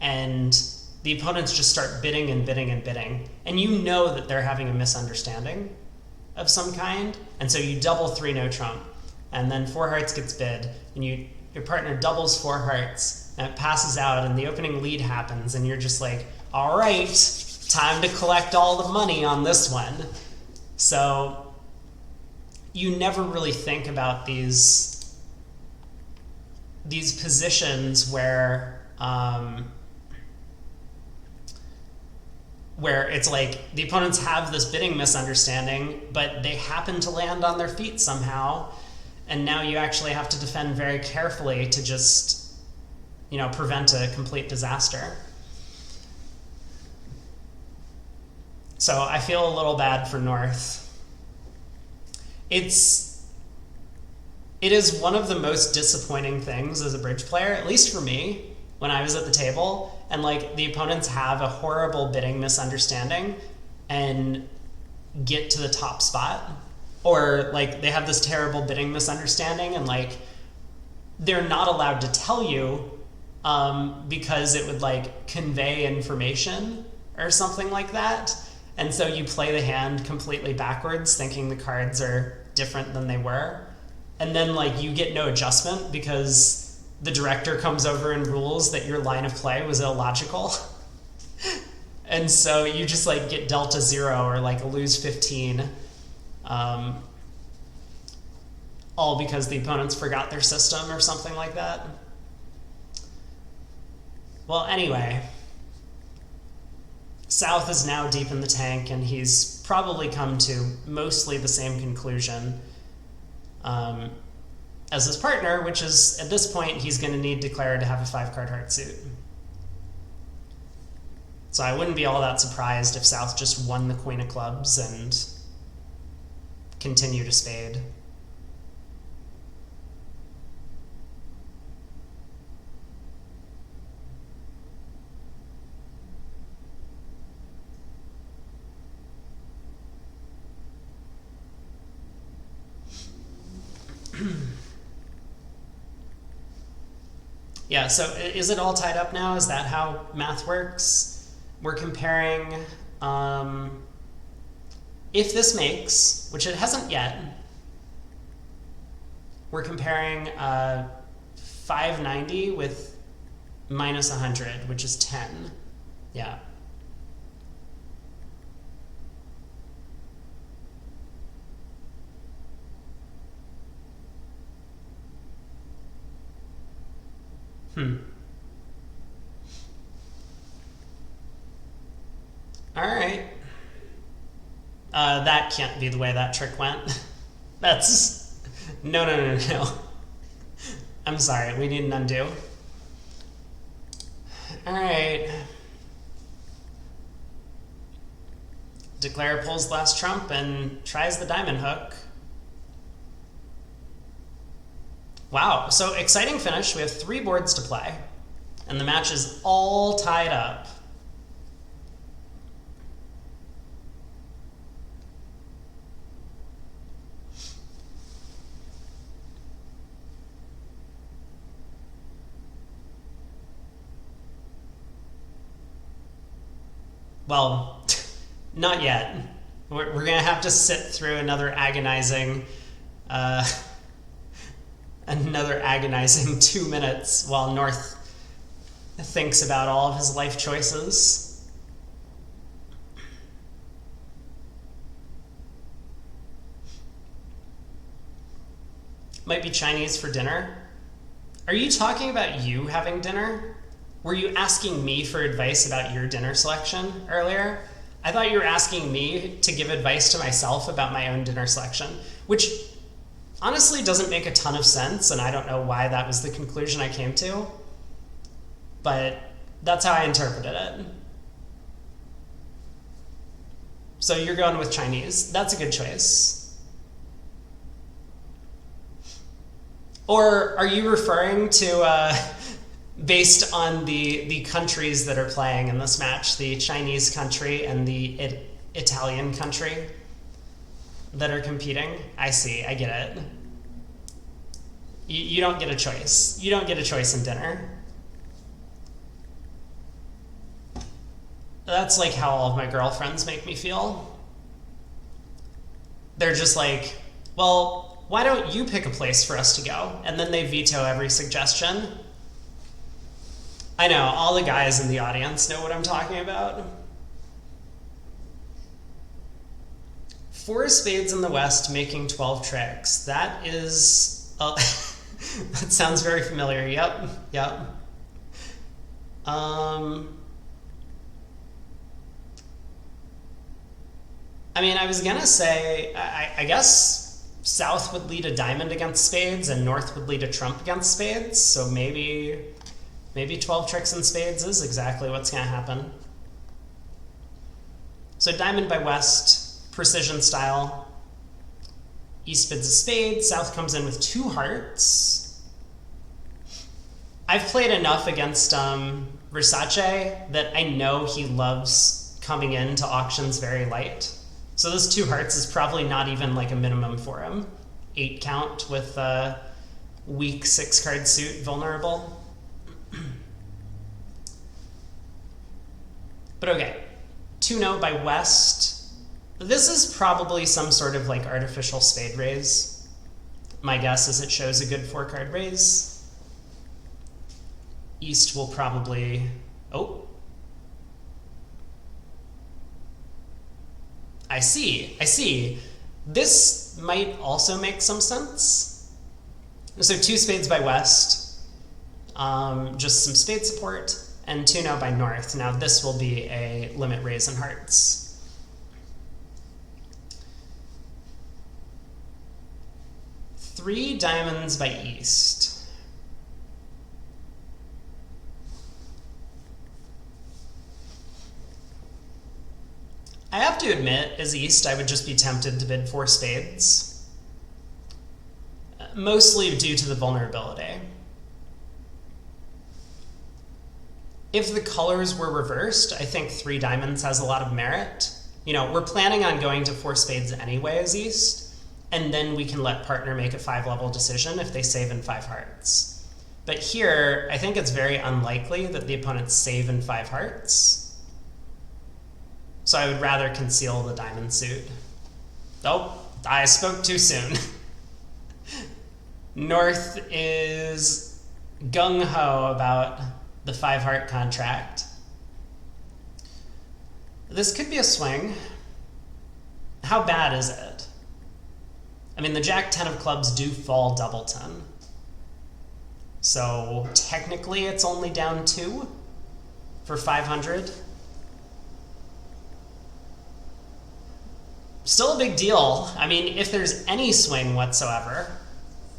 and the opponents just start bidding and bidding and bidding, and you know that they're having a misunderstanding of some kind, and so you double 3 no trump, and then 4 hearts gets bid, and your partner doubles 4 hearts, and it passes out, and the opening lead happens, and you're just like, all right, time to collect all the money on this one. So you never really think about these positions where it's like the opponents have this bidding misunderstanding, but they happen to land on their feet somehow, and now you actually have to defend very carefully to just, prevent a complete disaster. So I feel a little bad for North. It is one of the most disappointing things as a bridge player, at least for me, when I was at the table, and like the opponents have a horrible bidding misunderstanding and get to the top spot, or like they have this terrible bidding misunderstanding and like they're not allowed to tell you because it would like convey information or something like that. And so you play the hand completely backwards, thinking the cards are different than they were. And then like you get no adjustment because the director comes over and rules that your line of play was illogical. And so you just like get dealt a 0 or like lose 15. All because the opponents forgot their system or something like that. Well, anyway, South is now deep in the tank, and he's probably come to mostly the same conclusion as his partner, which is, at this point, he's going to need Declare to have a 5-card heart suit. So I wouldn't be all that surprised if South just won the Queen of Clubs and continued a spade. Yeah, so is it all tied up now? Is that how math works? We're comparing, if this makes, which it hasn't yet, we're comparing 590 with minus 100, which is 10. Yeah. All right. That can't be the way that trick went. That's... No. I'm sorry, we need an undo. All right. Declare pulls last trump and tries the diamond hook. Wow, so exciting finish. We have 3 boards to play, and the match is all tied up. Well, not yet. We're going to have to sit through another agonizing 2 minutes while North thinks about all of his life choices. Might be Chinese for dinner. Are you talking about you having dinner? Were you asking me for advice about your dinner selection earlier? I thought you were asking me to give advice to myself about my own dinner selection, which honestly doesn't make a ton of sense, and I don't know why that was the conclusion I came to, but that's how I interpreted it. So you're going with Chinese. That's a good choice. Or are you referring to, based on the countries that are playing in this match, the Chinese country and the Italian country that are competing? I see, I get it. You don't get a choice. You don't get a choice in dinner. That's like how all of my girlfriends make me feel. They're just like, well, why don't you pick a place for us to go? And then they veto every suggestion. I know, all the guys in the audience know what I'm talking about. 4 spades in the West making 12 tricks. That is... that sounds very familiar. Yep. I mean, I was gonna say, I guess South would lead a diamond against spades and North would lead a trump against spades, so maybe 12 tricks in spades is exactly what's gonna happen. So diamond by West, precision style. East bids a spade, South comes in with 2 hearts. I've played enough against Versace that I know he loves coming into auctions very light. So those 2 hearts is probably not even like a minimum for him. 8 count with weak 6-card suit vulnerable. But okay, 2-0 by West. This is probably some sort of like artificial spade raise. My guess is it shows a good 4-card raise. East will probably... Oh. I see. This might also make some sense. So 2 spades by West, just some spade support, and 2-0 by North. Now this will be a limit raise in hearts. Three diamonds by East. I have to admit, as East, I would just be tempted to bid 4 spades. Mostly due to the vulnerability. If the colors were reversed, I think 3 diamonds has a lot of merit. You know, we're planning on going to 4 spades anyway as East, and then we can let partner make a 5-level decision if they save in 5 hearts. But here, I think it's very unlikely that the opponents save in 5 hearts. So I would rather conceal the diamond suit. Oh, I spoke too soon. North is gung-ho about the 5-heart contract. This could be a swing. How bad is it? I mean, the Jack-10 of clubs do fall doubleton. So technically it's only down 2 for 500. Still a big deal. I mean, if there's any swing whatsoever,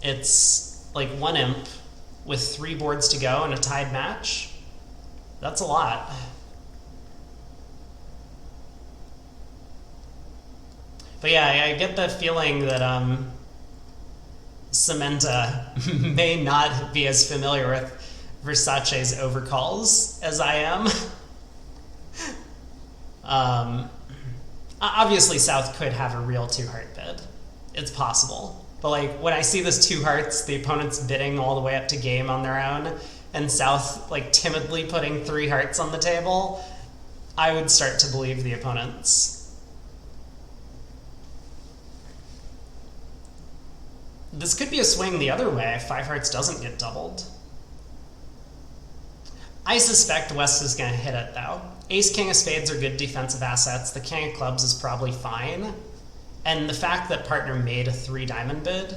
it's like 1 imp with 3 boards to go and a tied match. That's a lot. But yeah, I get the feeling that Sementa may not be as familiar with Versace's overcalls as I am. Obviously, South could have a real 2-heart bid. It's possible. But like when I see this 2 hearts, the opponent's bidding all the way up to game on their own, and South like timidly putting 3 hearts on the table, I would start to believe the opponents. This could be a swing the other way if 5 hearts doesn't get doubled. I suspect West is going to hit it, though. Ace, King of Spades are good defensive assets. The King of Clubs is probably fine. And the fact that partner made a 3-diamond bid,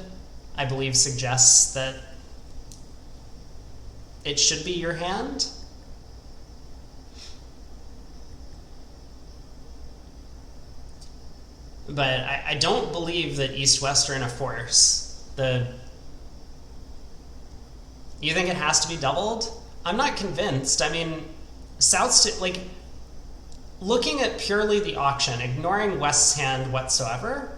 I believe, suggests that it should be your hand. But I don't believe that East-West are in a force. You think it has to be doubled? I'm not convinced. I mean, South's, like, looking at purely the auction, ignoring West's hand whatsoever,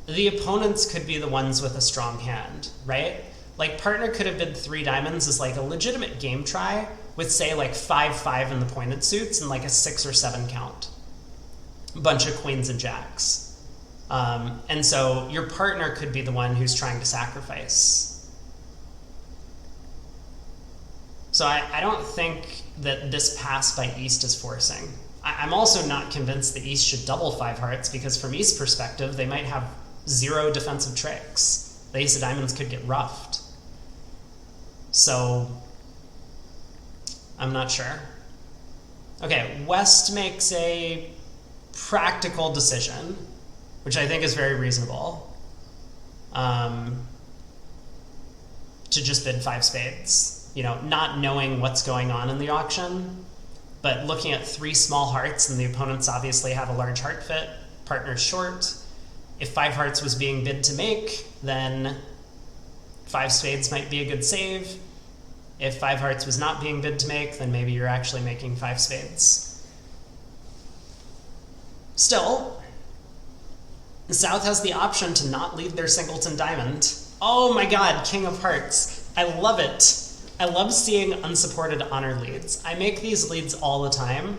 the opponents could be the ones with a strong hand, right? Like, partner could have bid 3 diamonds as, like, a legitimate game try with, say, like, 5-5 in the pointed suits and, like, a 6 or 7 count. A bunch of queens and jacks. And so your partner could be the one who's trying to sacrifice. So I don't think that this pass by East is forcing. I'm also not convinced that East should double 5 hearts, because from East's perspective, they might have 0 defensive tricks. The Ace of Diamonds could get roughed. So I'm not sure. Okay, West makes a practical decision, which I think is very reasonable, to just bid 5 spades. You know, not knowing what's going on in the auction, but looking at 3 small hearts, and the opponents obviously have a large heart fit, partner's short. If 5 hearts was being bid to make, then 5 spades might be a good save. If 5 hearts was not being bid to make, then maybe you're actually making 5 spades. Still, the South has the option to not lead their singleton diamond. Oh my god, King of Hearts. I love it. I love seeing unsupported honor leads. I make these leads all the time,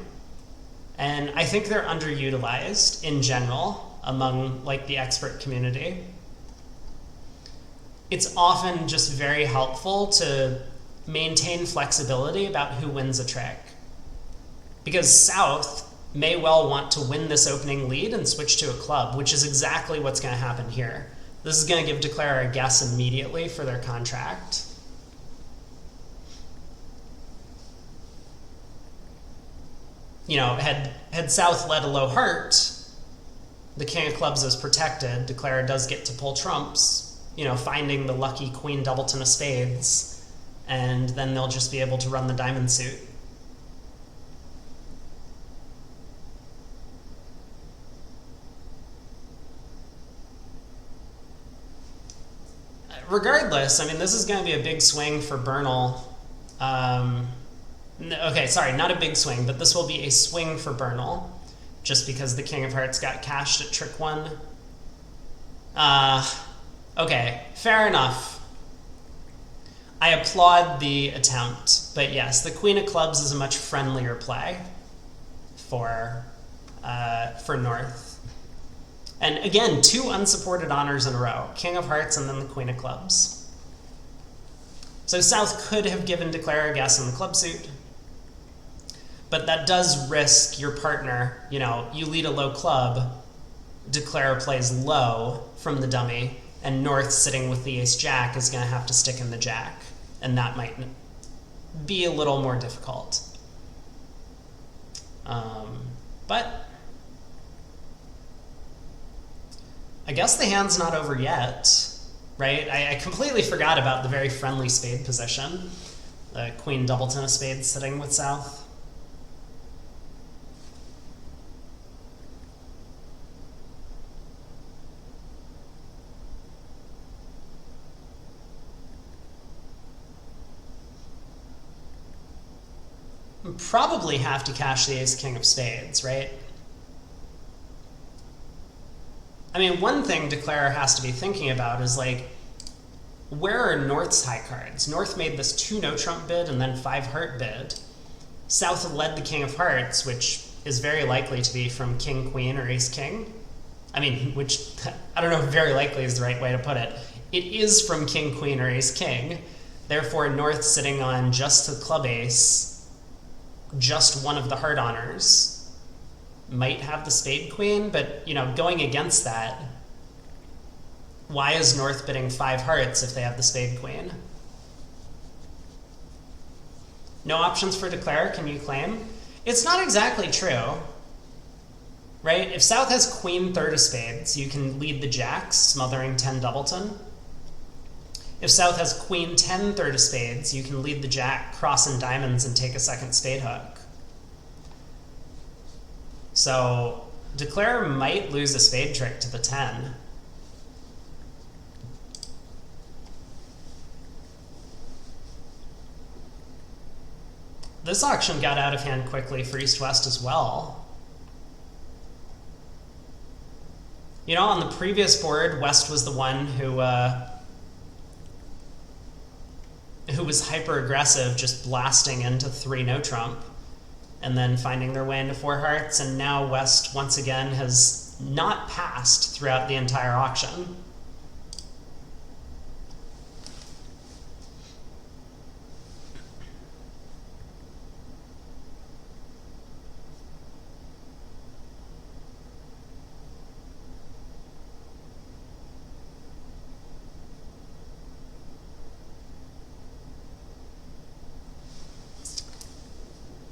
and I think they're underutilized in general among like the expert community. It's often just very helpful to maintain flexibility about who wins a trick. Because South may well want to win this opening lead and switch to a club, which is exactly what's going to happen here. This is going to give Declare a guess immediately for their contract. You know, had South led a low heart, the king of clubs is protected. Declare does get to pull trumps, you know, finding the lucky queen doubleton of spades, and then they'll just be able to run the diamond suit. Regardless, I mean, this is going to be a big swing for Bernal. Okay, sorry, not a big swing, but this will be a swing for Bernal, just because the king of hearts got cashed at trick 1. Okay, fair enough. I applaud the attempt, but yes, the queen of clubs is a much friendlier play for North. And again, 2 unsupported honors in a row. King of hearts and then the queen of clubs. So South could have given Declare a guess in the club suit. But that does risk your partner. You know, you lead a low club, Declare plays low from the dummy, and North sitting with the ace-jack is going to have to stick in the jack. And that might be a little more difficult. But I guess the hand's not over yet, right? I completely forgot about the very friendly spade position. The queen doubleton of spades sitting with South. Probably have to cash the ace king of spades, right? I mean, one thing Declare has to be thinking about is, like, where are North's high cards? North made this 2 no trump bid and then 5 heart bid. South led the king of hearts, which is very likely to be from king queen or ace king. I mean, which, I don't know if very likely is the right way to put it. It is from king queen or ace king. Therefore, North sitting on just the club ace, just one of the heart honors, might have the spade queen, but, you know, going against that, why is North bidding 5 hearts if they have the spade queen? No options for Declare, can you claim? It's not exactly true, right? If South has queen third of spades, you can lead the jacks, smothering 10 doubleton. If South has queen 10 third of spades, you can lead the jack, crossing diamonds, and take a second spade hook. So Declare might lose a spade trick to the 10. This auction got out of hand quickly for East-West as well. You know, on the previous board, West was the one who was hyper-aggressive, just blasting into 3 no-trump, and then finding their way into 4 hearts, and now West, once again, has not passed throughout the entire auction.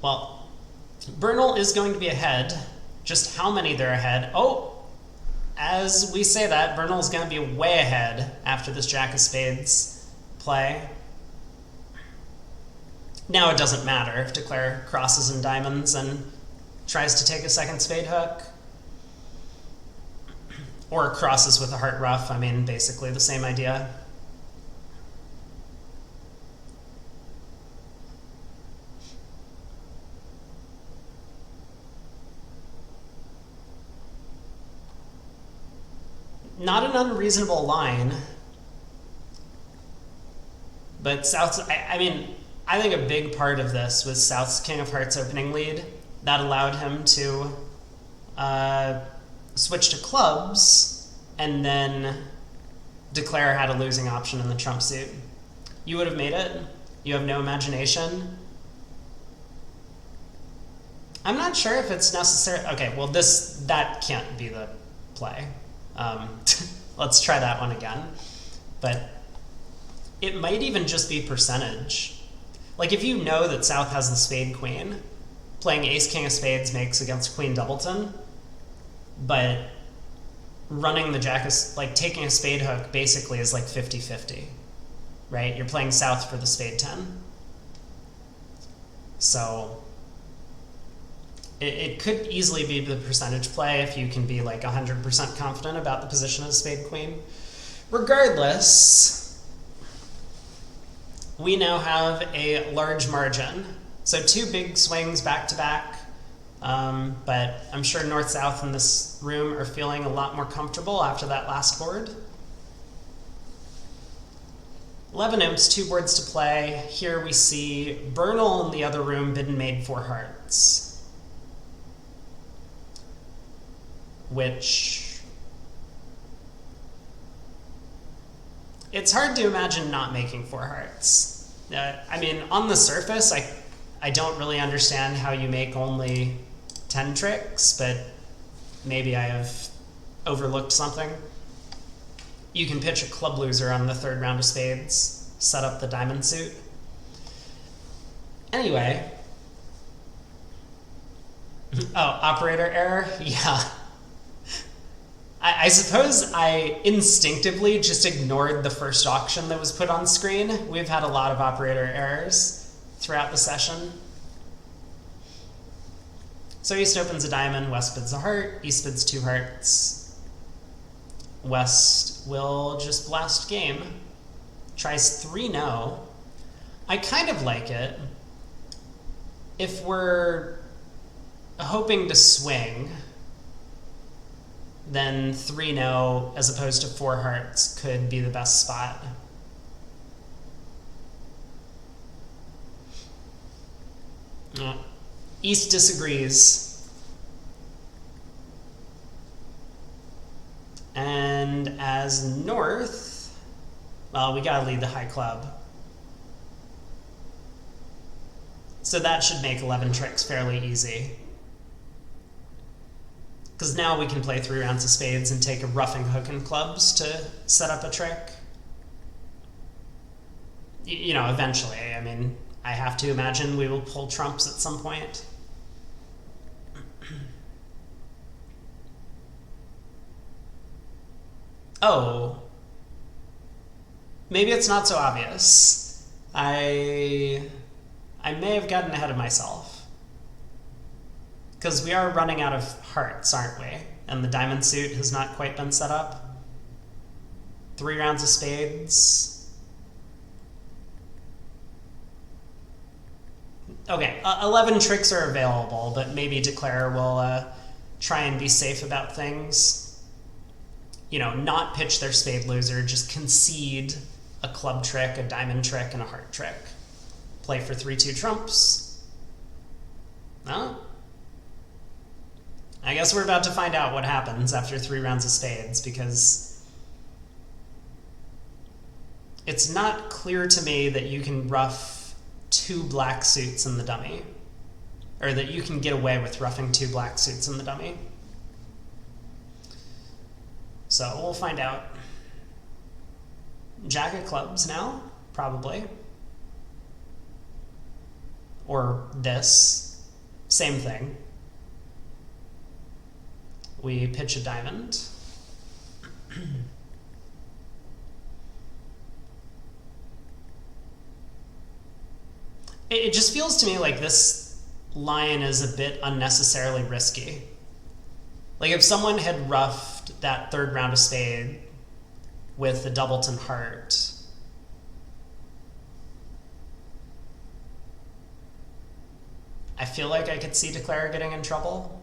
Well, Bernal is going to be ahead. Just how many they're ahead? Oh, as we say that, Bernal is going to be way ahead after this jack of spades play. Now it doesn't matter if Declare crosses in diamonds and tries to take a second spade hook. Or crosses with a heart ruff. I mean, basically the same idea. Not an unreasonable line, but South's, I mean, I think a big part of this was South's King of Hearts opening lead. That allowed him to switch to clubs and then Declare had a losing option in the trump suit. You would have made it. You have no imagination. I'm not sure if it's necessary. Okay, well, that can't be the play. Let's try that one again. But it might even just be percentage. Like, if you know that South has the spade queen, playing ace king of spades makes against queen doubleton, but running the jack, like taking a spade hook basically is like 50-50, right? You're playing South for the spade 10. So it could easily be the percentage play if you can be like 100% confident about the position of spade queen. Regardless, we now have a large margin. So 2 big swings back to back, but I'm sure North-South in this room are feeling a lot more comfortable after that last board. 11 imps, 2 boards to play. Here we see Bernal in the other room, bid and made 4 hearts. Which, it's hard to imagine not making 4 hearts. I mean, on the surface, I don't really understand how you make only 10 tricks, but maybe I have overlooked something. You can pitch a club loser on the 3rd round of spades, set up the diamond suit. Anyway. Oh, operator error? Yeah. I suppose I instinctively just ignored the first auction that was put on screen. We've had a lot of operator errors throughout the session. So East opens a diamond, West bids a heart, East bids 2 hearts. West will just blast game. Tries 3-no. I kind of like it. If we're hoping to swing, then 3-no as opposed to 4 hearts could be the best spot. East disagrees. And as North, well, we gotta lead the high club. So that should make 11 tricks fairly easy. Because now we can play 3 rounds of spades and take a roughing hook and clubs to set up a trick. You know, eventually. I mean, I have to imagine we will pull trumps at some point. Oh. Maybe it's not so obvious. I may have gotten ahead of myself. Because we are running out of hearts, aren't we? And the diamond suit has not quite been set up. 3 rounds of spades. Okay, 11 tricks are available, but maybe Declare will try and be safe about things. You know, not pitch their spade loser, just concede a club trick, a diamond trick, and a heart trick. Play for 3-2 trumps. No? I guess we're about to find out what happens after 3 rounds of spades, because it's not clear to me that you can rough 2 black suits in the dummy, or that you can get away with roughing 2 black suits in the dummy. So we'll find out. Jack of clubs now, probably. Or this. Same thing. We pitch a diamond. It just feels to me like this line is a bit unnecessarily risky. Like if someone had roughed that 3rd round of spade with the doubleton heart, I feel like I could see Declare getting in trouble.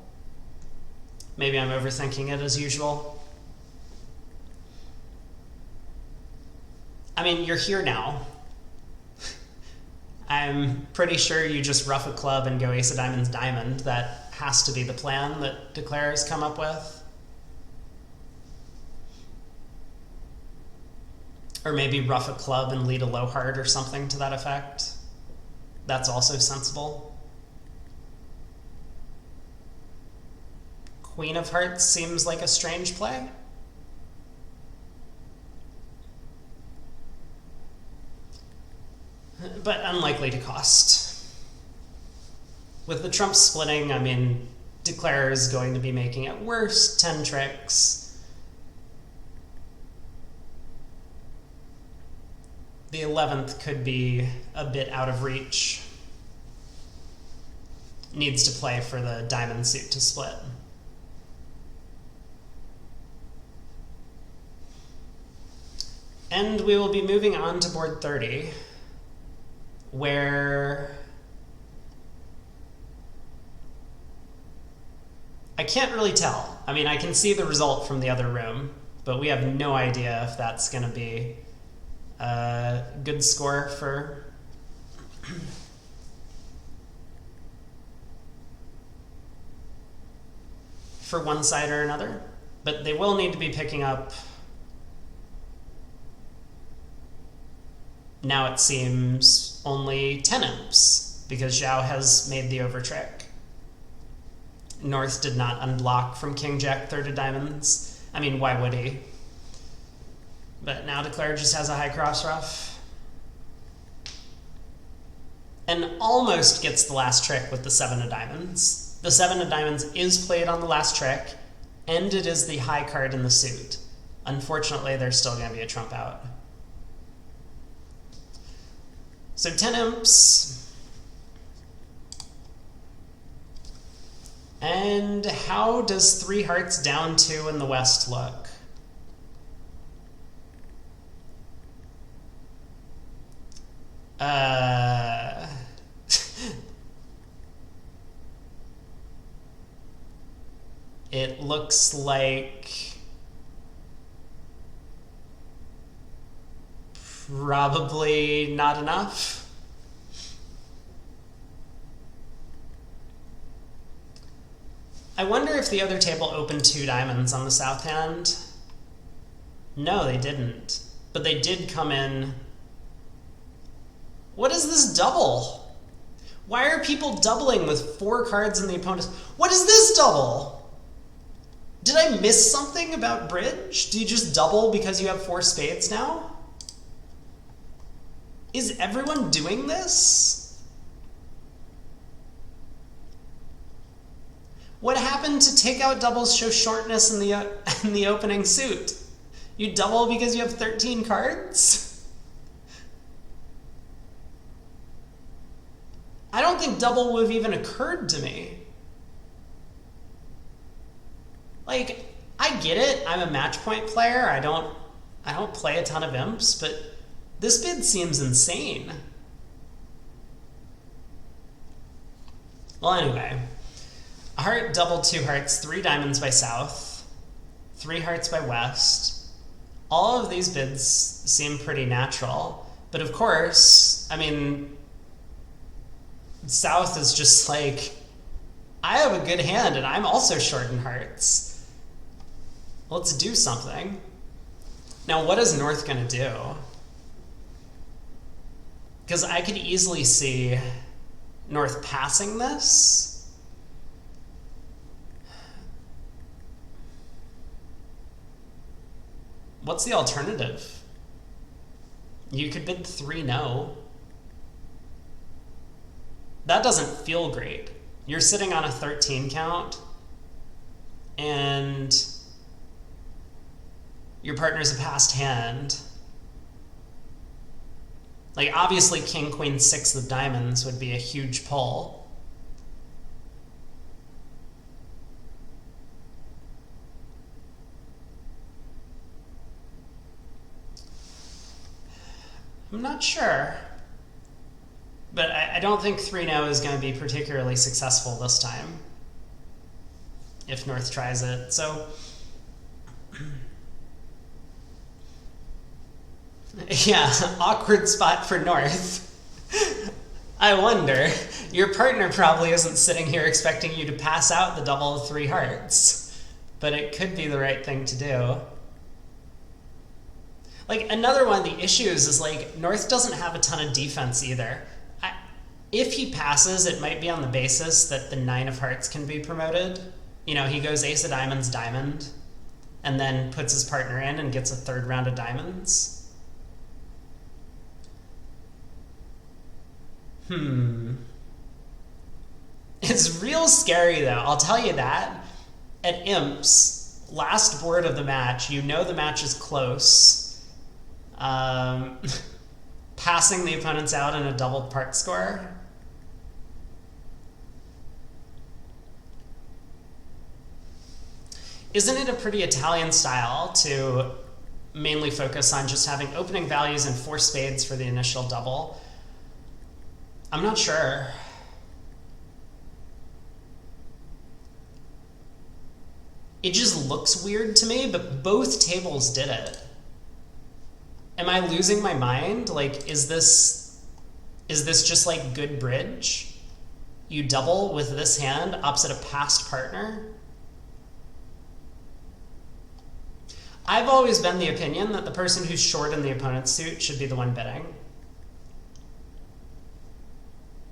Maybe I'm overthinking it as usual. I mean, you're here now. I'm pretty sure you just rough a club and go ace of diamonds diamond. That has to be the plan that Declare has come up with. Or maybe rough a club and lead a low heart or something to that effect. That's also sensible. Queen of Hearts seems like a strange play. But unlikely to cost. With the trump splitting, I mean, Declare is going to be making at worst 10 tricks. The 11th could be a bit out of reach. Needs to play for the diamond suit to split. And we will be moving on to board 30, where I can't really tell. I mean, I can see the result from the other room, but we have no idea if that's going to be a good score for one side or another. But they will need to be picking up, now it seems, only 10 imps, because Zhao has made the over trick. North did not unblock from King Jack third of diamonds. I mean, why would he? But now Declare just has a high cross ruff. And almost gets the last trick with the 7 of diamonds. The 7 of diamonds is played on the last trick, and it is the high card in the suit. Unfortunately, there's still going to be a trump out. So 10 imps. And how does 3 hearts down 2 in the West look? It looks like probably not enough. I wonder if the other table opened 2 diamonds on the south hand. No, they didn't. But they did come in. What is this double? Why are people doubling with 4 cards in the opponent's? What is this double? Did I miss something about bridge? Do you just double because you have 4 spades now? Is everyone doing this? What happened to take out doubles show shortness in the opening suit? You double because you have 13 cards? I don't think double would have even occurred to me. Like, I get it. I'm a match point player. I don't play a ton of imps, but this bid seems insane. Well, anyway. A heart, double, 2 hearts, 3 diamonds by south, 3 hearts by west. All of these bids seem pretty natural. But of course, I mean, south is just like, I have a good hand and I'm also short in hearts. Let's do something. Now, what is north going to do? Because I could easily see north passing this. What's the alternative? You could bid 3 no. That doesn't feel great. You're sitting on a 13 count, and your partner's a passed hand. Like, obviously, king, queen, 6 of diamonds would be a huge pull. I'm not sure. But I don't think 3-0 is going to be particularly successful this time, if North tries it. So, yeah, awkward spot for North. I wonder, your partner probably isn't sitting here expecting you to pass out the double of 3 hearts, but it could be the right thing to do. Like, another one of the issues is, like, North doesn't have a ton of defense either. If he passes, it might be on the basis that the 9 of hearts can be promoted. You know, he goes ace of diamonds, diamond, and then puts his partner in and gets a third round of diamonds. It's real scary, though. I'll tell you that. At Imps, last board of the match, you know the match is close. Passing the opponents out in a doubled part score. Isn't it a pretty Italian style to mainly focus on just having opening values and 4 spades for the initial double? I'm not sure. It just looks weird to me, but both tables did it. Am I losing my mind? Like, is this just like good bridge? You double with this hand opposite a past partner? I've always been the opinion that the person who's short in the opponent's suit should be the one betting.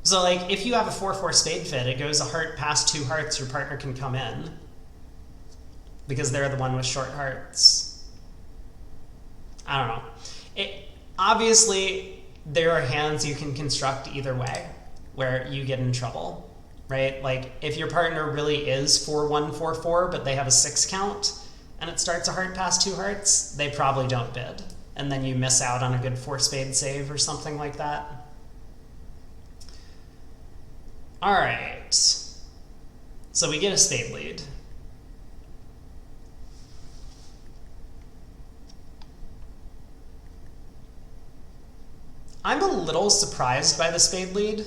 So like, if you have a 4-4 spade fit, it goes a heart past 2 hearts, your partner can come in. Because they're the one with short hearts. I don't know. Obviously, there are hands you can construct either way, where you get in trouble, right? Like, if your partner really is 4-1, 4-4, but they have a 6 count, and it starts a heart past 2 hearts, they probably don't bid. And then you miss out on a good 4 spade save or something like that. All right. So we get a spade lead. I'm a little surprised by the spade lead.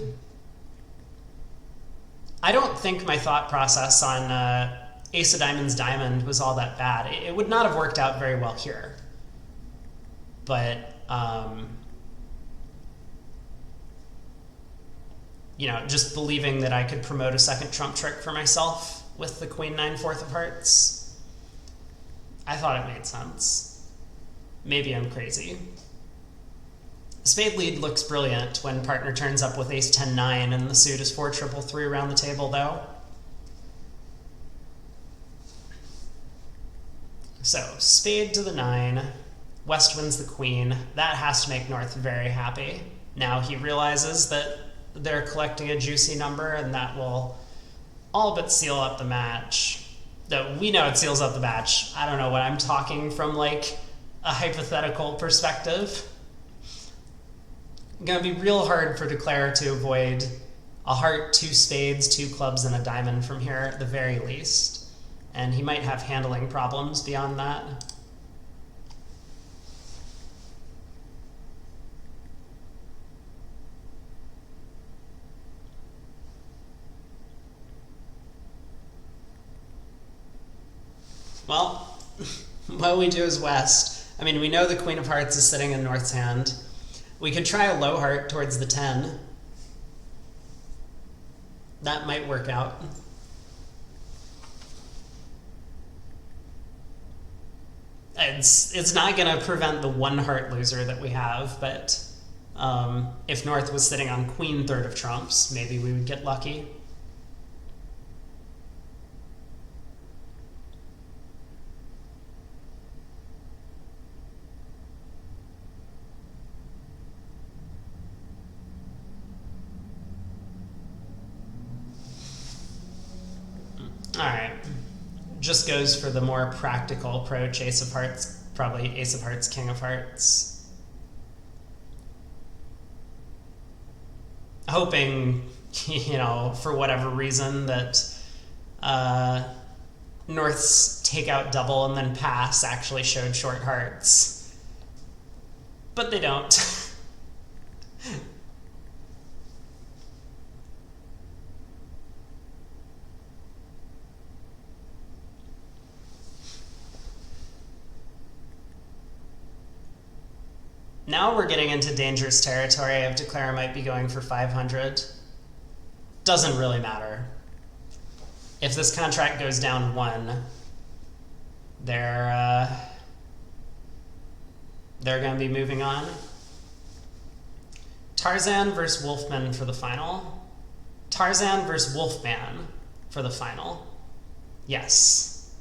I don't think my thought process on ace of diamonds, diamond was all that bad. It would not have worked out very well here. But, you know, just believing that I could promote a second trump trick for myself with the queen 9/4 of hearts, I thought it made sense. Maybe I'm crazy. Spade lead looks brilliant when partner turns up with ace 10-9 and the suit is 4-3-3 around the table, though. So, spade to the 9, West wins the queen. That has to make North very happy. Now he realizes that they're collecting a juicy number, and that will all but seal up the match. Though we know it seals up the match. I don't know what I'm talking from, like, a hypothetical perspective. Gonna be real hard for Declare to avoid a heart, 2 spades, 2 clubs, and a diamond from here at the very least. And he might have handling problems beyond that. Well, what we do is West. I mean, we know the queen of hearts is sitting in North's hand. We could try a low heart towards the 10. That might work out. It's not going to prevent the 1 heart loser that we have, but if North was sitting on queen 3rd of trumps, maybe we would get lucky. All right, just goes for the more practical approach. Ace of hearts, probably ace of hearts, king of hearts. Hoping, you know, for whatever reason that North's takeout double and then pass actually showed short hearts. But they don't. Now we're getting into dangerous territory of Declare might be going for 500. Doesn't really matter. If this contract goes down 1, they're going to be moving on. Tarzan versus Wolfman for the final. Tarzan versus Wolfman for the final. Yes.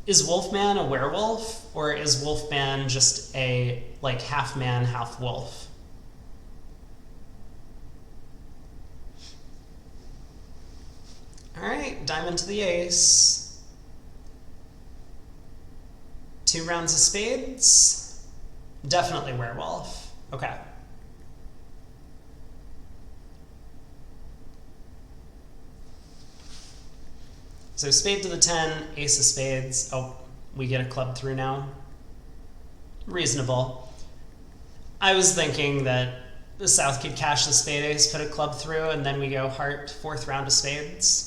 Is Wolfman a werewolf, or is Wolfman just a, like, half man, half wolf? All right, diamond to the ace. 2 rounds of spades. Definitely werewolf. Okay. So spade to the 10, ace of spades. Oh, we get a club through now. Reasonable. I was thinking that the South could cash the spade ace, put a club through, and then we go heart, 4th round of spades.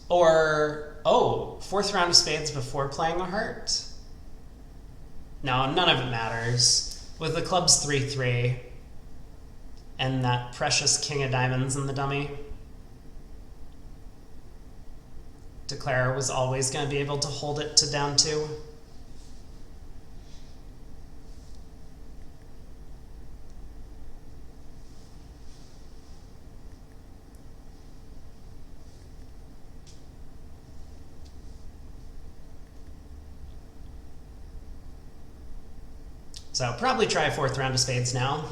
Or, oh, 4th round of spades before playing a heart? No, none of it matters. With the club's 3-3 and that precious king of diamonds in the dummy, Declare was always going to be able to hold it to down 2. So probably try 4th round of spades now.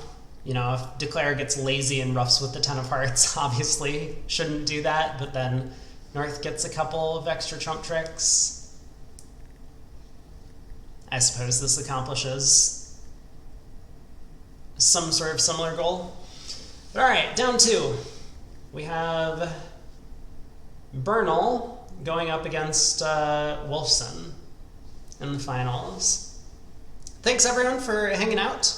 You know, if Declare gets lazy and roughs with the 10 of hearts, obviously shouldn't do that, but then North gets a couple of extra trump tricks. I suppose this accomplishes some sort of similar goal. All right, down 2. We have Bernal going up against Wolfson in the finals. Thanks everyone for hanging out.